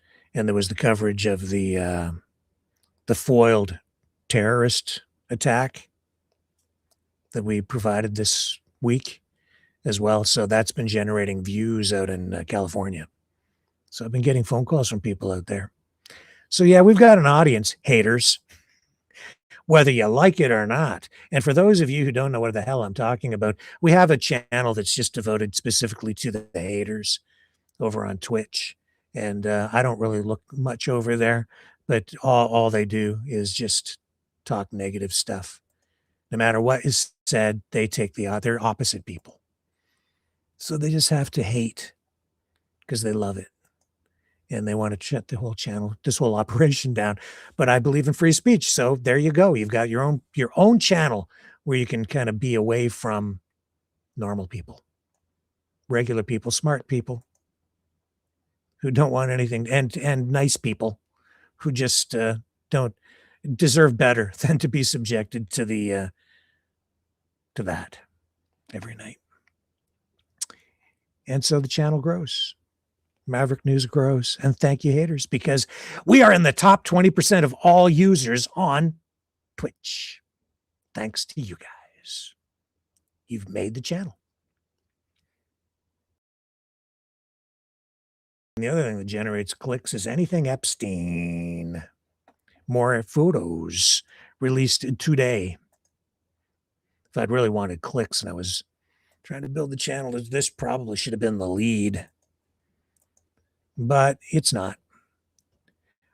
was the coverage of the foiled terrorist attack that we provided this week as well. So that's been generating views out in California. So I've been getting phone calls from people out there. So yeah, we've got an audience, haters, whether you like it or not. And for those of you who don't know what the hell I'm talking about, we have a channel that's just devoted specifically to the haters over on Twitch. And I don't really look much over there, but all they do is just talk negative stuff. No matter what is said, they take they're opposite people. So they just have to hate because they love it. And they want to shut the whole channel, this whole operation down. But I believe in free speech. So there you go. You've got your own channel where you can kind of be away from normal people, regular people, smart people who don't want anything, and nice people who just don't deserve better than to be subjected to to that every night. And so the channel grows. Maverick News grows. And thank you, haters, because we are in the top 20% of all users on Twitch. Thanks to you guys. You've made the channel. And the other thing that generates clicks is anything Epstein. More photos released today. If I'd really wanted clicks and I was trying to build the channel, this probably should have been the lead. But it's not.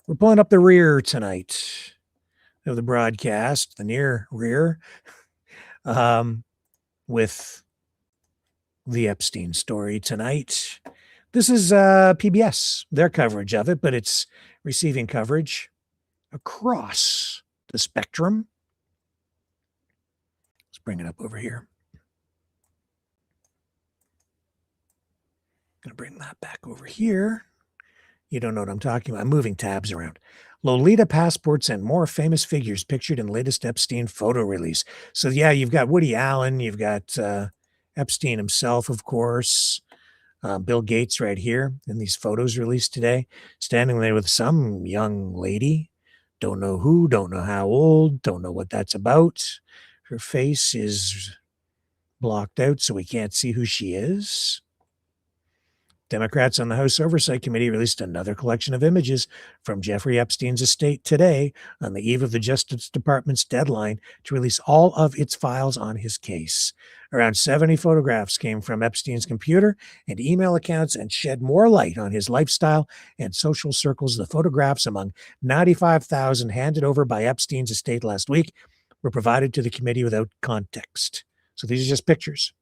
We're pulling up the rear tonight of the broadcast, the near rear, with the Epstein story tonight. This is PBS, their coverage of it, but it's receiving coverage across the spectrum. Let's bring it up over here. Gonna bring that back over here. You don't know what I'm talking about. I'm moving tabs around. Lolita passports and more famous figures pictured in latest Epstein photo release. So yeah, you've got Woody Allen, you've got Epstein himself, of course, Bill Gates right here in these photos released today, standing there with some young lady. Don't know who, don't know how old, don't know what that's about. Her face is blocked out, so we can't see who she is. Democrats on the House Oversight Committee released another collection of images from Jeffrey Epstein's estate today on the eve of the Justice Department's deadline to release all of its files on his case. Around 70 photographs came from Epstein's computer and email accounts and shed more light on his lifestyle and social circles. The photographs, among 95,000 handed over by Epstein's estate last week, were provided to the committee without context. So these are just pictures.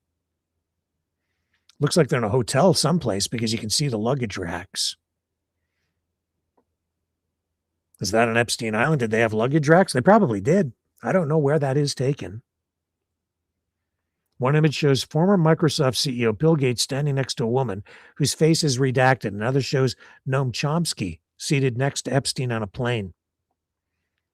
Looks like they're in a hotel someplace because you can see the luggage racks. Is that on Epstein Island? Did they have luggage racks? They probably did. I don't know where that is taken. One image shows former Microsoft CEO Bill Gates standing next to a woman whose face is redacted. Another shows Noam Chomsky seated next to Epstein on a plane.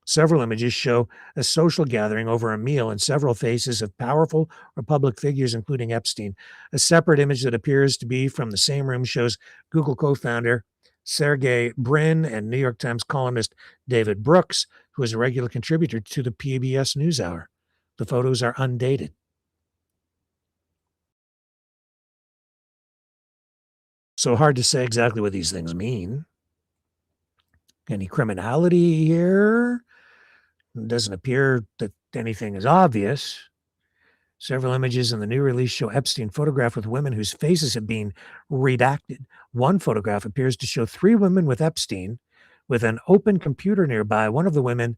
Several images show a social gathering over a meal and several faces of powerful or public figures, including Epstein. A separate image that appears to be from the same room shows Google co-founder Sergey Brin and New York Times columnist David Brooks, who is a regular contributor to the PBS NewsHour. The photos are undated. So hard to say exactly what these things mean. Any criminality here? It doesn't appear that anything is obvious. Several images in the new release show Epstein photographed with women whose faces have been redacted. One photograph appears to show 3 women with Epstein with an open computer nearby. One of the women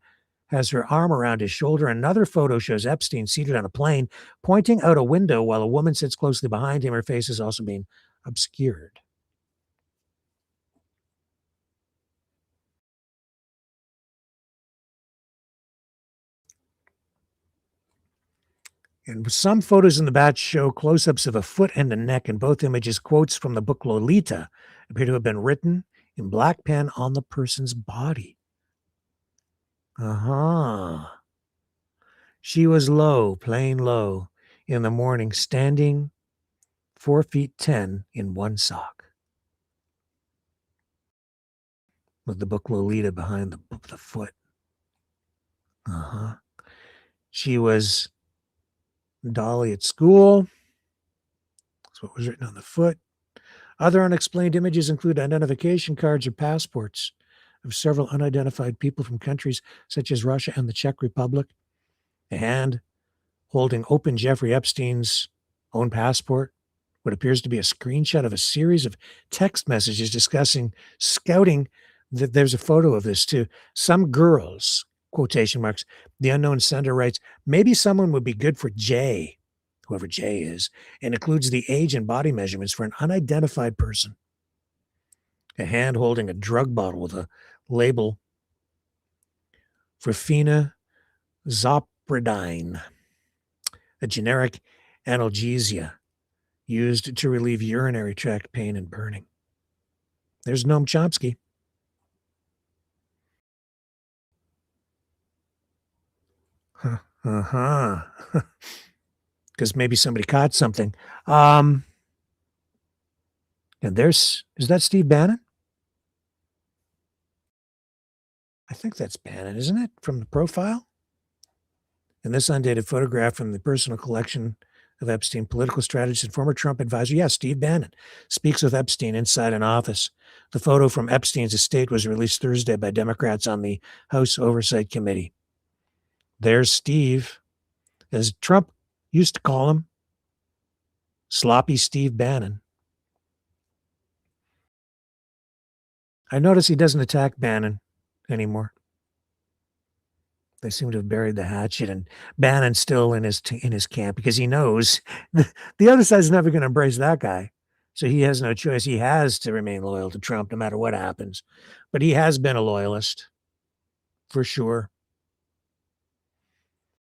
has her arm around his shoulder. Another photo shows Epstein seated on a plane, pointing out a window while a woman sits closely behind him. Her face is also being obscured. And some photos in the batch show close-ups of a foot and a neck. In both images, quotes from the book Lolita appear to have been written in black pen on the person's body. She was low, plain low, in the morning, standing 4 feet 10 in one sock, with the book Lolita behind the foot. She was Dolly at school. That's what was written on the foot. Other unexplained images include identification cards or passports of several unidentified people from countries such as Russia and the Czech Republic. A hand holding open Jeffrey Epstein's own passport. What appears to be a screenshot of a series of text messages discussing scouting. There's a photo of this too. Some girls, quotation marks. The unknown sender writes, maybe someone would be good for Jay, whoever Jay is, and includes the age and body measurements for an unidentified person. A hand holding a drug bottle with a label for phenazopridine, a generic analgesia used to relieve urinary tract pain and burning. There's Noam Chomsky. Because maybe somebody caught something. And is that Steve Bannon? I think that's Bannon, isn't it? From the profile? And this undated photograph from the personal collection of Epstein, political strategist and former Trump advisor. Yes, Steve Bannon speaks with Epstein inside an office. The photo from Epstein's estate was released Thursday by Democrats on the House Oversight Committee. There's Steve, as Trump used to call him, Sloppy Steve Bannon. I notice he doesn't attack Bannon anymore. They seem to have buried the hatchet, and Bannon's still in his camp because he knows the other side's never going to embrace that guy. So he has no choice. He has to remain loyal to Trump no matter what happens. But he has been a loyalist, for sure.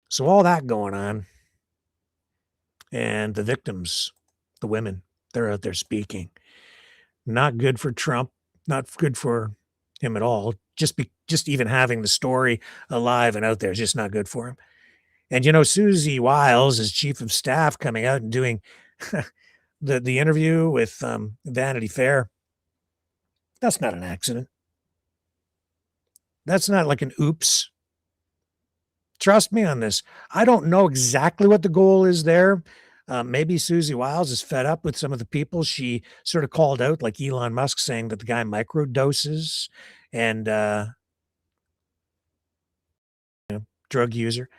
So all that going on, and the victims, the women, they're out there speaking. Not good for Trump, not good for him at all. Just even having the story alive and out there is just not good for him. And, Susie Wiles is chief of staff coming out and doing the interview with Vanity Fair. That's not an accident. That's not like an oops. Trust me on this. I don't know exactly what the goal is there. Maybe Susie Wiles is fed up with some of the people she sort of called out, like Elon Musk saying that the guy microdoses and drug user,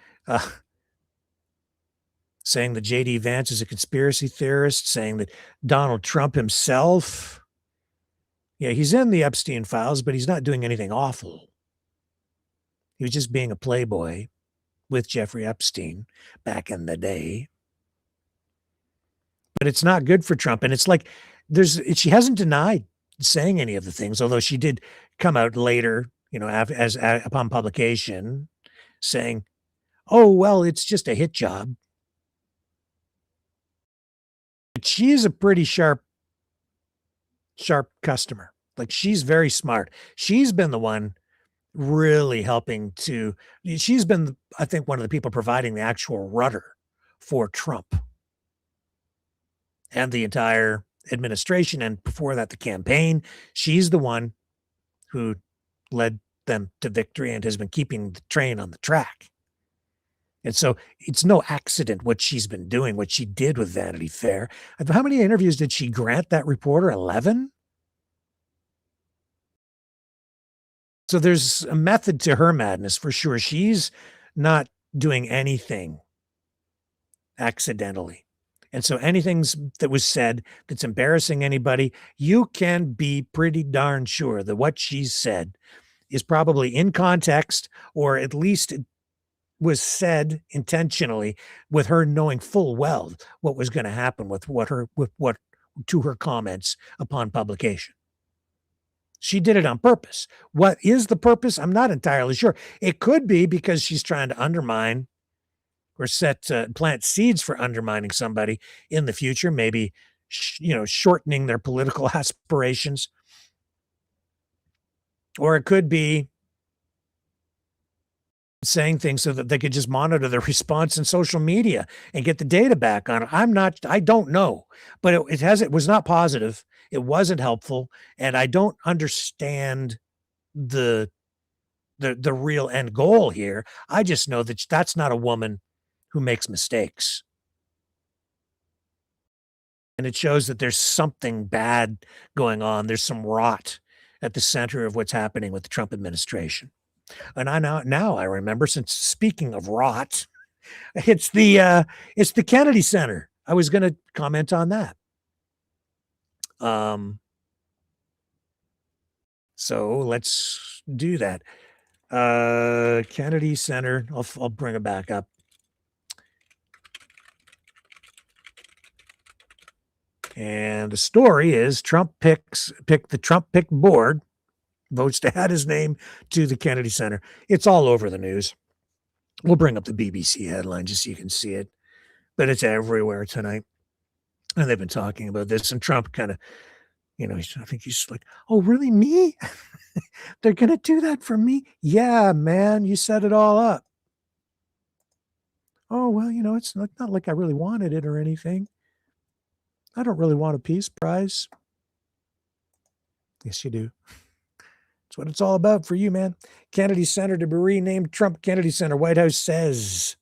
saying that J.D. Vance is a conspiracy theorist, saying that Donald Trump himself, he's in the Epstein files, but he's not doing anything awful. He was just being a playboy with Jeffrey Epstein back in the day. But it's not good for Trump. And it's like she hasn't denied saying any of the things, although she did come out later, upon publication saying, oh, well, it's just a hit job. But she's a pretty sharp customer. Like, she's very smart. She's been the one really she's been, I think, one of the people providing the actual rudder for Trump and the entire administration, and before that, the campaign. She's the one who led them to victory and has been keeping the train on the track. And so it's no accident what she's been doing, what she did with Vanity Fair. How many interviews did she grant that reporter? 11? So there's a method to her madness for sure. She's not doing anything accidentally. And so anything that was said that's embarrassing anybody, you can be pretty darn sure that what she said is probably in context, or at least it was said intentionally with her knowing full well what was going to happen with to her comments upon publication. She did it on purpose. What is the purpose? I'm not entirely sure. It could be because she's trying to undermine or plant seeds for undermining somebody in the future, maybe, shortening their political aspirations. Or it could be saying things so that they could just monitor their response in social media and get the data back on it. I don't know, but it was not positive. It wasn't helpful. And I don't understand the real end goal here. I just know that that's not a woman who makes mistakes. And it shows that there's something bad going on. There's some rot at the center of what's happening with the Trump administration. And now I remember, since speaking of rot, it's the Kennedy Center. I was going to comment on that. So let's do that. Kennedy Center. I'll bring it back up. And the story is the Trump picked board votes to add his name to the Kennedy Center. It's all over the news. We'll bring up the BBC headline just so you can see it, but it's everywhere tonight. And they've been talking about this, and Trump kind of, I think he's like, oh, really, me? They're going to do that for me? Yeah, man, you set it all up. Oh, well, it's not like I really wanted it or anything. I don't really want a Peace Prize. Yes, you do. That's what it's all about for you, man. Kennedy Center to be renamed Trump Kennedy Center. White House says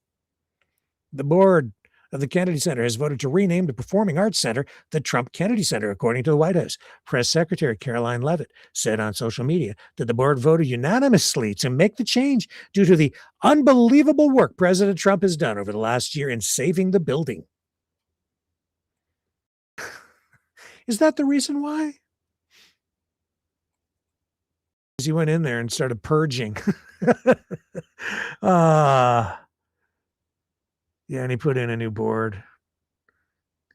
the board of the Kennedy Center has voted to rename the Performing Arts Center the Trump Kennedy Center, according to the White House. Press Secretary Caroline Leavitt said on social media that the board voted unanimously to make the change due to the unbelievable work President Trump has done over the last year in saving the building. Is that the reason why? He went in there and started purging. Yeah, and he put in a new board.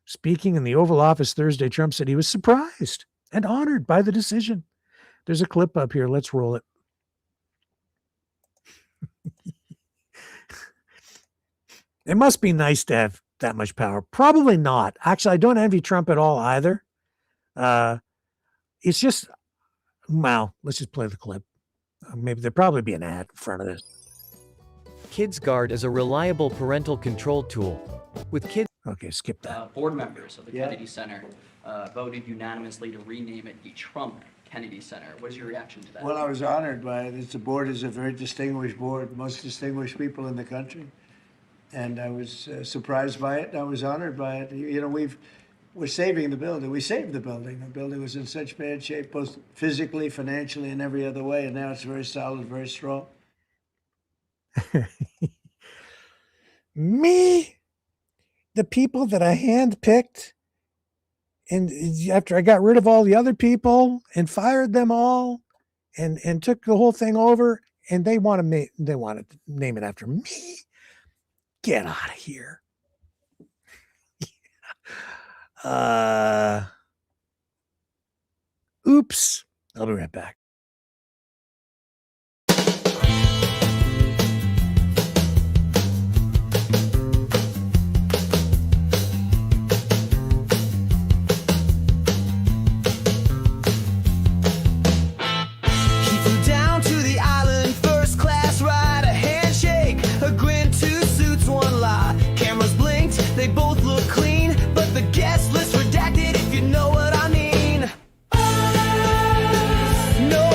Speaking in the Oval Office Thursday, Trump said he was surprised and honored by the decision. There's a clip up here. Let's roll it. It must be nice to have that much power. Probably not. Actually, I don't envy Trump at all either. It's just, wow, let's just play the clip. Maybe there'll probably be an ad in front of this. KidsGuard is a reliable parental control tool. With kids. Okay, skip that. Board members of the Kennedy Center voted unanimously to rename it the Trump Kennedy Center. What is your reaction to that? Well, I was honored by it. The board is a very distinguished board, most distinguished people in the country. And I was surprised by it. I was honored by it. We're saving the building. We saved the building. The building was in such bad shape, both physically, financially, and every other way. And now it's very solid, very strong. Me, the people that I handpicked, and after I got rid of all the other people and fired them all, and took the whole thing over, and they want to name it after me. Get out of here. Oops. I'll be right back. They both look clean, but the guest list redacted, if you know what I mean. No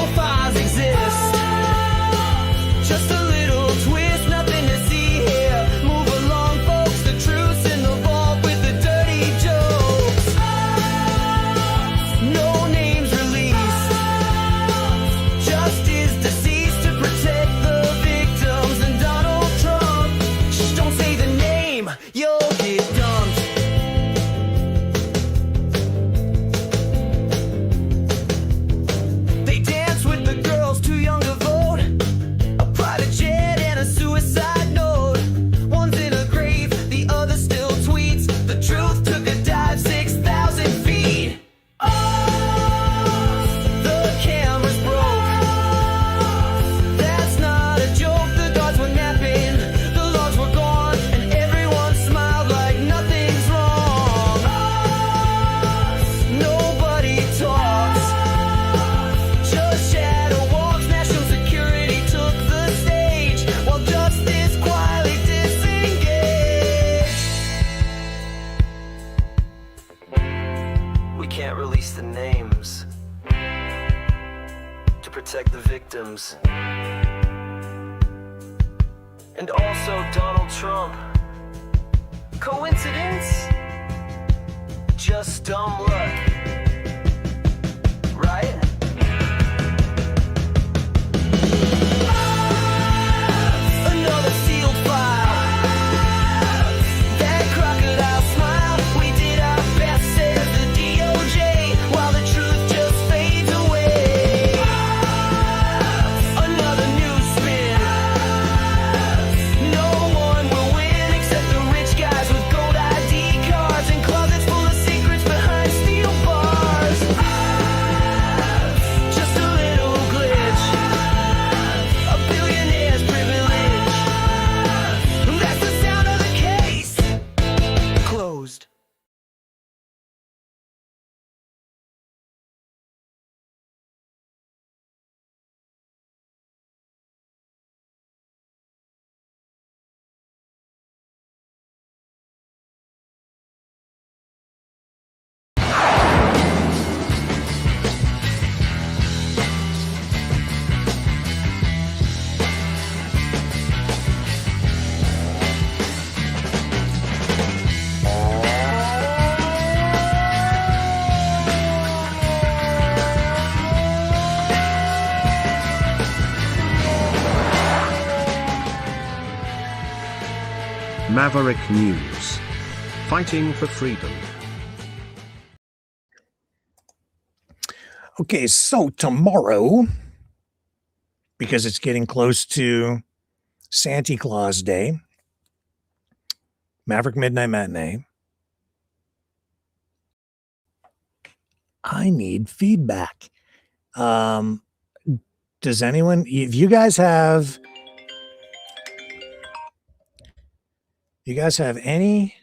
and also Donald Trump. Coincidence? Just dumb luck. Right? Another sealed file. That crocodile smile. We did our best, says the DOJ, while the truth just fades away. Another news spin. No one will win except the rich guys with gold ID cards and closets full of secrets behind steel bars. Just a little glitch. A billionaire's privilege. That's the sound of the case. Closed. Maverick News. Fighting for freedom. Okay, so tomorrow, because it's getting close to Santa Claus Day, Maverick Midnight Matinee, I need feedback. Does anyone, if you guys have any,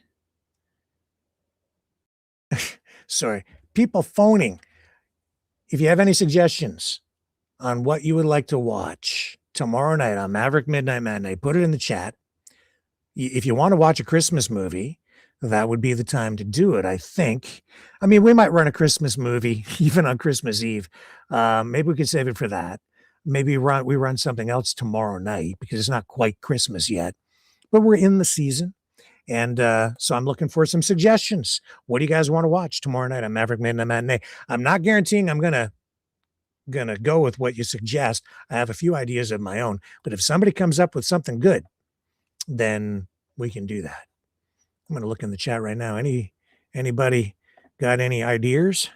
sorry, people phoning, if you have any suggestions on what you would like to watch tomorrow night on Maverick Midnight Matinee, put it in the chat. If you want to watch a Christmas movie, that would be the time to do it, I think. I mean, we might run a Christmas movie even on Christmas Eve. Maybe we could save it for that. Maybe we run something else tomorrow night because it's not quite Christmas yet, but we're in the season. And so I'm looking for some suggestions. What do you guys want to watch tomorrow night on Maverick Midnight Matinee? I'm not guaranteeing I'm gonna go with what you suggest. I have a few ideas of my own, but if somebody comes up with something good, then we can do that. I'm gonna look in the chat right now. Anybody got any ideas?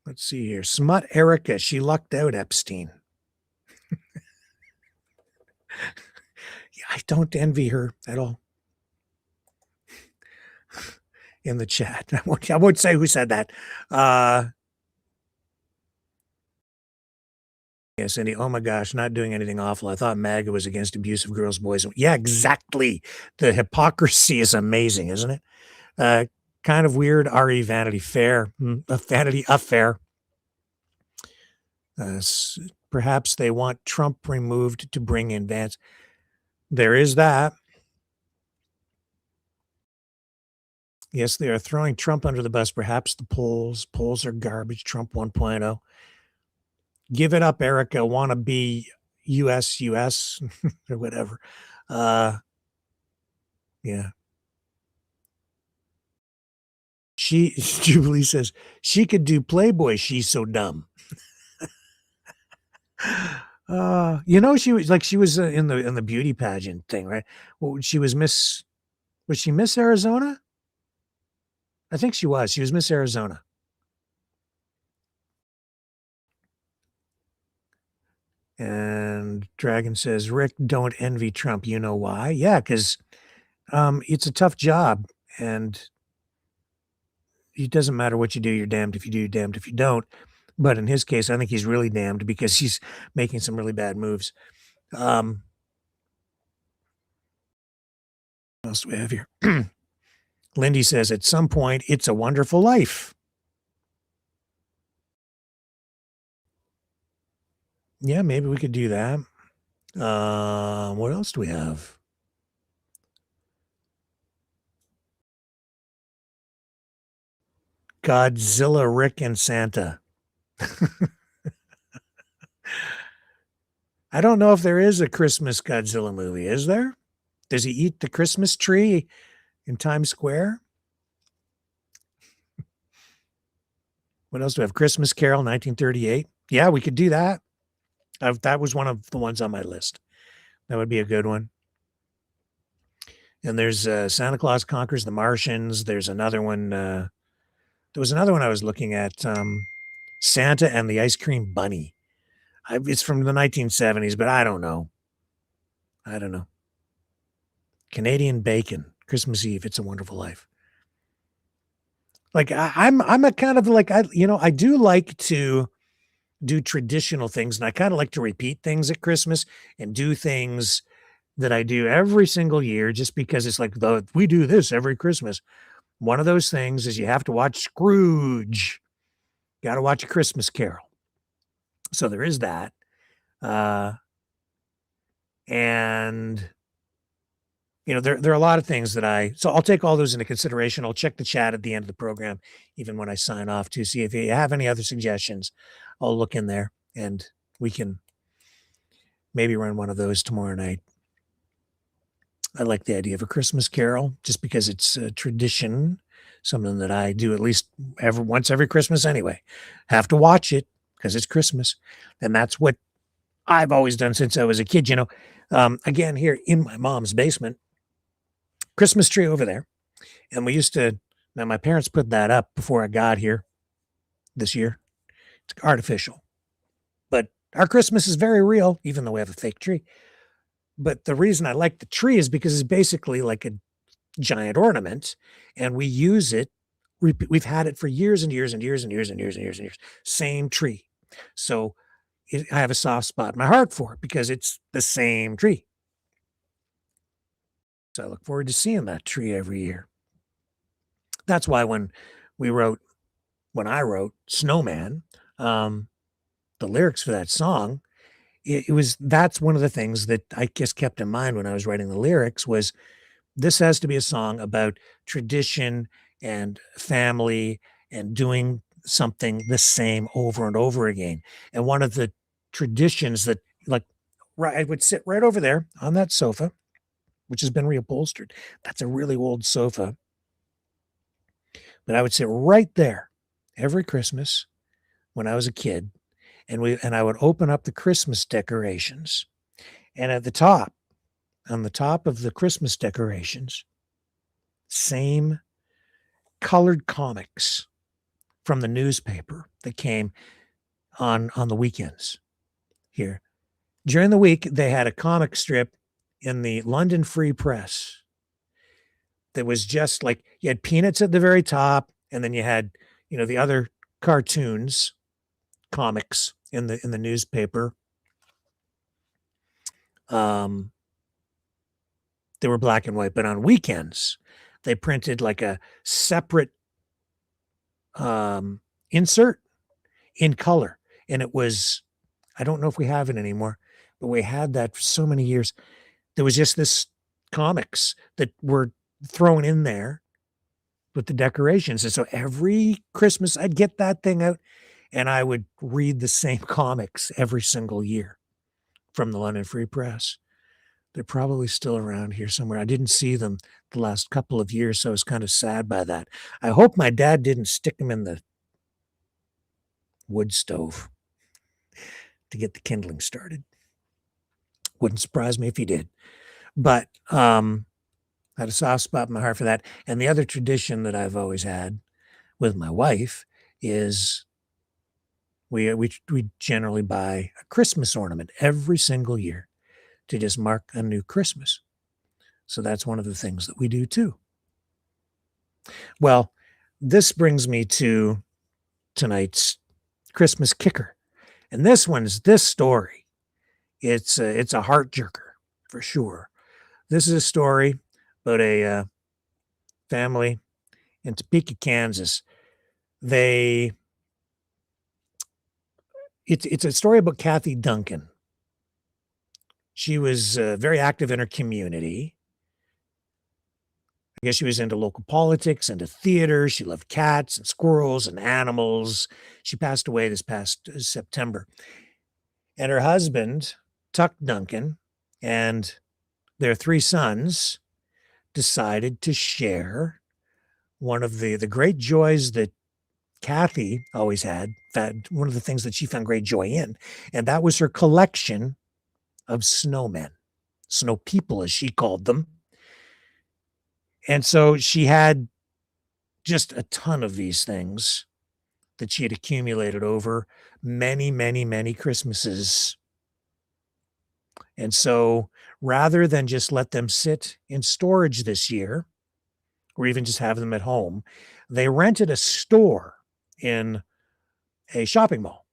Let's see here. Smut Erica, she lucked out Epstein. I don't envy her at all. In the chat. I won't say who said that. Yes, Cindy. Oh my gosh, not doing anything awful. I thought MAGA was against abuse of girls, boys. Yeah, exactly. The hypocrisy is amazing, isn't it? Kind of weird. RE Vanity Fair. A Vanity Affair. Perhaps they want Trump removed to bring in Vance. There is that. Yes, they are throwing Trump under the bus. Perhaps the polls. Polls are garbage. Trump 1.0. Give it up, Erica. Want to be US or whatever. Yeah. Jubilee says she could do Playboy. She's so dumb. She was in the beauty pageant thing, right? Well, she was Miss Arizona? I think she was. She was Miss Arizona. And Dragon says, Rick, don't envy Trump. You know why? Yeah, because it's a tough job. And it doesn't matter what you do. You're damned if you do, you're damned if you don't. But in his case, I think he's really damned because he's making some really bad moves. What else do we have here? Lindy says, at some point, It's a Wonderful Life. Yeah, maybe we could do that. What else do we have? Godzilla, Rick, and Santa. I don't know if there is a Christmas Godzilla movie. Is there? Does he eat the Christmas tree in Times Square? What else do we have? Christmas Carol, 1938. Yeah, we could do that. That was one of the ones on my list. That would be a good one. And there's Santa Claus Conquers the Martians. There's another one. There was another one I was looking at. Santa and the Ice Cream Bunny. It's from the 1970s, but I don't know. Canadian Bacon, Christmas Eve, It's a Wonderful Life. Like I'm a kind of like, I do like to do traditional things, and I kind of like to repeat things at Christmas and do things that I do every single year just because it's like, we do this every Christmas. One of those things is you have to watch Scrooge. Got to watch A Christmas Carol. So there is that. And there are a lot of things that so I'll take all those into consideration. I'll check the chat at the end of the program, even when I sign off, to see if you have any other suggestions. I'll look in there and we can maybe run one of those tomorrow night. I like the idea of A Christmas Carol just because it's a tradition, something that I do at least once every Christmas anyway. Have to watch it because it's Christmas. And that's what I've always done since I was a kid. Again, here in my mom's basement, Christmas tree over there. And now my parents put that up before I got here this year. It's artificial. But our Christmas is very real, even though we have a fake tree. But the reason I like the tree is because it's basically like a giant ornament, and we use it. We've had it for years and years and years and years and years and years and years. Same tree. So I have a soft spot in my heart for it because it's the same tree. So I look forward to seeing that tree every year. That's why when I wrote Snowman, the lyrics for that song, that's one of the things that I just kept in mind when I was writing the lyrics was this has to be a song about tradition and family and doing something the same over and over again. And one of the traditions that I would sit right over there on that sofa, which has been reupholstered. That's a really old sofa. But I would sit right there every Christmas when I was a kid, and I would open up the Christmas decorations. And on the top of the Christmas decorations, same colored comics from the newspaper that came on the weekends here. During the week, they had a comic strip in the London Free Press that was just like, you had Peanuts at the very top, and then you had, the other cartoons, comics in the newspaper. They were black and white, but on weekends, they printed like a separate insert in color. And it was, I don't know if we have it anymore, but we had that for so many years. There was just this comics that were thrown in there with the decorations. And so every Christmas I'd get that thing out and I would read the same comics every single year from the London Free Press. They're probably still around here somewhere. I didn't see them the last couple of years, so I was kind of sad by that. I hope my dad didn't stick them in the wood stove to get the kindling started. Wouldn't surprise me if he did. But I had a soft spot in my heart for that. And the other tradition that I've always had with my wife is we generally buy a Christmas ornament every single year to just mark a new Christmas. So that's one of the things that we do too. Well, this brings me to tonight's Christmas kicker. And this story. It's a heart jerker for sure. This is a story about a family in Topeka, Kansas. It's a story about Kathy Duncan. She was very active in her community. I guess she was into local politics, into theater. She loved cats and squirrels and animals. She passed away this past September. And her husband, Tuck Duncan and their 3 sons decided to share one of the great joys that Kathy always had, one of the things that she found great joy in, and that was her collection of snowmen, snow people, as she called them. And so she had just a ton of these things that she had accumulated over many, many, many Christmases. And so rather than just let them sit in storage this year, or even just have them at home, they rented a store in a shopping mall.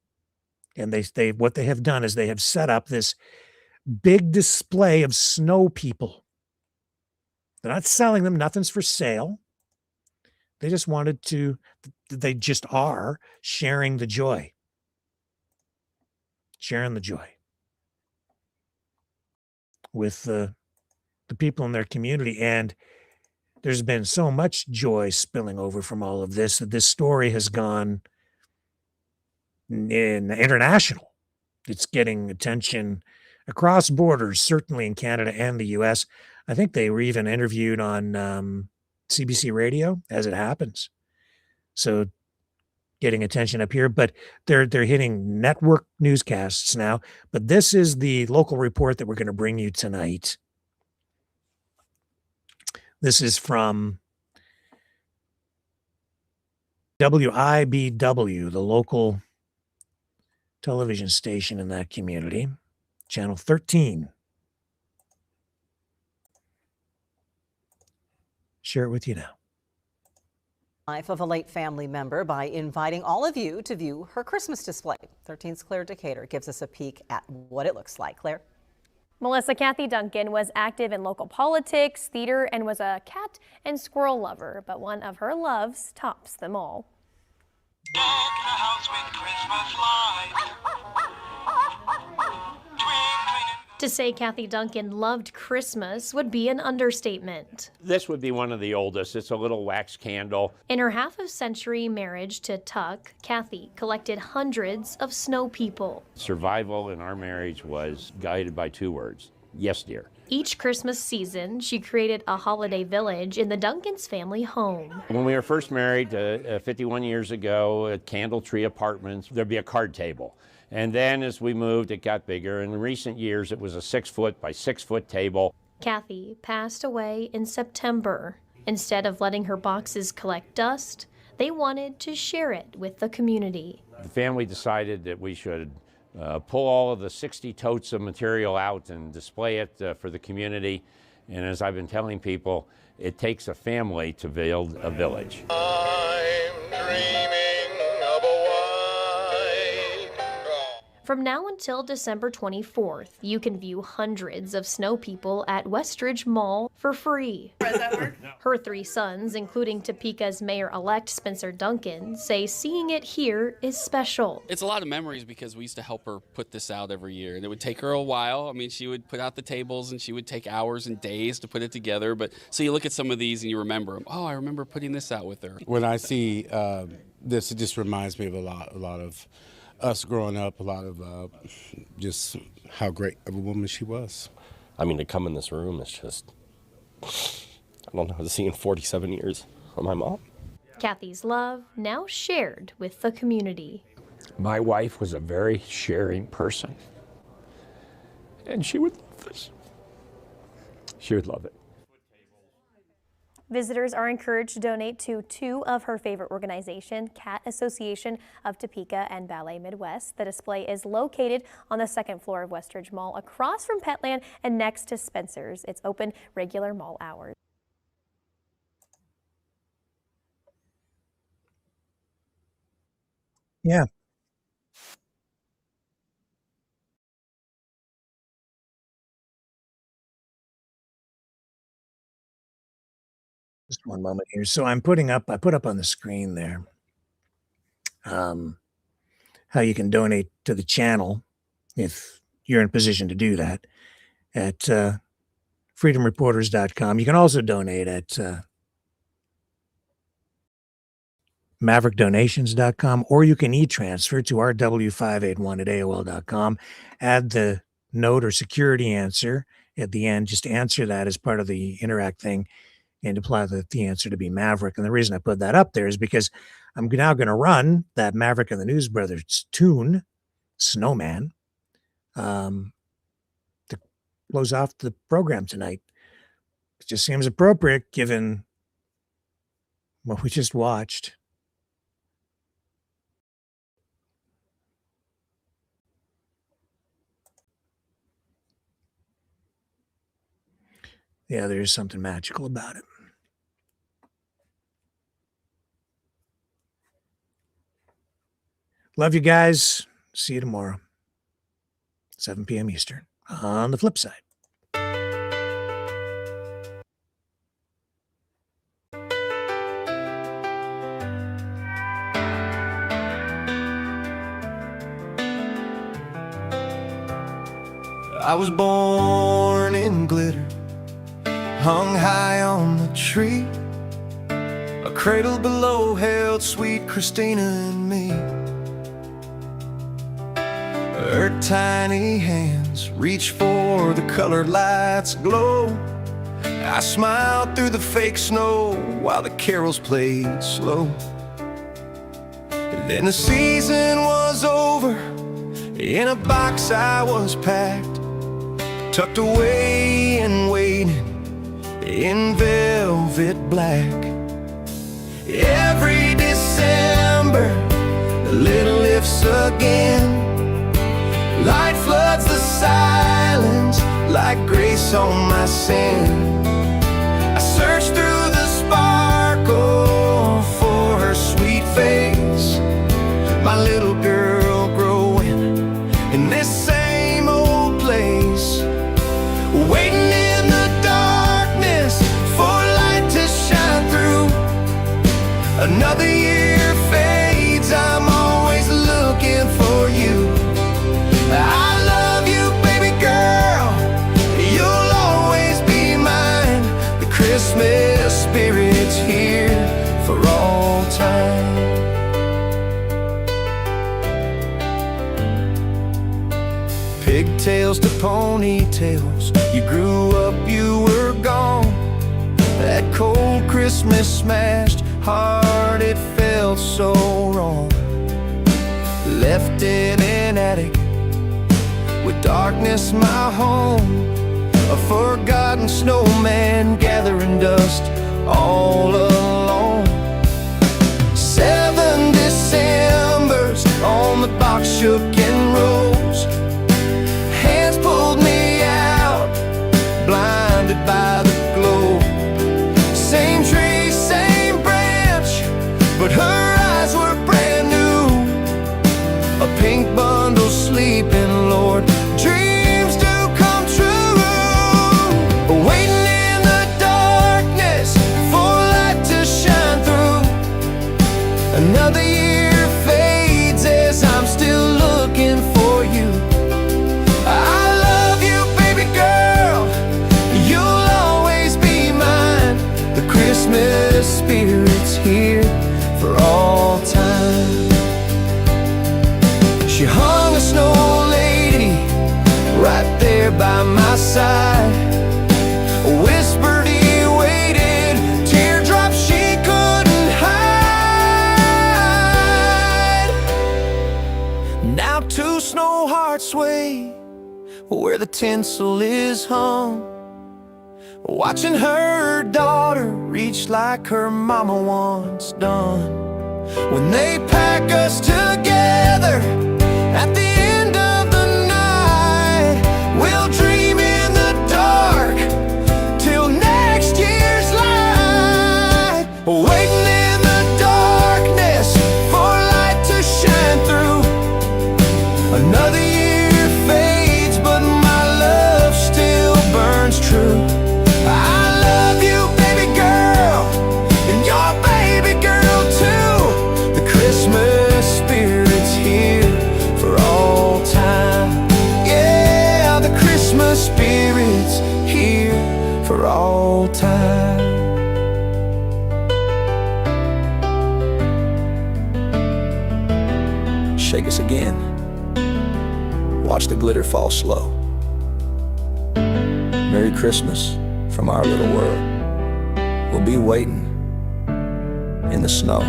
And they what they have done is they have set up this big display of snow people. They're not selling them, nothing's for sale. They just wanted to, they just are sharing the joy. Sharing the joy with the people in their community. And there's been so much joy spilling over from all of this that this story has gone international. It's getting attention across borders, certainly in Canada and the US. I think they were even interviewed on CBC Radio as it happens. So getting attention up here, but they're hitting network newscasts now. But this is the local report that we're going to bring you tonight. This is from WIBW, the local television station in that community, channel 13. Share it with you now. Life of a late family member by inviting all of you to view her Christmas display. 13's Claire Decatur gives us a peek at what it looks like. Claire? Melissa, Kathy Duncan was active in local politics, theater, and was a cat and squirrel lover, but one of her loves tops them all. To say Kathy Duncan loved Christmas would be an understatement. This would be one of the oldest. It's a little wax candle. In her half-a-century marriage to Tuck, Kathy collected hundreds of snow people. Survival in our marriage was guided by 2 words: yes, dear. Each Christmas season, she created a holiday village in the Duncan's family home. When we were first married 51 years ago at Candle Tree Apartments, there'd be a card table. And then as we moved, it got bigger. In recent years, it was a 6-foot by 6-foot table. Kathy passed away in September. Instead of letting her boxes collect dust, they wanted to share it with the community. The family decided that we should pull all of the 60 totes of material out and display it for the community. And as I've been telling people, it takes a family to build a village. From now until December 24th, you can view hundreds of snow people at Westridge Mall for free. Her 3 sons, including Topeka's mayor-elect Spencer Duncan, say seeing it here is special. It's a lot of memories because we used to help her put this out every year, and it would take her a while. I mean, she would put out the tables, and she would take hours and days to put it together. But so you look at some of these and you remember them. Oh, I remember putting this out with her. When I see this, it just reminds me of a lot of us growing up, a lot of just how great of a woman she was. I mean, to come in this room is just, I don't know, to see in 47 years of my mom. Kathy's love now shared with the community. My wife was a very sharing person, and she would love this. She would love it. Visitors are encouraged to donate to 2 of her favorite organizations, Cat Association of Topeka and Ballet Midwest. The display is located on the 2nd floor of Westridge Mall, across from Petland and next to Spencer's. It's open regular mall hours. Yeah. Just one moment here. So I put up on the screen there how you can donate to the channel if you're in a position to do that at freedomreporters.com. You can also donate at maverickdonations.com, or you can e-transfer to rw581 at AOL.com. Add the note or security answer at the end. Just answer that as part of the interact thing and apply the answer to be Maverick. And the reason I put that up there is because I'm now going to run that Maverick and the News Brothers tune, Snowman, to close off the program tonight. It just seems appropriate given what we just watched. Yeah, there's something magical about it. Love you guys. See you tomorrow, 7 p.m. Eastern, on the flip side. I was born in glitter, hung high on the tree. A cradle below held sweet Christina and me. Her tiny hands reached for the colored lights glow. I smiled through the fake snow while the carols played slow. And then the season was over. In a box I was packed, tucked away and waiting in velvet black. Every December, the little lifts again. Light floods the silence like grace on my sin. I searched through the sparkle for her sweet face. My little girl growing in this same old place, waiting in the darkness for light to shine through. Another year fades, I'm always looking for you. I love you, baby girl, you'll always be mine. The Christmas spirit's here for all time. Pigtails to ponytails, you grew up, you were gone. That cold Christmas smashed heart, it felt so wrong. Left in an attic with darkness my home, a forgotten snowman gathering dust all alone. 7 Decembers on the box shook and rose. Hands pulled me out, blinded by the glow. Same tree, same branch, but her eyes were brand new. A pink bundle sleeping, Lord, dreams do come true. Waiting in the darkness for light to shine through. Another year fades as I'm still looking for you. I love you, baby girl, you'll always be mine. The Christmas spirit's here for all time. She hung a snow lady right there by my side. Whispered he waited, teardrops she couldn't hide. Now 2 snow hearts sway where the tinsel is hung, watching her daughter reach like her mama once done. When they pack us together at the end of the night, we'll dream in the dark till next year's light. Waiting in the darkness for light to shine through. Another year fades, but my love still burns true. I love you, baby girl, and your baby girl too. The Christmas spirit's here for all time. Yeah, the Christmas spirit's here for all time. Shake us again. Watch the glitter fall slow. Merry Christmas from our little world. We'll be waiting in the snow.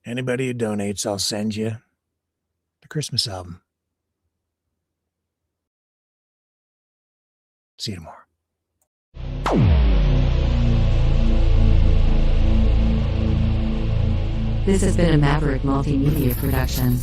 Anybody who donates, I'll send you the Christmas album. See you tomorrow. This has been a Maverick Multimedia production.